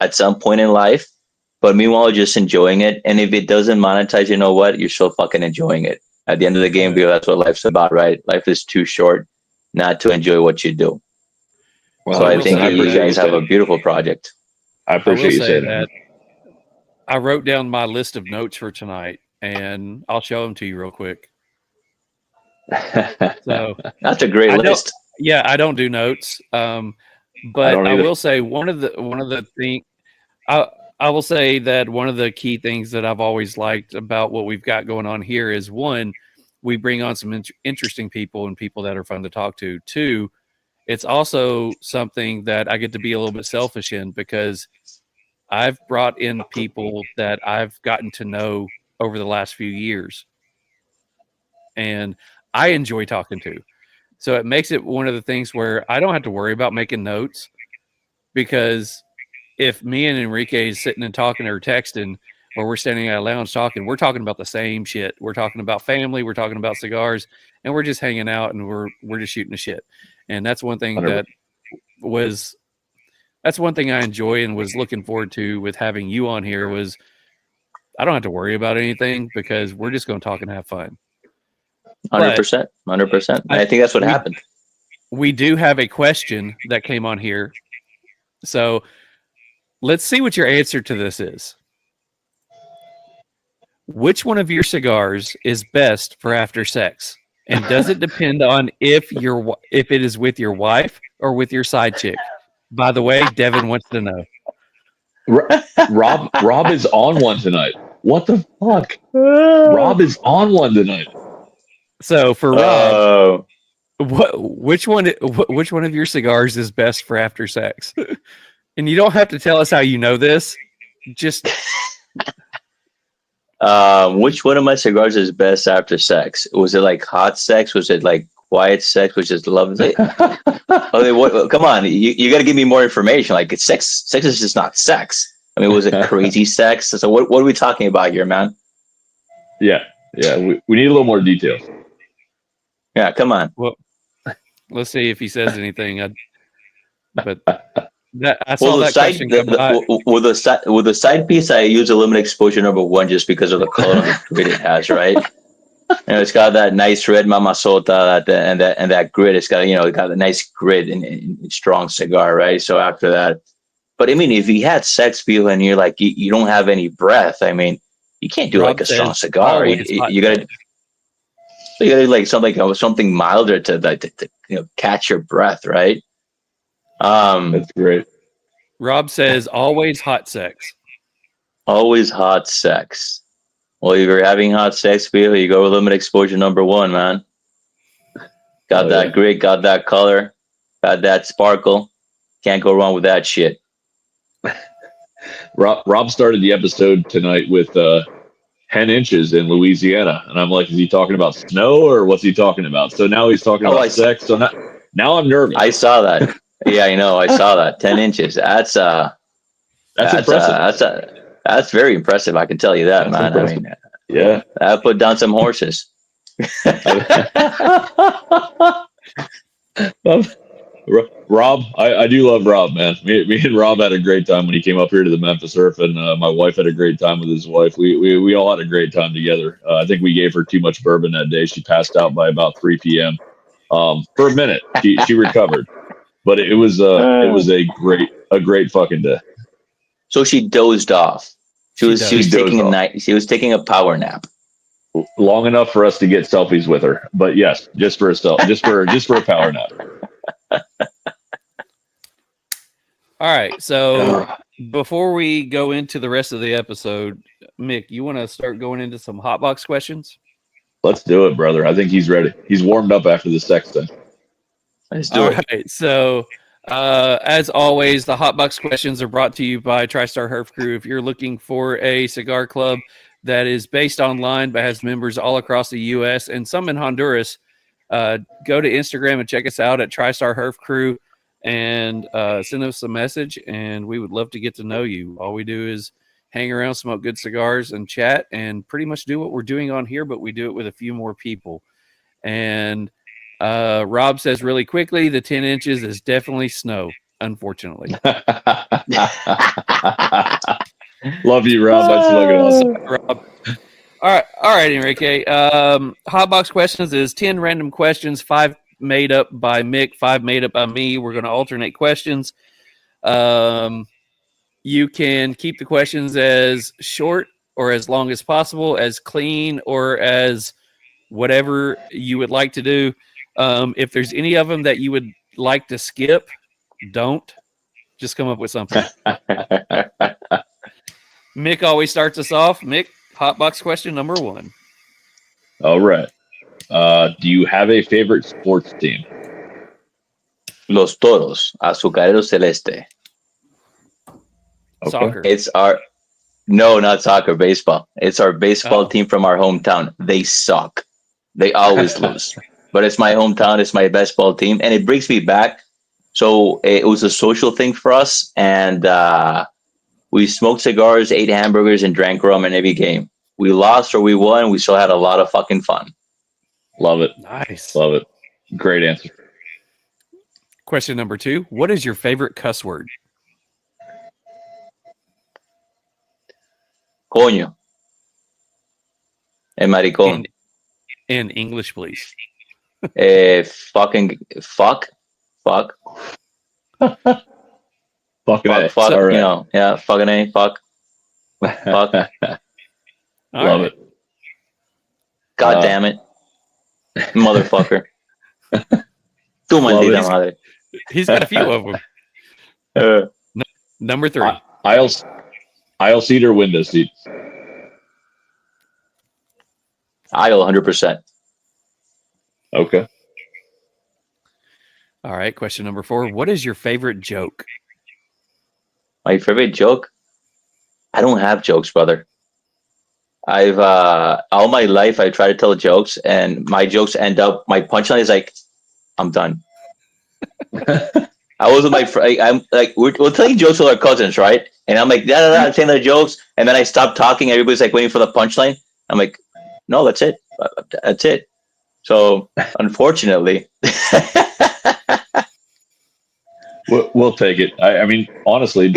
at some point in life. But meanwhile, just enjoying it. And if it doesn't monetize, you know what? You're still fucking enjoying it. At the end of the game, because that's what life's about, right? Life is too short not to enjoy what you do. Well, so I think you guys have a beautiful project. I appreciate you saying that. I wrote down my list of notes for tonight, and I'll show them to you real quick. So that's a great list. Yeah, I don't do notes, but I will say one of the things I will say that one of the key things that I've always liked about what we've got going on here is, one, we bring on some interesting people and people that are fun to talk to. Two, it's also something that I get to be a little bit selfish in because I've brought in people that I've gotten to know over the last few years and I enjoy talking to. So it makes it one of the things where I don't have to worry about making notes, because if me and Enrique is sitting and talking or texting, or we're standing at a lounge talking, we're talking about the same shit. We're talking about family, we're talking about cigars, and we're just hanging out and we're just shooting the shit. And that's one thing that's one thing I enjoy and was looking forward to with having you on here was I don't have to worry about anything because we're just going to talk and have fun. 100%. 100%. I think that's what happened. We do have a question that came on here. So let's see what your answer to this is. Which one of your cigars is best for after sex? And does it depend on if it is with your wife or with your side chick? By the way, Devin wants to know. Rob is on one tonight. What the fuck? Rob is on one tonight. So for Rob, which one of your cigars is best for after sex? And you don't have to tell us how you know this. Just which one of my cigars is best after sex? Was it like hot sex? Was it like quiet sex? Was it love? Okay, come on, you got to give me more information. Like, it's sex. Sex is just not sex. I mean, was it crazy sex? So what are we talking about here, man? Yeah. We need a little more details. Yeah, come on. Well, let's see if he says anything. I saw that question come by. With the side piece, I use a limited exposure #1 just because of the color of the grid it has, right? And it's got that nice red Mamasota and that grid. It's got, it got a nice grid and strong cigar, right? So after that, but I mean, if you had sex feel and you're like you don't have any breath, I mean, you can't do like a strong cigar. You gotta like something milder to catch your breath, right? That's great. Rob says always hot sex. Always hot sex. Well, if you're having hot sex feel, you go with limited exposure #1, man. Got that grit, got that color, got that sparkle. Can't go wrong with that shit. Rob started the episode tonight with 10 inches in Louisiana, and I'm like, is he talking about snow or what's he talking about? So now he's talking about sex. So now I'm nervous. I saw that. Yeah, I know. I saw that. 10 inches. That's impressive. That's very impressive. I can tell you that, man. Impressive. I mean, yeah, I put down some horses. Rob, I do love Rob, man. Me and Rob had a great time when he came up here to the Memphis Surf, and my wife had a great time with his wife. We all had a great time together. I think we gave her too much bourbon that day. She passed out by about 3 p.m. For a minute, she recovered, but it was a great fucking day. So she dozed off. She was taking a night. She was taking a power nap. Long enough for us to get selfies with her, but yes, just for a power nap. All right. So before we go into the rest of the episode, Mick, you want to start going into some hotbox questions? Let's do it, brother. I think he's ready. He's warmed up after the sex thing. Let's do it. Right. So, as always, the hotbox questions are brought to you by TriStar Herf Crew. If you're looking for a cigar club that is based online but has members all across the U.S. and some in Honduras, go to Instagram and check us out at TriStar Herf Crew and send us a message, and we would love to get to know you. All we do is hang around, smoke good cigars, and chat, and pretty much do what we're doing on here, but we do it with a few more people. And Rob says really quickly, the 10 inches is definitely snow, unfortunately. Love you, Rob. That's fucking awesome. Rob. All right, Enrique. Hotbox questions is 10 random questions, 5 made up by Mick, 5 made up by me. We're going to alternate questions. You can keep the questions as short or as long as possible, as clean or as whatever you would like to do. If there's any of them that you would like to skip, don't. Just come up with something. Mick always starts us off. Mick, hotbox question number 1. All right. Do you have a favorite sports team? Los Toros, Azucareros Celeste. Okay. Soccer. It's no, not soccer, baseball. It's our baseball team from our hometown. They suck. They always lose. But it's my hometown. It's my best ball team. And it brings me back. So it was a social thing for us. And we smoked cigars, ate hamburgers, and drank rum in every game. We lost or we won. We still had a lot of fucking fun. Love it. Nice. Love it. Great answer. Question number 2. What is your favorite cuss word? Coño. And maricón. In English, please. Fucking fuck. Fucking Fuck, All right. you know, yeah, fucking A, fuck. Fuck. Love it. God damn it. Motherfucker. Tu maldita madre. He's got a few of them. Number 3. Aisle seat or window seat? Aisle 100%. Okay. All right. Question number 4. What is your favorite joke? My favorite joke? I don't have jokes, brother. I've all my life I try to tell jokes, and my jokes end up. My punchline is like, I'm done. I was with my friend. I'm like, we're telling jokes with our cousins, right? And I'm like, I'm saying their jokes, and then I stop talking. Everybody's like waiting for the punchline. I'm like, no, that's it. That's it. So unfortunately, we'll take it. I mean, honestly,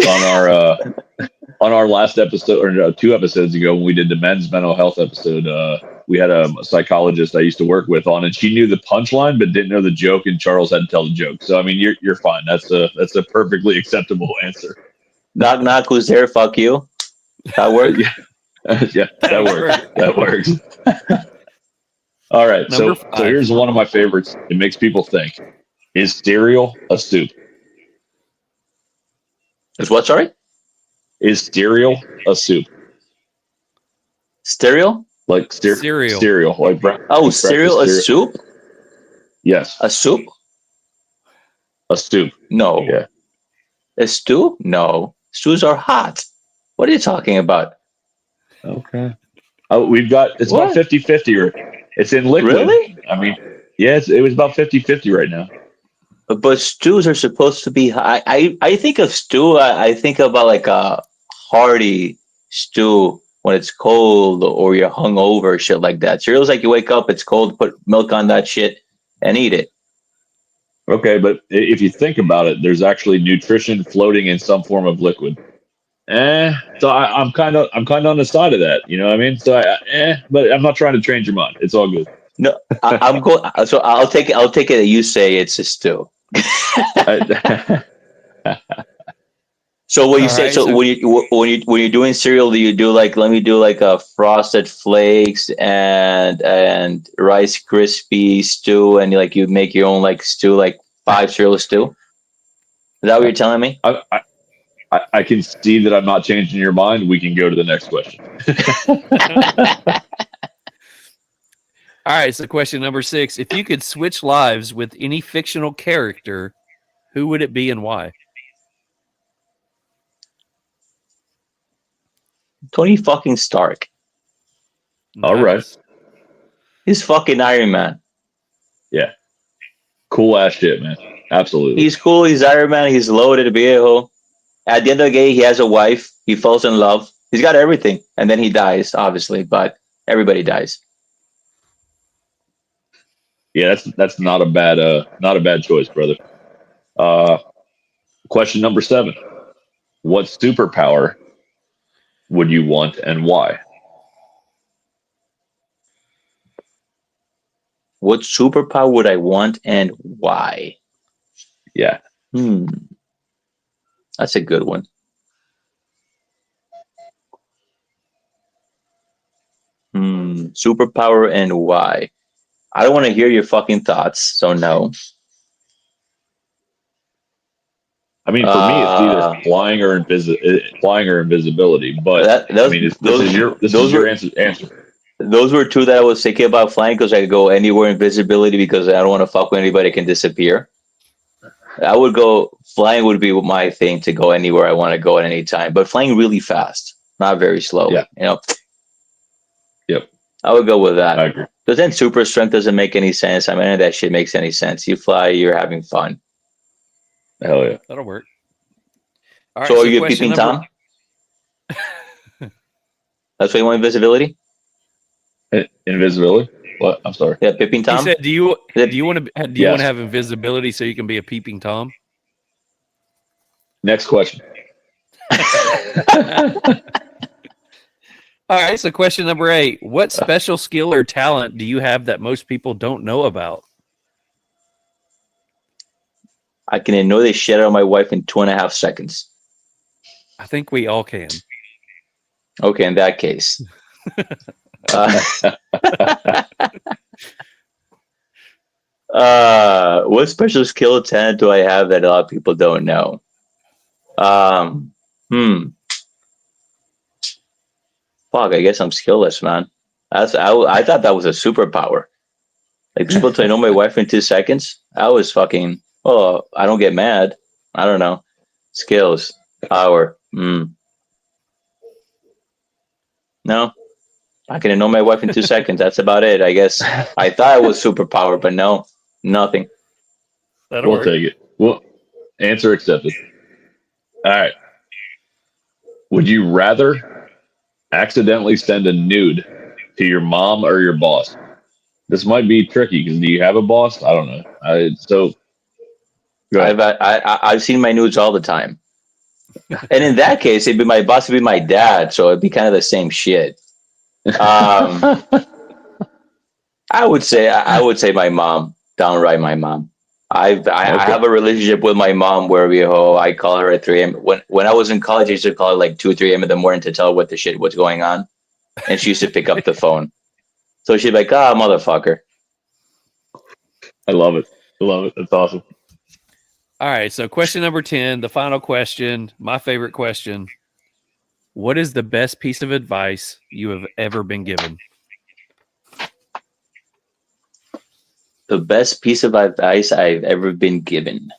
on our last episode or 2 episodes ago when we did the men's mental health episode, we had a psychologist I used to work with on, and she knew the punchline but didn't know the joke, and Charles had to tell the joke. So I mean, you're fine. That's a perfectly acceptable answer. Knock knock, who's there? Fuck you. That works. Yeah, that works. That works. All right, so here's one of my favorites. It makes people think. Is cereal a soup? Is what? Sorry. Is cereal a soup? Stereo? Like cereal. Cereal. Like cereal, a soup? Yes. A soup? A soup. No. Yeah. A stew? No. Stews are hot. What are you talking about? Okay. We've got, it's about 50-50. Or it's in liquid. Really? I mean, yeah, it was about 50-50 right now. But stews are supposed to be hot. I think of stew, I think about like a hearty stew when it's cold or you're hungover, shit like that. Cereal's like you wake up, it's cold, put milk on that shit and eat it. Okay, but if you think about it, there's actually nutrition floating in some form of liquid. So I'm kind of on the side of that. You know what I mean? So but I'm not trying to change your mind. It's all good. No, I'm going. So I'll take it that you say it's a stew. So when you say Alright, so, so- when you're doing cereal, do you do like let me do like a Frosted Flakes and Rice Krispie stew, and like you make your own like stew, like 5 cereal stew? Is that what you're telling me? I can see that I'm not changing your mind. We can go to the next question. All right, so question number 6. If you could switch lives with any fictional character, who would it be and why? Tony fucking Stark. All right. Nice. He's fucking Iron Man. Yeah. Cool ass shit, man. Absolutely. He's cool. He's Iron Man. He's loaded, viejo. At the end of the day, he has a wife. He falls in love. He's got everything, and then he dies, obviously. But everybody dies. Yeah, that's not a bad choice, brother. Question number 7. What superpower would you want and why? What superpower would I want and why? Yeah. That's a good one. Superpower and why? I don't want to hear your fucking thoughts, so no. I mean, for me, it's either flying or invisibility. But I mean, this is your answer. Those were 2 that I was thinking about flying because I could go anywhere. Invisibility because I don't want to fuck with anybody. Can disappear. I would go flying would be my thing to go anywhere I want to go at any time, but flying really fast, not very slow. Yeah. You know. Yep. I would go with that. I agree. But then super strength doesn't make any sense. I mean, none of that shit makes any sense. You fly, you're having fun. Hell yeah. That'll work. All right, So are you a question peeping number- Tom? That's why you want invisibility? Invisibility? What? I'm sorry. Yeah, peeping He Tom. said, "Do you want to Yes. have invisibility so you can be a peeping Tom?" Next question. All right, so question number 8. What special skill or talent do you have that most people don't know about? I can annoy the shit out of my wife in 2.5 seconds. I think we all can. Okay, in that case. What special skill or talent do I have that a lot of people don't know? Fuck, I guess I'm skillless, man. I thought that was a superpower. Like, people to know my wife in 2 seconds? I was fucking, I don't get mad. I don't know. Skills. Power. No. I can know my wife in 2 seconds. That's about it, I guess. I thought it was superpower, but no. Nothing. That'll We'll work. take it. Well, answer accepted. All right. Would you rather accidentally send a nude to your mom or your boss? This might be tricky because do you have a boss? I don't know. Go ahead. I've seen my nudes all the time. And in that case, it'd be my boss would be my dad, so it'd be kind of the same shit. I would say my mom, downright my mom. I have a relationship with my mom where I call her at 3 a.m. When I was in college, I used to call her like 2 or 3 a.m. in the morning to tell her what the shit was going on, and she used to pick up the phone. So she'd be like, motherfucker. I love it. That's awesome. All right, so question number 10, the final question, my favorite question. What is the best piece of advice you have ever been given? The best piece of advice I've ever been given.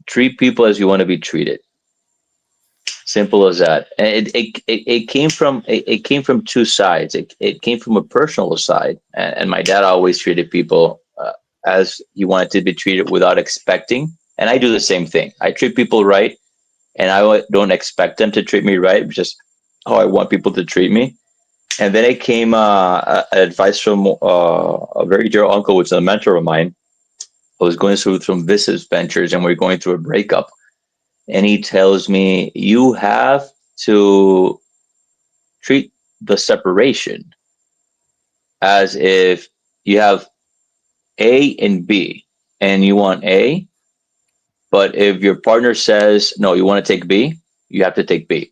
Treat people as you want to be treated. Simple as that. And it came from 2 sides. It came from a personal side, and my dad always treated people as he wanted to be treated without expecting. And I do the same thing. I treat people right, and I don't expect them to treat me right. It's just how I want people to treat me. And then it came advice from a very dear uncle, which is a mentor of mine. I was going through some business ventures, and we're going through a breakup. And he tells me, you have to treat the separation as if you have A and B. and you want A, but if your partner says, no, you want to take B, you have to take B.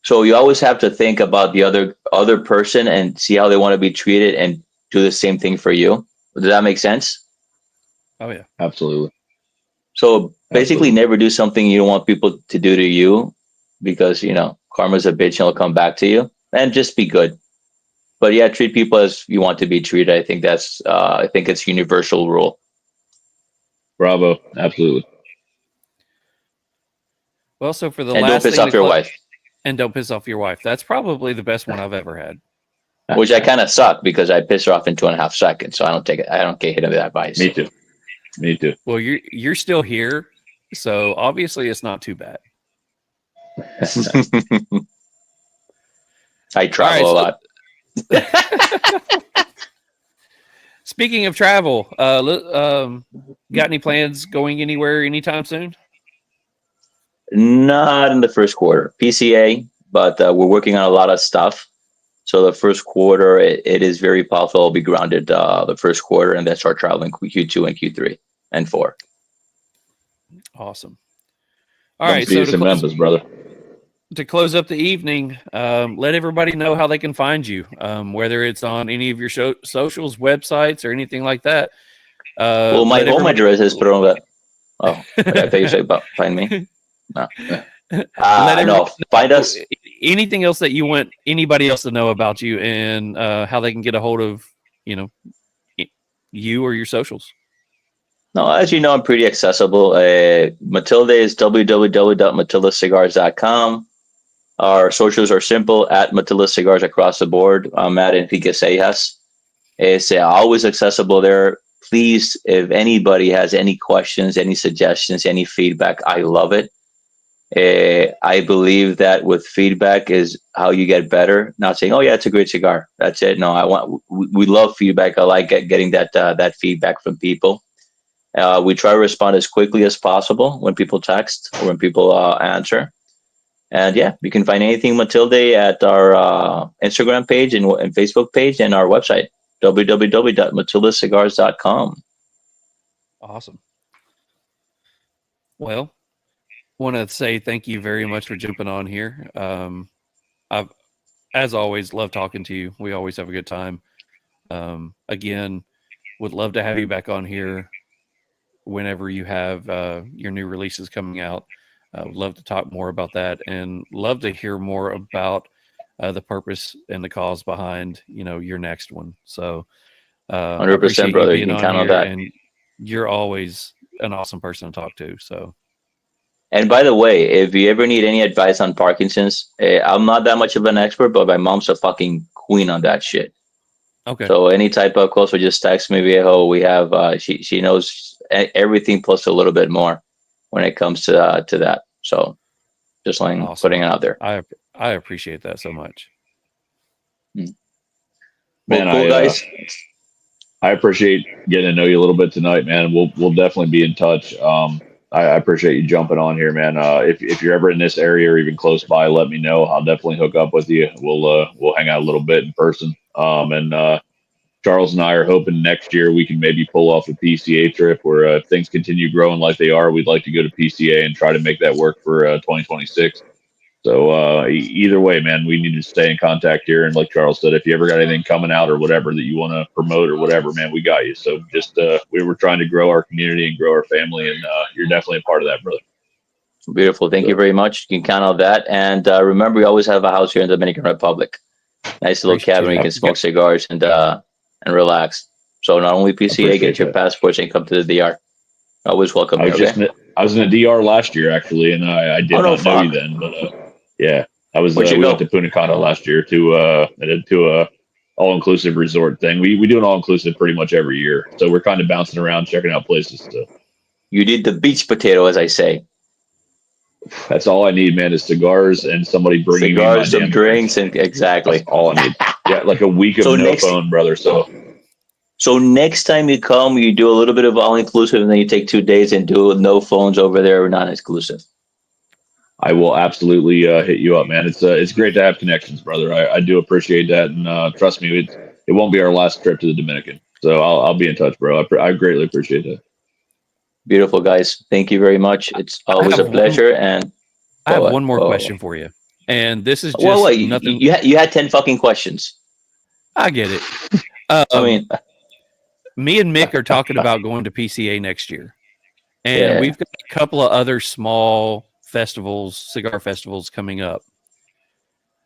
So you always have to think about the other person and see how they want to be treated and do the same thing for you. Does that make sense? Oh yeah, Absolutely. So basically, Absolutely. never do something you don't want people to do to you, because karma's a bitch and it'll come back to you. And just be good. But yeah, treat people as you want to be treated. I think it's universal rule. Bravo. Absolutely. well, so for the And don't last piss thing off your wife, and don't piss off your wife. That's probably the best one I've ever had. which I kind of suck because I piss her off in 2.5 seconds. So I don't get hit of that advice. Me too. Me too. Well, you're still here, so obviously it's not too bad. I travel a lot. Speaking of travel, got any plans going anywhere anytime soon? Not in the first quarter. PCA, but we're working on a lot of stuff. So the first quarter, it is very possible I'll be grounded the first quarter, and then start traveling Q2 and Q3 and 4. Awesome. All right, See so us in Memphis, brother. to close up the evening, let everybody know how they can find you, whether it's on any of your socials, websites, or anything like that. Well, my home address is put on that. Oh, I thought you said about find me. No. No, find us. Anything else that you want anybody else to know about you, and how they can get a hold of you or your socials. No, as you know, I'm pretty accessible. Matilde is www.matildecigars.com. Our socials are simple, at Matilde Cigars across the board. I'm at Enrique Seijas. It's always accessible there. Please, if anybody has any questions, any suggestions, any feedback, I love it. I believe that with feedback is how you get better. Not saying, "Oh yeah, it's a great cigar." That's it. No, we love feedback. I like getting that feedback from people. We try to respond as quickly as possible when people text or when people answer. And yeah, you can find anything Matilde at our Instagram page and Facebook page, and our website, www.matildecigars.com. Awesome. Well, want to say thank you very much for jumping on here. I've, as always, love talking to you. We always have a good time. Again, would love to have you back on here whenever you have your new releases coming out. Would love to talk more about that, and love to hear more about the purpose and the cause behind your next one. So 100%, brother. You can count on that. And you're always an awesome person to talk to. So. And by the way, if you ever need any advice on Parkinson's, I'm not that much of an expert, but my mom's a fucking queen on that shit. Okay. So any type of calls, just text me, viejo. We have she knows everything plus a little bit more when it comes to that. So just like awesome. Putting it out there. I appreciate that so much. Man, cool, guys. I appreciate getting to know you a little bit tonight, man. We'll definitely be in touch. I appreciate you jumping on here, man. If you're ever in this area or even close by, let me know. I'll definitely hook up with you. We'll hang out a little bit in person. And Charles and I are hoping next year we can maybe pull off a PCA trip where if things continue growing like they are, we'd like to go to PCA and try to make that work for 2026. So either way, man, we need to stay in contact here. And like Charles said, if you ever got anything coming out or whatever that you want to promote or whatever, man, we got you. So just we were trying to grow our community and grow our family, and you're definitely a part of that, brother. Beautiful. Thank you very much. You can count on that. And remember, we always have a house here in the Dominican Republic. Nice little cabin where you can smoke cigars and relax. So not only PCA, get your passports and come to the DR. Always welcome. I was in the DR last year, actually, and I did not know you then, but yeah, I was. We went to Punta Cana last year to a all-inclusive resort thing. We do an all-inclusive pretty much every year, so we're kind of bouncing around, checking out places. So. You did the beach potato, as I say. That's all I need, man, is cigars and somebody bringing cigars, some drinks, and exactly. That's all I need. Yeah, like a week of phone, brother. So next time you come, you do a little bit of all-inclusive, and then you take 2 days and do no phones over there, non-exclusive. I will absolutely hit you up, man. It's great to have connections, brother. I do appreciate that, and trust me, it won't be our last trip to the Dominican. So I'll be in touch, bro. I greatly appreciate that. Beautiful, guys. Thank you very much. It's always a pleasure. And I have one more question for you, and this is just well, nothing. You had 10 fucking questions. I get it. I mean, me and Mick are talking about going to PCA next year, and we've got a couple of other small festivals, cigar festivals coming up.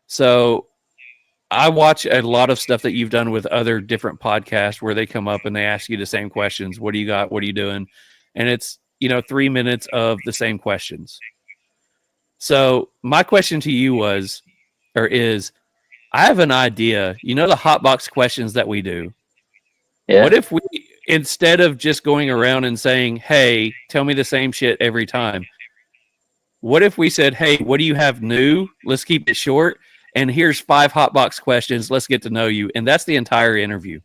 So I watch a lot of stuff that you've done with other different podcasts where they come up and they ask you the same questions. What do you got? What are you doing? And it's, 3 minutes of the same questions. So my question to you is, I have an idea. The hot box questions that we do. Yeah. What if we, instead of just going around and saying, hey, tell me the same shit every time, what if we said, hey, what do you have new? Let's keep it short. And here's 5 hot box questions. Let's get to know you. And that's the entire interview.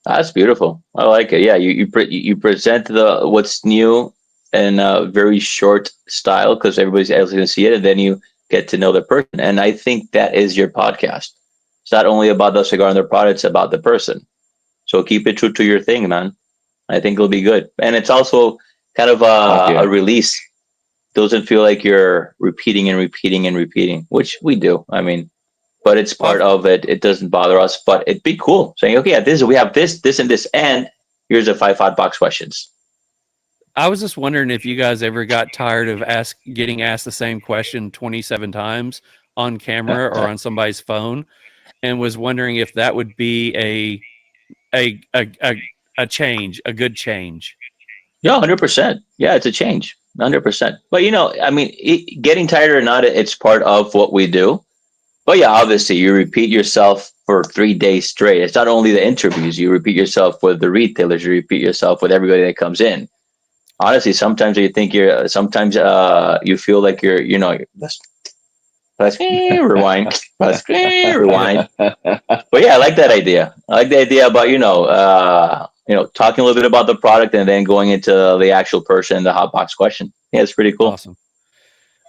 That's beautiful. I like it. Yeah, you present what's new in a very short style because everybody's able to see it, and then you get to know the person. And I think that is your podcast. It's not only about the cigar and the product; it's about the person. So keep it true to your thing, man. I think it'll be good. And it's also kind of a release. Doesn't feel like you're repeating and repeating and repeating, which we do. I mean, but it's part of it. It doesn't bother us, but it'd be cool saying, okay, we have this, and this, and here's the 5 hot box questions. I was just wondering if you guys ever got tired of getting asked the same question 27 times on camera or on somebody's phone, and was wondering if that would be a change, a good change. Yeah, 100%. Yeah, it's a change, 100%. But I mean, getting tired or not, it's part of what we do. But yeah, obviously, you repeat yourself for 3 days straight. It's not only the interviews. You repeat yourself with the retailers. You repeat yourself with everybody that comes in. Honestly, sometimes you think sometimes you feel like you're, rewind, rewind. But yeah, I like that idea. I like the idea about, talking a little bit about the product and then going into the actual person, the hot box question. Yeah, it's pretty cool. Awesome.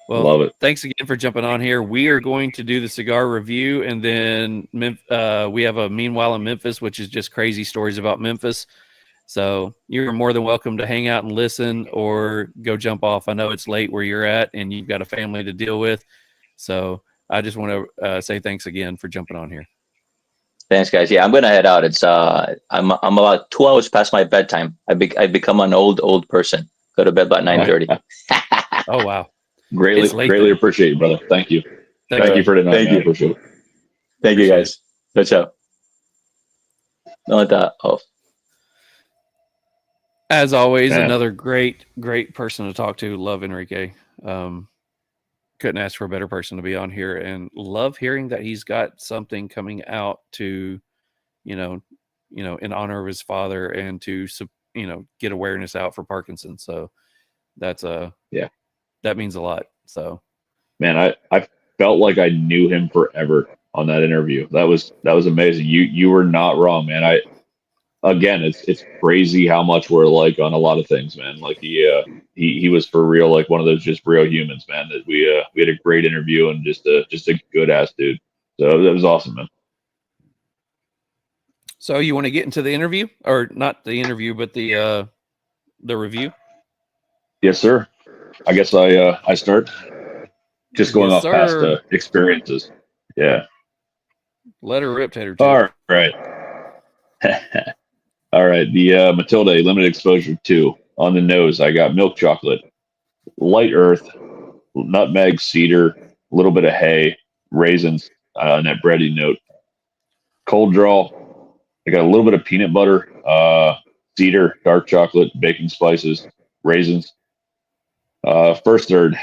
Well, love it. Thanks again for jumping on here. We are going to do the cigar review, and then we have a Meanwhile in Memphis, which is just crazy stories about Memphis. So you're more than welcome to hang out and listen or go jump off. I know it's late where you're at and you've got a family to deal with. So I just want to say thanks again for jumping on here. Thanks, guys. Yeah, I'm gonna head out. It's I'm about 2 hours past my bedtime. I've become an old person. Go to bed about 9:30. Oh wow. Greatly appreciate you, brother. Thank you. Thank you for tonight. Thank you. Appreciate it. Thank you, guys. Ciao. Not that off. As always, another great person to talk to. Love Enrique. Couldn't ask for a better person to be on here, and love hearing that he's got something coming out to, in honor of his father and to, get awareness out for Parkinson's. So that's that means a lot. So, man, I felt like I knew him forever on that interview. That was amazing. You were not wrong, man. Again, it's crazy how much we're like on a lot of things, man. Like he was for real, like one of those just real humans, man. That we had a great interview and just a good ass dude. So that was awesome, man. So you want to get into the interview, or not the interview, but the review? Yes, sir. I guess I start just going off past experiences. Yeah. Let her rip, Tater. All right. All right, the Matilde Limited Exposure 2. On the nose, I got milk chocolate, light earth, nutmeg, cedar, a little bit of hay, raisins, and that bready note. Cold draw, I got a little bit of peanut butter, cedar, dark chocolate, baking spices, raisins. First third,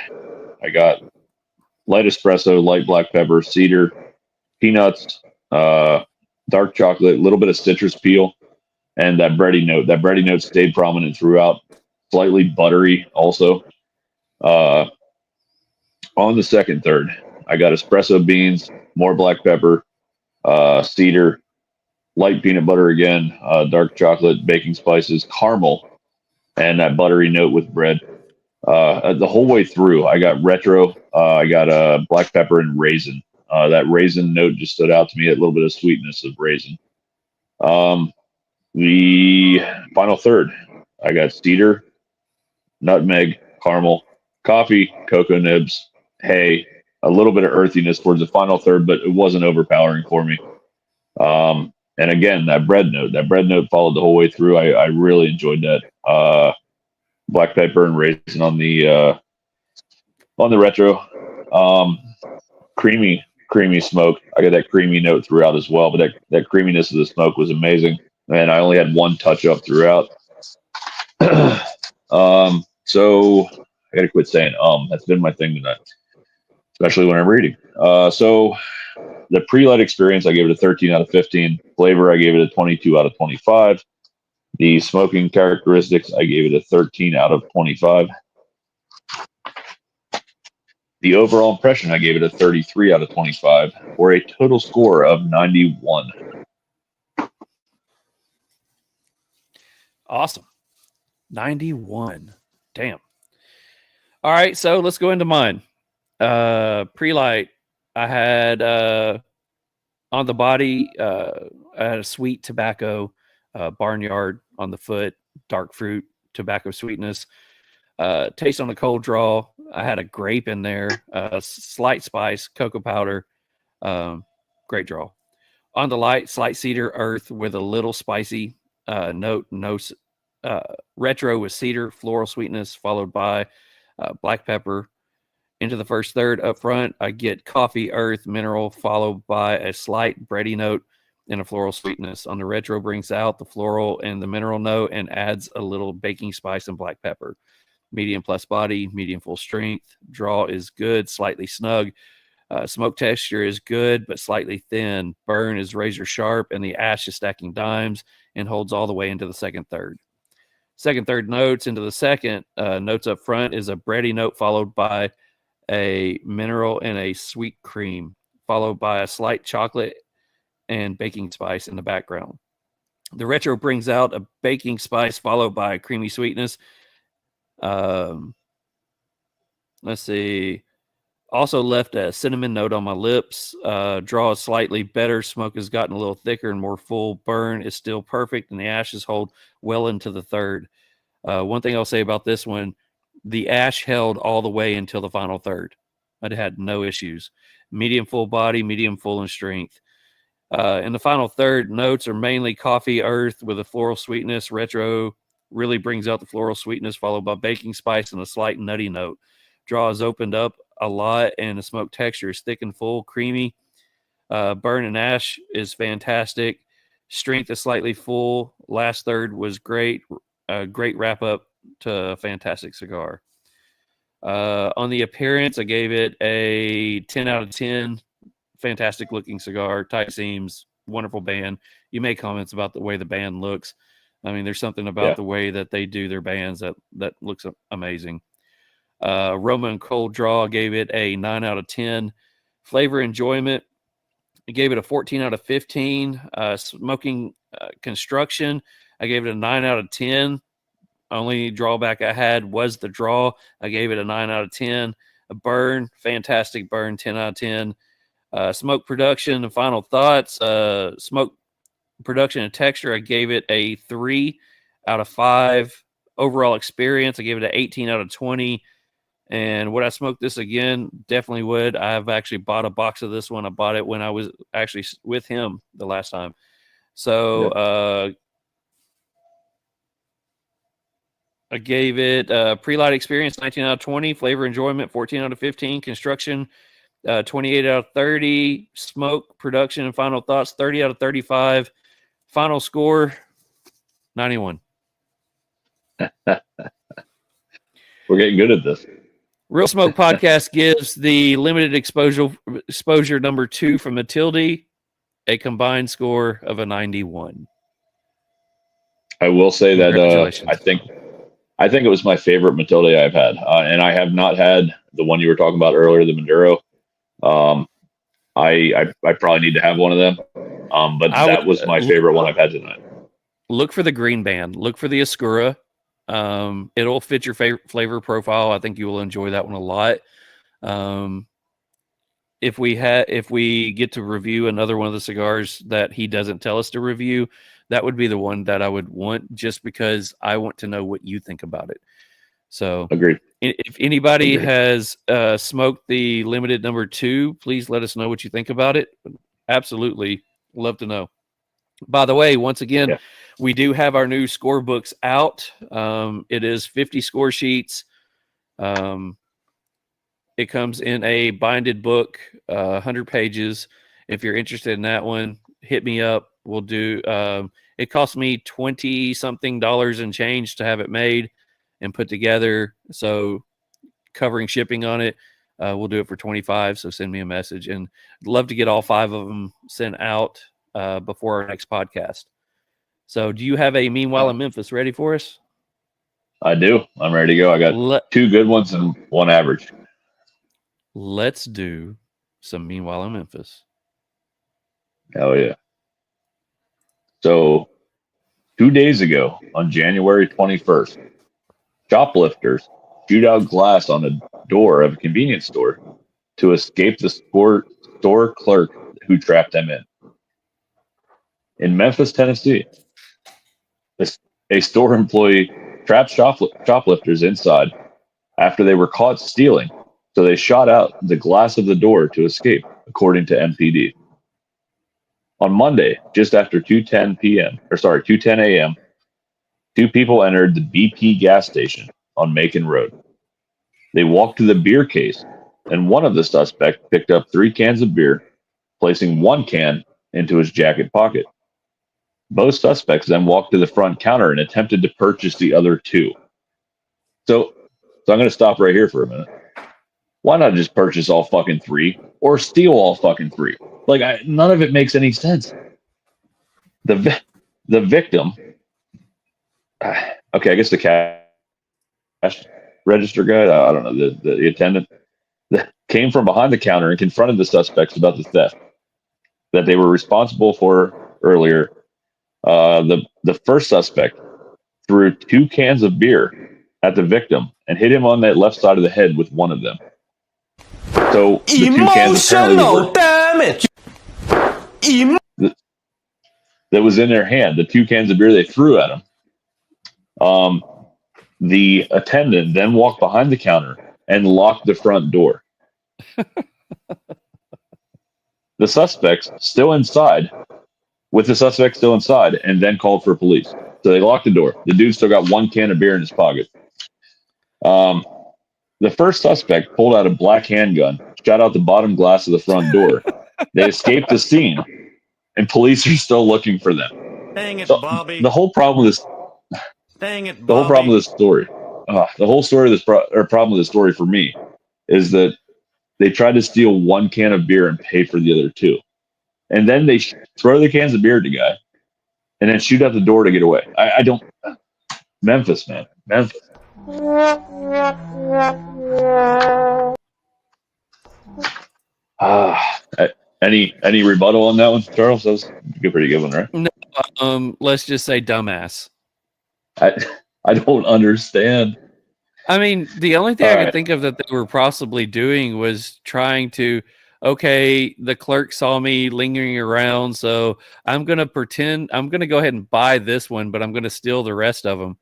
I got light espresso, light black pepper, cedar, peanuts, dark chocolate, a little bit of citrus peel, and that bready note. That bready note stayed prominent throughout. Slightly buttery also. On the second third, I got espresso beans, more black pepper, cedar, light peanut butter again, dark chocolate, baking spices, caramel, and that buttery note with bread. The whole way through, I got retro. I got black pepper and raisin. That raisin note just stood out to me. A little bit of sweetness of raisin. The final third, I got cedar, nutmeg, caramel, coffee, cocoa nibs, hay, a little bit of earthiness towards the final third, but it wasn't overpowering for me. And again, that bread note followed the whole way through. I really enjoyed that. Black pepper and raisin on the retro. Creamy smoke. I got that creamy note throughout as well, but that creaminess of the smoke was amazing. And I only had one touch up throughout. So I gotta quit saying that's been my thing tonight, especially when I'm reading. So the pre-light experience, I gave it a 13 out of 15. Flavor, I gave it a 22 out of 25. The smoking characteristics, I gave it a 13 out of 25. The overall impression, I gave it a 33 out of 25, for a total score of 91. Awesome. 91. Damn. All right, so let's go into mine. Pre-light, I had on the body, I had a sweet tobacco, barnyard on the foot, dark fruit, tobacco sweetness. Taste on the cold draw, I had a grape in there, slight spice, cocoa powder, great draw. On the light, slight cedar earth with a little spicy note. Retro with cedar, floral sweetness, followed by black pepper. Into the first third up front, I get coffee, earth, mineral, followed by a slight bready note and a floral sweetness. On the retro, brings out the floral and the mineral note and adds a little baking spice and black pepper. Medium plus body, medium full strength. Draw is good, slightly snug. Smoke texture is good, but slightly thin. Burn is razor sharp, and the ash is stacking dimes and holds all the way into the second third. Second third notes into the second. Notes up front is a bready note, followed by a mineral and a sweet cream, followed by a slight chocolate and baking spice in the background. The retro brings out a baking spice, followed by a creamy sweetness. Let's see. Also left a cinnamon note on my lips. Draw is slightly better. Smoke has gotten a little thicker and more full. Burn is still perfect, and the ashes hold well into the third. One thing I'll say about this one, the ash held all the way until the final third. I had no issues. Medium full body, medium full in strength. In the final third, notes are mainly coffee, earth with a floral sweetness. Retro really brings out the floral sweetness, followed by baking spice and a slight nutty note. Draw is opened up a lot, and the smoke texture is thick and full, creamy. Burn and ash is fantastic. Strength is slightly full. Last third was great. Great wrap up to a fantastic cigar. On the appearance, I gave it a 10 out of 10. Fantastic looking cigar, tight seams, wonderful band. You make comments about the way the band looks. I mean, there's something about the way that they do their bands that looks amazing. Aroma and cold draw, gave it a 9 out of 10. Flavor enjoyment, I gave it a 14 out of 15. Smoking construction, I gave it a 9 out of 10. Only drawback I had was the draw. I gave it a 9 out of 10. A burn, fantastic burn, 10 out of 10. Smoke production and final thoughts. Smoke production and texture, I gave it a 3 out of 5. Overall experience, I gave it an 18 out of 20. And would I smoke this again? Definitely would. I've actually bought a box of this one. I bought it when I was actually with him the last time. So I gave it pre-light experience, 19 out of 20. Flavor enjoyment, 14 out of 15. Construction, 28 out of 30. Smoke production and final thoughts, 30 out of 35. Final score, 91. We're getting good at this. Real Smoke Podcast gives the limited exposure number 2 from Matilde a combined score of a 91. I will say that I think it was my favorite Matilde I've had, and I have not had the one you were talking about earlier, the Maduro. I probably need to have one of them, but that was my favorite one I've had tonight. Look for the green band. Look for the Escura. It'll fit your flavor profile. I think you will enjoy that one a lot. If we get to review another one of the cigars that he doesn't tell us to review, that would be the one that I would want, just because I want to know what you think about it. So Agreed. if anybody has smoked the limited number 2, please let us know what you think about it. Absolutely love to know. By the way, once again, we do have our new score books out. It is 50 score sheets. It comes in a binded book, 100 pages. If you're interested in that one, hit me up. We'll do. It cost me $20-something and change to have it made and put together. So covering shipping on it, we'll do it for $25. So send me a message, and I'd love to get all 5 of them sent out before our next podcast. So do you have a Meanwhile in Memphis ready for us? I do. I'm ready to go. I got 2 good ones and 1 average. Let's do some Meanwhile in Memphis. Hell yeah. So 2 days ago, on January 21st, shoplifters shoot out glass on the door of a convenience store to escape the store clerk who trapped them in. In Memphis, Tennessee, a store employee trapped shoplifters inside after they were caught stealing, so they shot out the glass of the door to escape, according to MPD. On Monday, just after 2:10 a.m., 2 people entered the BP gas station on Macon Road. They walked to the beer case, and one of the suspects picked up 3 cans of beer, placing 1 can into his jacket pocket. Both suspects then walked to the front counter and attempted to purchase the other 2. So I'm going to stop right here for a minute. Why not just purchase all fucking 3 or steal all fucking 3? Like, none of it makes any sense. The victim, okay, I guess the cash register guy, I don't know, the attendant, came from behind the counter and confronted the suspects about the theft that they were responsible for earlier. The first suspect threw 2 cans of beer at the victim and hit him on that left side of the head with one of them. So the 2 cans apparently damage. That was in their hand, the 2 cans of beer they threw at him. The attendant then walked behind the counter and locked the front door. The suspects still inside, and then called for police. So they locked the door. The dude still got 1 can of beer in his pocket. The first suspect pulled out a black handgun, shot out the bottom glass of the front door. They escaped the scene, and police are still looking for them. Dang it, So Bobby. the whole problem with this, Dang it, Bobby. the whole problem with this story, the whole story of this problem with this story for me is that they tried to steal 1 can of beer and pay for the other 2, and then they throw the cans of beer at the guy, and then shoot out the door to get away. I don't. Memphis, man, Memphis. Any rebuttal on that one, Charles? That was a pretty good one, right? No, let's just say dumbass. I don't understand. I mean, the only thing I could think of that they were possibly doing was trying to, okay, the clerk saw me lingering around, so I'm going to pretend, I'm going to go ahead and buy this one, but I'm going to steal the rest of them.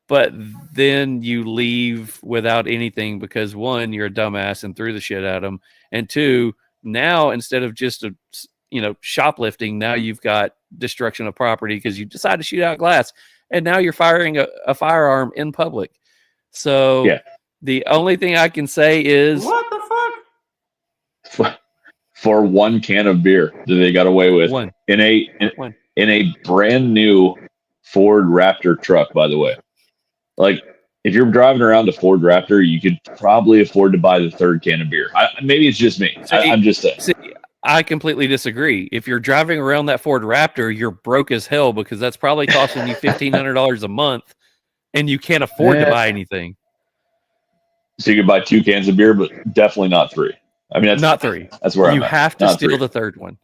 But then you leave without anything because 1, you're a dumbass and threw the shit at them. And 2, now instead of just shoplifting, now you've got destruction of property because you decide to shoot out glass, and now you're firing a firearm in public. So the only thing I can say is, what the fuck? For 1 can of beer that they got away with in a brand new Ford Raptor truck, by the way. Like, if you're driving around a Ford Raptor, you could probably afford to buy the 3rd can of beer. Maybe it's just me. I'm just saying. See, I completely disagree. If you're driving around that Ford Raptor, you're broke as hell because that's probably costing you $1,500 a month, and you can't afford to buy anything. So you could buy 2 cans of beer, but definitely not 3. I mean, that's not 3. That's where you have to steal the 3rd one.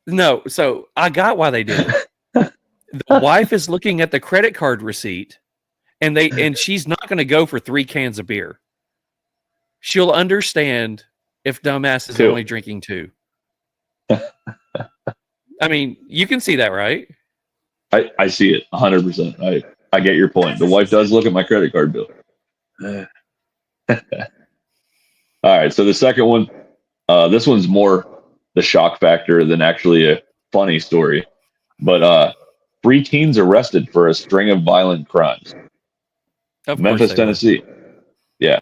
No, so I got why they did it. The wife is looking at the credit card receipt, and she's not going to go for 3 cans of beer. She'll understand if dumbass is only drinking 2. I mean, you can see that, right? I see it 100%. I get your point. The wife does look at my credit card bill. All right, so the second one, this one's more the shock factor than actually a funny story. But 3 teens arrested for a string of violent crimes. Of Memphis, course they were. Tennessee. Yeah.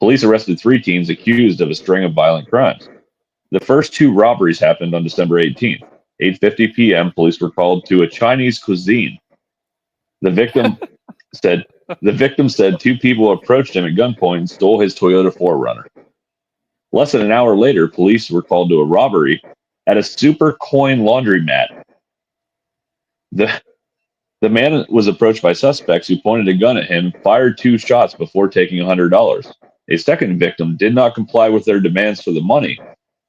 Police arrested 3 teens accused of a string of violent crimes. The first 2 robberies happened on December 18th. 8:50 p.m., police were called to a Chinese cuisine. The victim said 2 people approached him at gunpoint and stole his Toyota 4Runner. Less than an hour later, police were called to a robbery at a Super Coin laundromat. The man was approached by suspects who pointed a gun at him and fired 2 shots before taking $100. A second victim did not comply with their demands for the money,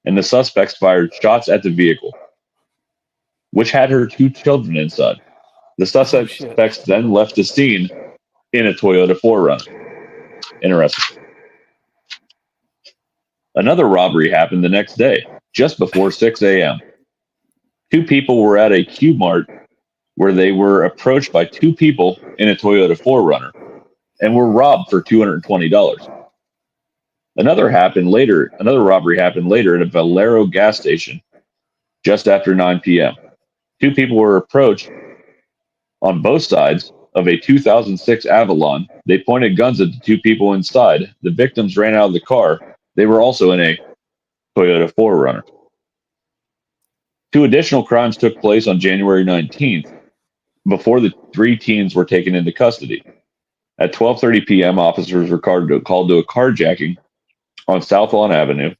and the suspects fired shots at the vehicle, which had her 2 children inside. The suspects then left the scene in a Toyota 4Runner. Interesting. Another robbery happened the next day, just before 6 a.m. 2 people were at a Q-Mart where they were approached by 2 people in a Toyota 4Runner and were robbed for $220. Another robbery happened later at a Valero gas station just after 9 p.m. 2 people were approached on both sides of a 2006 Avalon. They pointed guns at the 2 people inside. The victims ran out of the car. They were also in a Toyota 4Runner. 2 additional crimes took place on January 19th before the 3 teens were taken into custody. At 12:30 p.m., officers were called to a carjacking on South Lawn Avenue.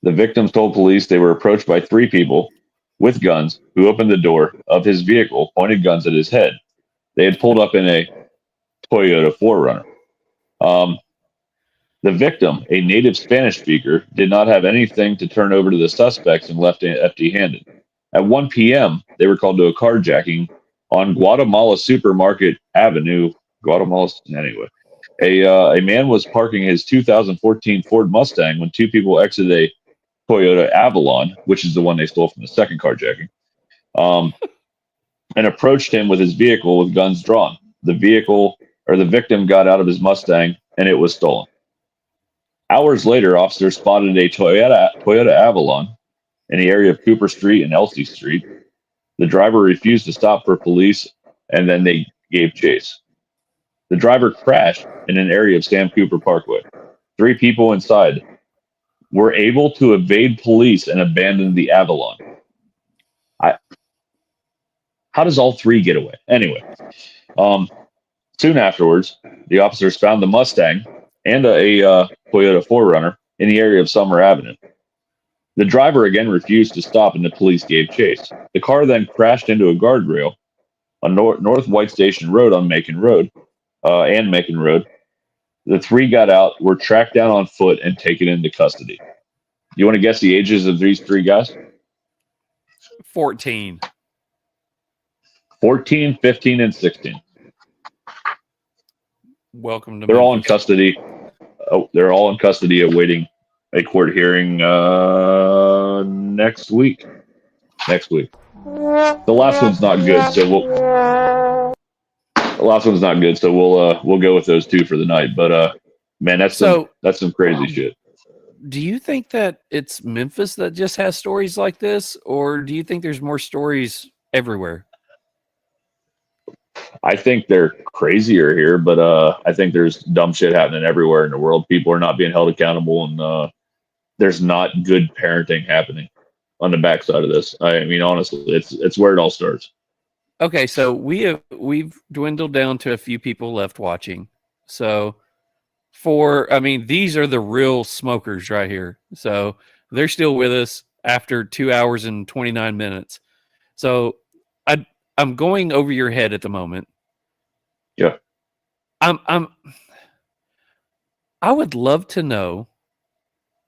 The victims told police they were approached by 3 people with guns who opened the door of his vehicle, pointed guns at his head. They had pulled up in a Toyota 4Runner. The victim, a native Spanish speaker, did not have anything to turn over to the suspects and left empty-handed. At 1 p.m., they were called to a carjacking on Guatemala Supermarket Avenue. A man was parking his 2014 Ford Mustang when 2 people exited a Toyota Avalon, which is the one they stole from the second carjacking, and approached him with his vehicle with guns drawn. The victim got out of his Mustang and it was stolen. Hours later, officers spotted a Toyota Avalon in the area of Cooper Street and Elsie Street. The driver refused to stop for police, and then they gave chase. The driver crashed in an area of Sam Cooper Parkway. 3 people inside were able to evade police and abandon the Avalon. How does all 3 get away? Anyway, soon afterwards, the officers found the Mustang and a Toyota 4Runner in the area of Summer Avenue. The driver again refused to stop, and the police gave chase. The car then crashed into a guardrail on North White Station Road on Macon Road. The 3 got out, were tracked down on foot, and taken into custody. You want to guess the ages of these 3 guys? 14. 14, 15, and 16. Welcome to They're all in Memphis. custody. They're all in custody awaiting a court hearing next week. The last one's not good, so we'll go with those 2 for the night. But man, that's some crazy shit. Do you think that it's Memphis that just has stories like this, or do you think there's more stories everywhere? I think they're crazier here, but I think there's dumb shit happening everywhere in the world. People are not being held accountable, and there's not good parenting happening on the backside of this. I mean, honestly, it's where it all starts. Okay, so we've dwindled down to a few people left watching. So these are the real smokers right here. So they're still with us after 2 hours and 29 minutes. So I'm going over your head at the moment. Yeah. I would love to know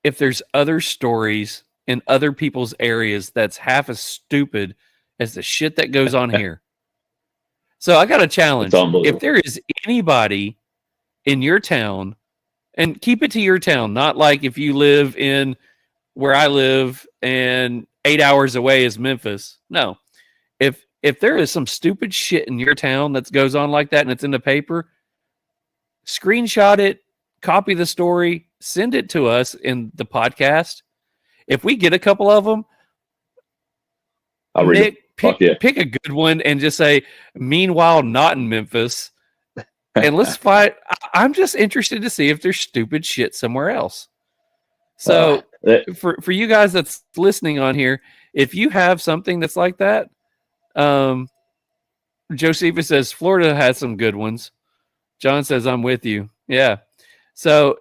if there's other stories in other people's areas that's half as stupid as the shit that goes on here. So I got a challenge. If there is anybody in your town, and keep it to your town, not like if you live in where I live and 8 hours away is Memphis. No. If if there is some stupid shit in your town that goes on like that and it's in the paper, screenshot it, copy the story, send it to us in the podcast. If we get a couple of them, I'll read Nick, it. pick a good one and just say, meanwhile, not in Memphis. And let's fight. I'm just interested to see if there's stupid shit somewhere else. So for you guys that's listening on here, if you have something that's like that, Josephus says Florida has some good ones. John says I'm with you. Yeah. So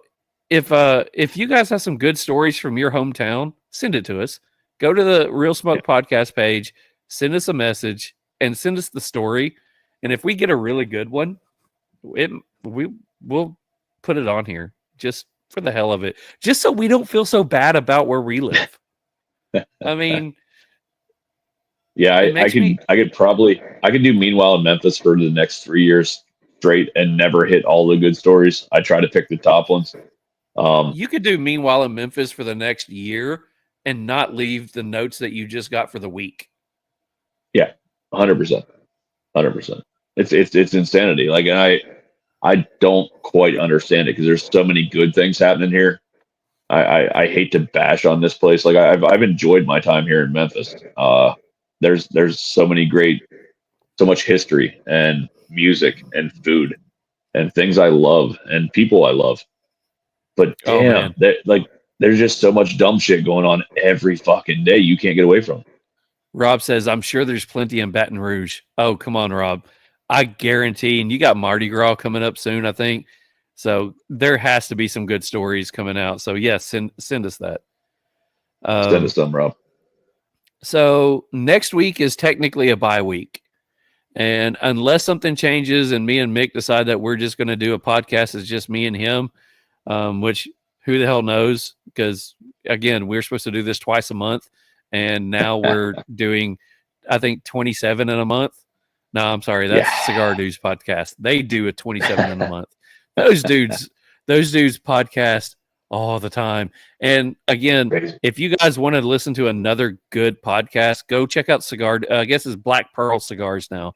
if you guys have some good stories from your hometown, send it to us. Go to the Real Smoke podcast page, send us a message, and send us the story. And if we get a really good one, we'll put it on here just for the hell of it, just so we don't feel so bad about where we live. I mean, yeah, I could do Meanwhile in Memphis for the next 3 years straight and never hit all the good stories. I try to pick the top ones. You could do Meanwhile in Memphis for the next year and not leave the notes that you just got for the week. Yeah, 100%. It's insanity. Like, and I don't quite understand it because there's so many good things happening here. I hate to bash on this place. Like, I've enjoyed my time here in Memphis. There's so much history and music and food and things I love and people I love. But damn, there's just so much dumb shit going on every fucking day. You can't get away from it. Rob says, I'm sure there's plenty in Baton Rouge. Oh, come on, Rob. I guarantee. And you got Mardi Gras coming up soon, I think. So there has to be some good stories coming out. So yes, send us that. Send us some, Rob. So next week is technically a bye week. And unless something changes and me and Mick decide that we're just going to do a podcast, it's just me and him, which who the hell knows? Because again, we're supposed to do this twice a month. And now we're doing, I think, 27 in a month. No, I'm sorry. That's Cigar Dudes podcast. They do a 27 in a month. Those dudes podcast all the time. And again, if you guys want to listen to another good podcast, go check out I guess it's Black Pearl Cigars now,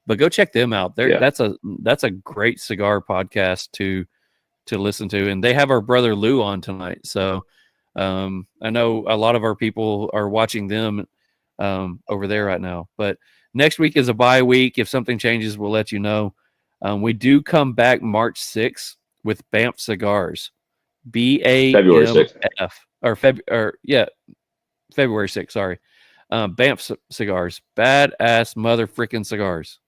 but go check them out. That's a great cigar podcast to listen to. And they have our brother Lou on tonight. So I know a lot of our people are watching them over there right now, but next week is a bye week. If something changes, we'll let you know. We do come back March 6th with Banff Cigars. February 6th. February 6th, sorry. Banff Cigars. Badass mother freaking cigars.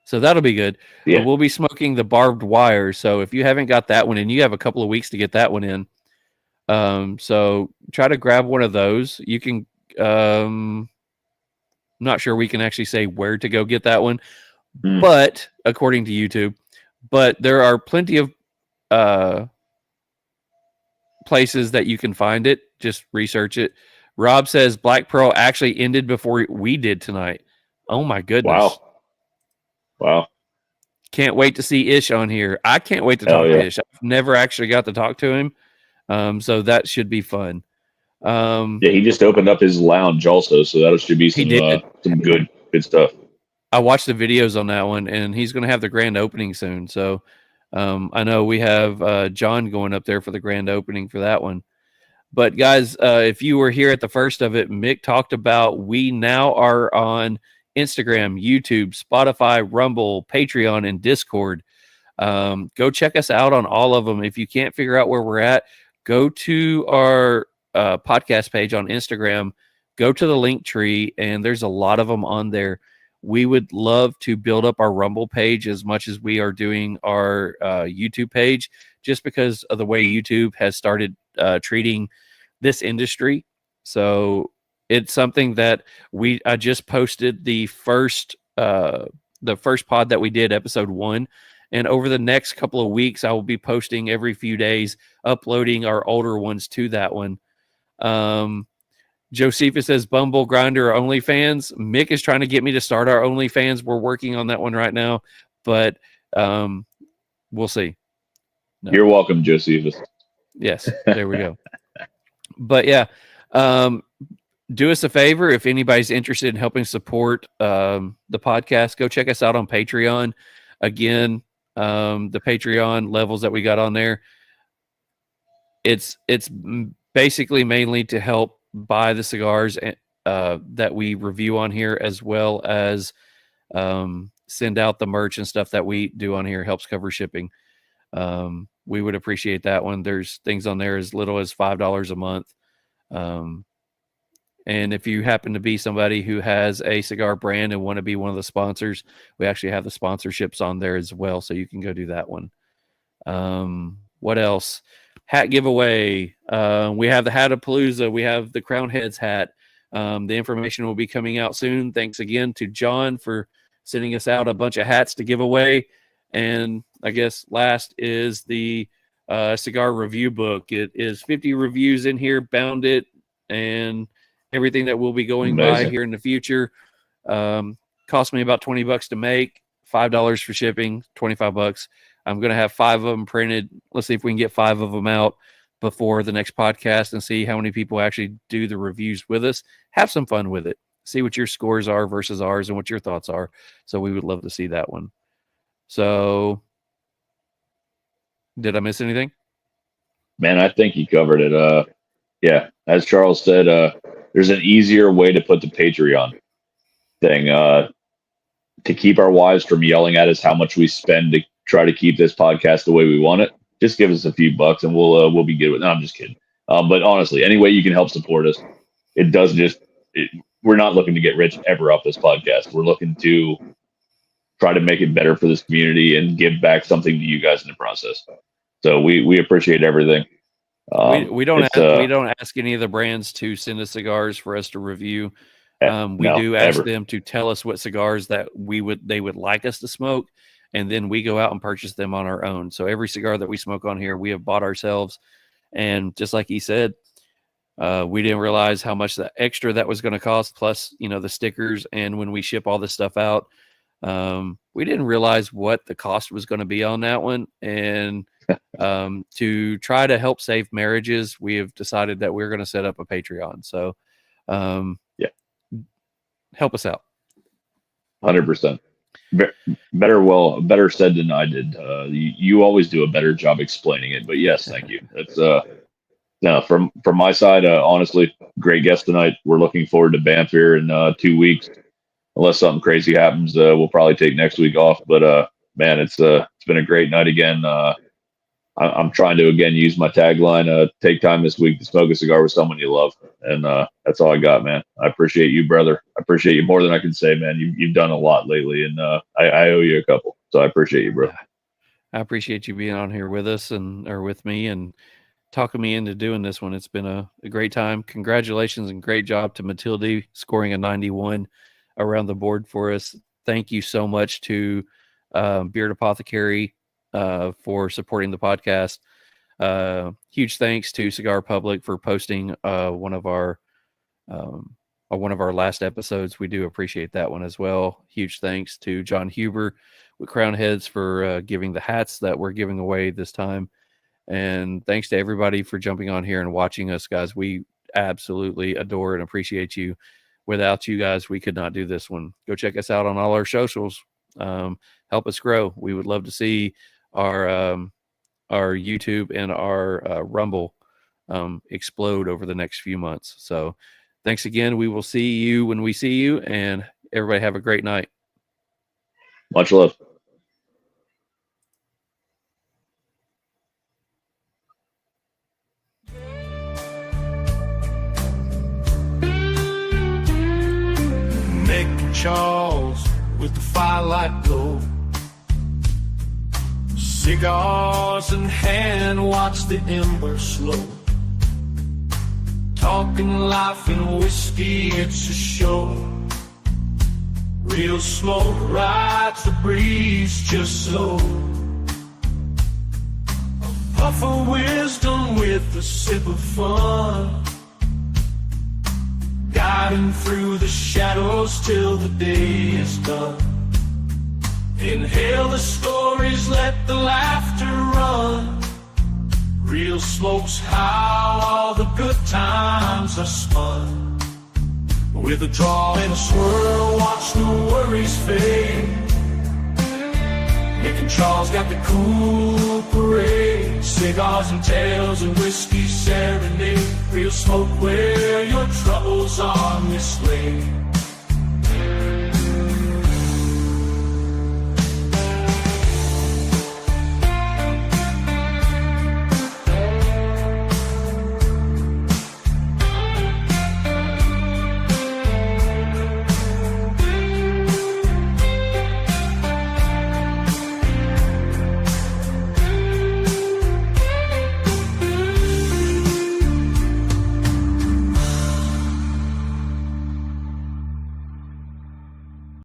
So that'll be good. Yeah. But we'll be smoking the barbed wire. So if you haven't got that one in, you have a couple of weeks to get that one in. So try to grab one of those. You can, I'm not sure we can actually say where to go get that one, but according to YouTube, but there are plenty of, places that you can find it. Just research it. Rob says Black Pearl actually ended before we did tonight. Oh my goodness. Wow. Can't wait to see Ish on here. I can't wait to talk to Ish. I've never actually got to talk to him. So that should be fun. He just opened up his lounge also, so that should be some good stuff. I watched the videos on that one, and he's going to have the grand opening soon. So I know we have John going up there for the grand opening for that one. But guys, if you were here at the first of it, Mick talked about we now are on Instagram, YouTube, Spotify, Rumble, Patreon, and Discord. Go check us out on all of them. If you can't figure out where we're at, go to our podcast page on Instagram, go to the link tree, and there's a lot of them on there. We would love to build up our Rumble page as much as we are doing our YouTube page, just because of the way YouTube has started treating this industry. So it's something that I just posted the first pod that we did, episode 1. And over the next couple of weeks, I will be posting every few days, uploading our older ones to that one. Josephus says Bumble, Grinder, or OnlyFans. Mick is trying to get me to start our OnlyFans. We're working on that one right now, but we'll see. No. You're welcome, Josephus. Yes, there we go. But yeah, do us a favor. If anybody's interested in helping support the podcast, go check us out on Patreon. Again, the Patreon levels that we got on there, it's basically mainly to help buy the cigars that we review on here, as well as send out the merch and stuff that we do on here. Helps cover shipping. We would appreciate that one. There's things on there as little as $5 a month. And if you happen to be somebody who has a cigar brand and want to be one of the sponsors, we actually have the sponsorships on there as well. So you can go do that one. What else? Hat giveaway. We have the Hatapalooza. We have the Crown Heads hat. The information will be coming out soon. Thanks again to John for sending us out a bunch of hats to give away. And I guess last is the cigar review book. It is 50 reviews in here, bound it, and everything that will be going by here in the future. Cost me about $20 to make, $5 for shipping, $25. I'm going to have 5 of them printed. Let's see if we can get 5 of them out before the next podcast and see how many people actually do the reviews with us. Have some fun with it. See what your scores are versus ours and what your thoughts are. So we would love to see that one. So did I miss anything? Man, I think you covered it. Yeah, as Charles said, there's an easier way to put the Patreon thing to keep our wives from yelling at us how much we spend to try to keep this podcast the way we want it. Just give us a few bucks and we'll be good with it. No, I'm just kidding. But honestly, any way you can help support us, we're not looking to get rich ever off this podcast. We're looking to try to make it better for this community and give back something to you guys in the process. So we appreciate everything. We don't ask any of the brands to send us cigars for us to review. We do ask them to tell us what cigars that they would like us to smoke, and then we go out and purchase them on our own. So every cigar that we smoke on here, we have bought ourselves. And just like he said, we didn't realize how much the extra that was going to cost, plus the stickers. And when we ship all this stuff out, we didn't realize what the cost was going to be on that one. And to try to help save marriages, we have decided that we're going to set up a Patreon. So help us out. 100%. Better said than I did. You always do a better job explaining it, but yes, thank you. That's from my side, honestly, great guest tonight. We're looking forward to Banff here in 2 weeks. Unless something crazy happens, we'll probably take next week off. But man, it's been a great night again. I'm trying to again use my tagline: take time this week to smoke a cigar with someone you love, and that's all I got, man. I appreciate you, brother. I appreciate you more than I can say, man. You've done a lot lately, and I owe you a couple, so I appreciate you, bro. I appreciate you being on here with us or with me and talking me into doing this one. It's been a great time. Congratulations and great job to Matilde scoring a 91 around the board for us. Thank you so much to Beard Apothecary for supporting the podcast. Huge thanks to Cigar Public for posting one of our last episodes. We do appreciate that one as well. Huge thanks to John Huber with Crown Heads for giving the hats that we're giving away this time. And thanks to everybody for jumping on here and watching us, guys. We absolutely adore and appreciate you. Without you guys, we could not do this one. Go check us out on all our socials. Help us grow. We would love to see our YouTube and our Rumble explode over the next few months. So thanks again. We will see you when we see you, and everybody have a great night. Much love. Mick and Charles with the firelight glow, cigars in hand, watch the embers slow. Talking life and whiskey, it's a show. Real smoke rides the breeze just so. A puff of wisdom with a sip of fun, guiding through the shadows till the day is done. Inhale the stories, let the laughter run. Real smoke's how all the good times are spun. With a draw and a swirl, watch the worries fade. Mick and Charles got the cool parade. Cigars and tales and whiskey serenade. Real smoke where your troubles are mislaid.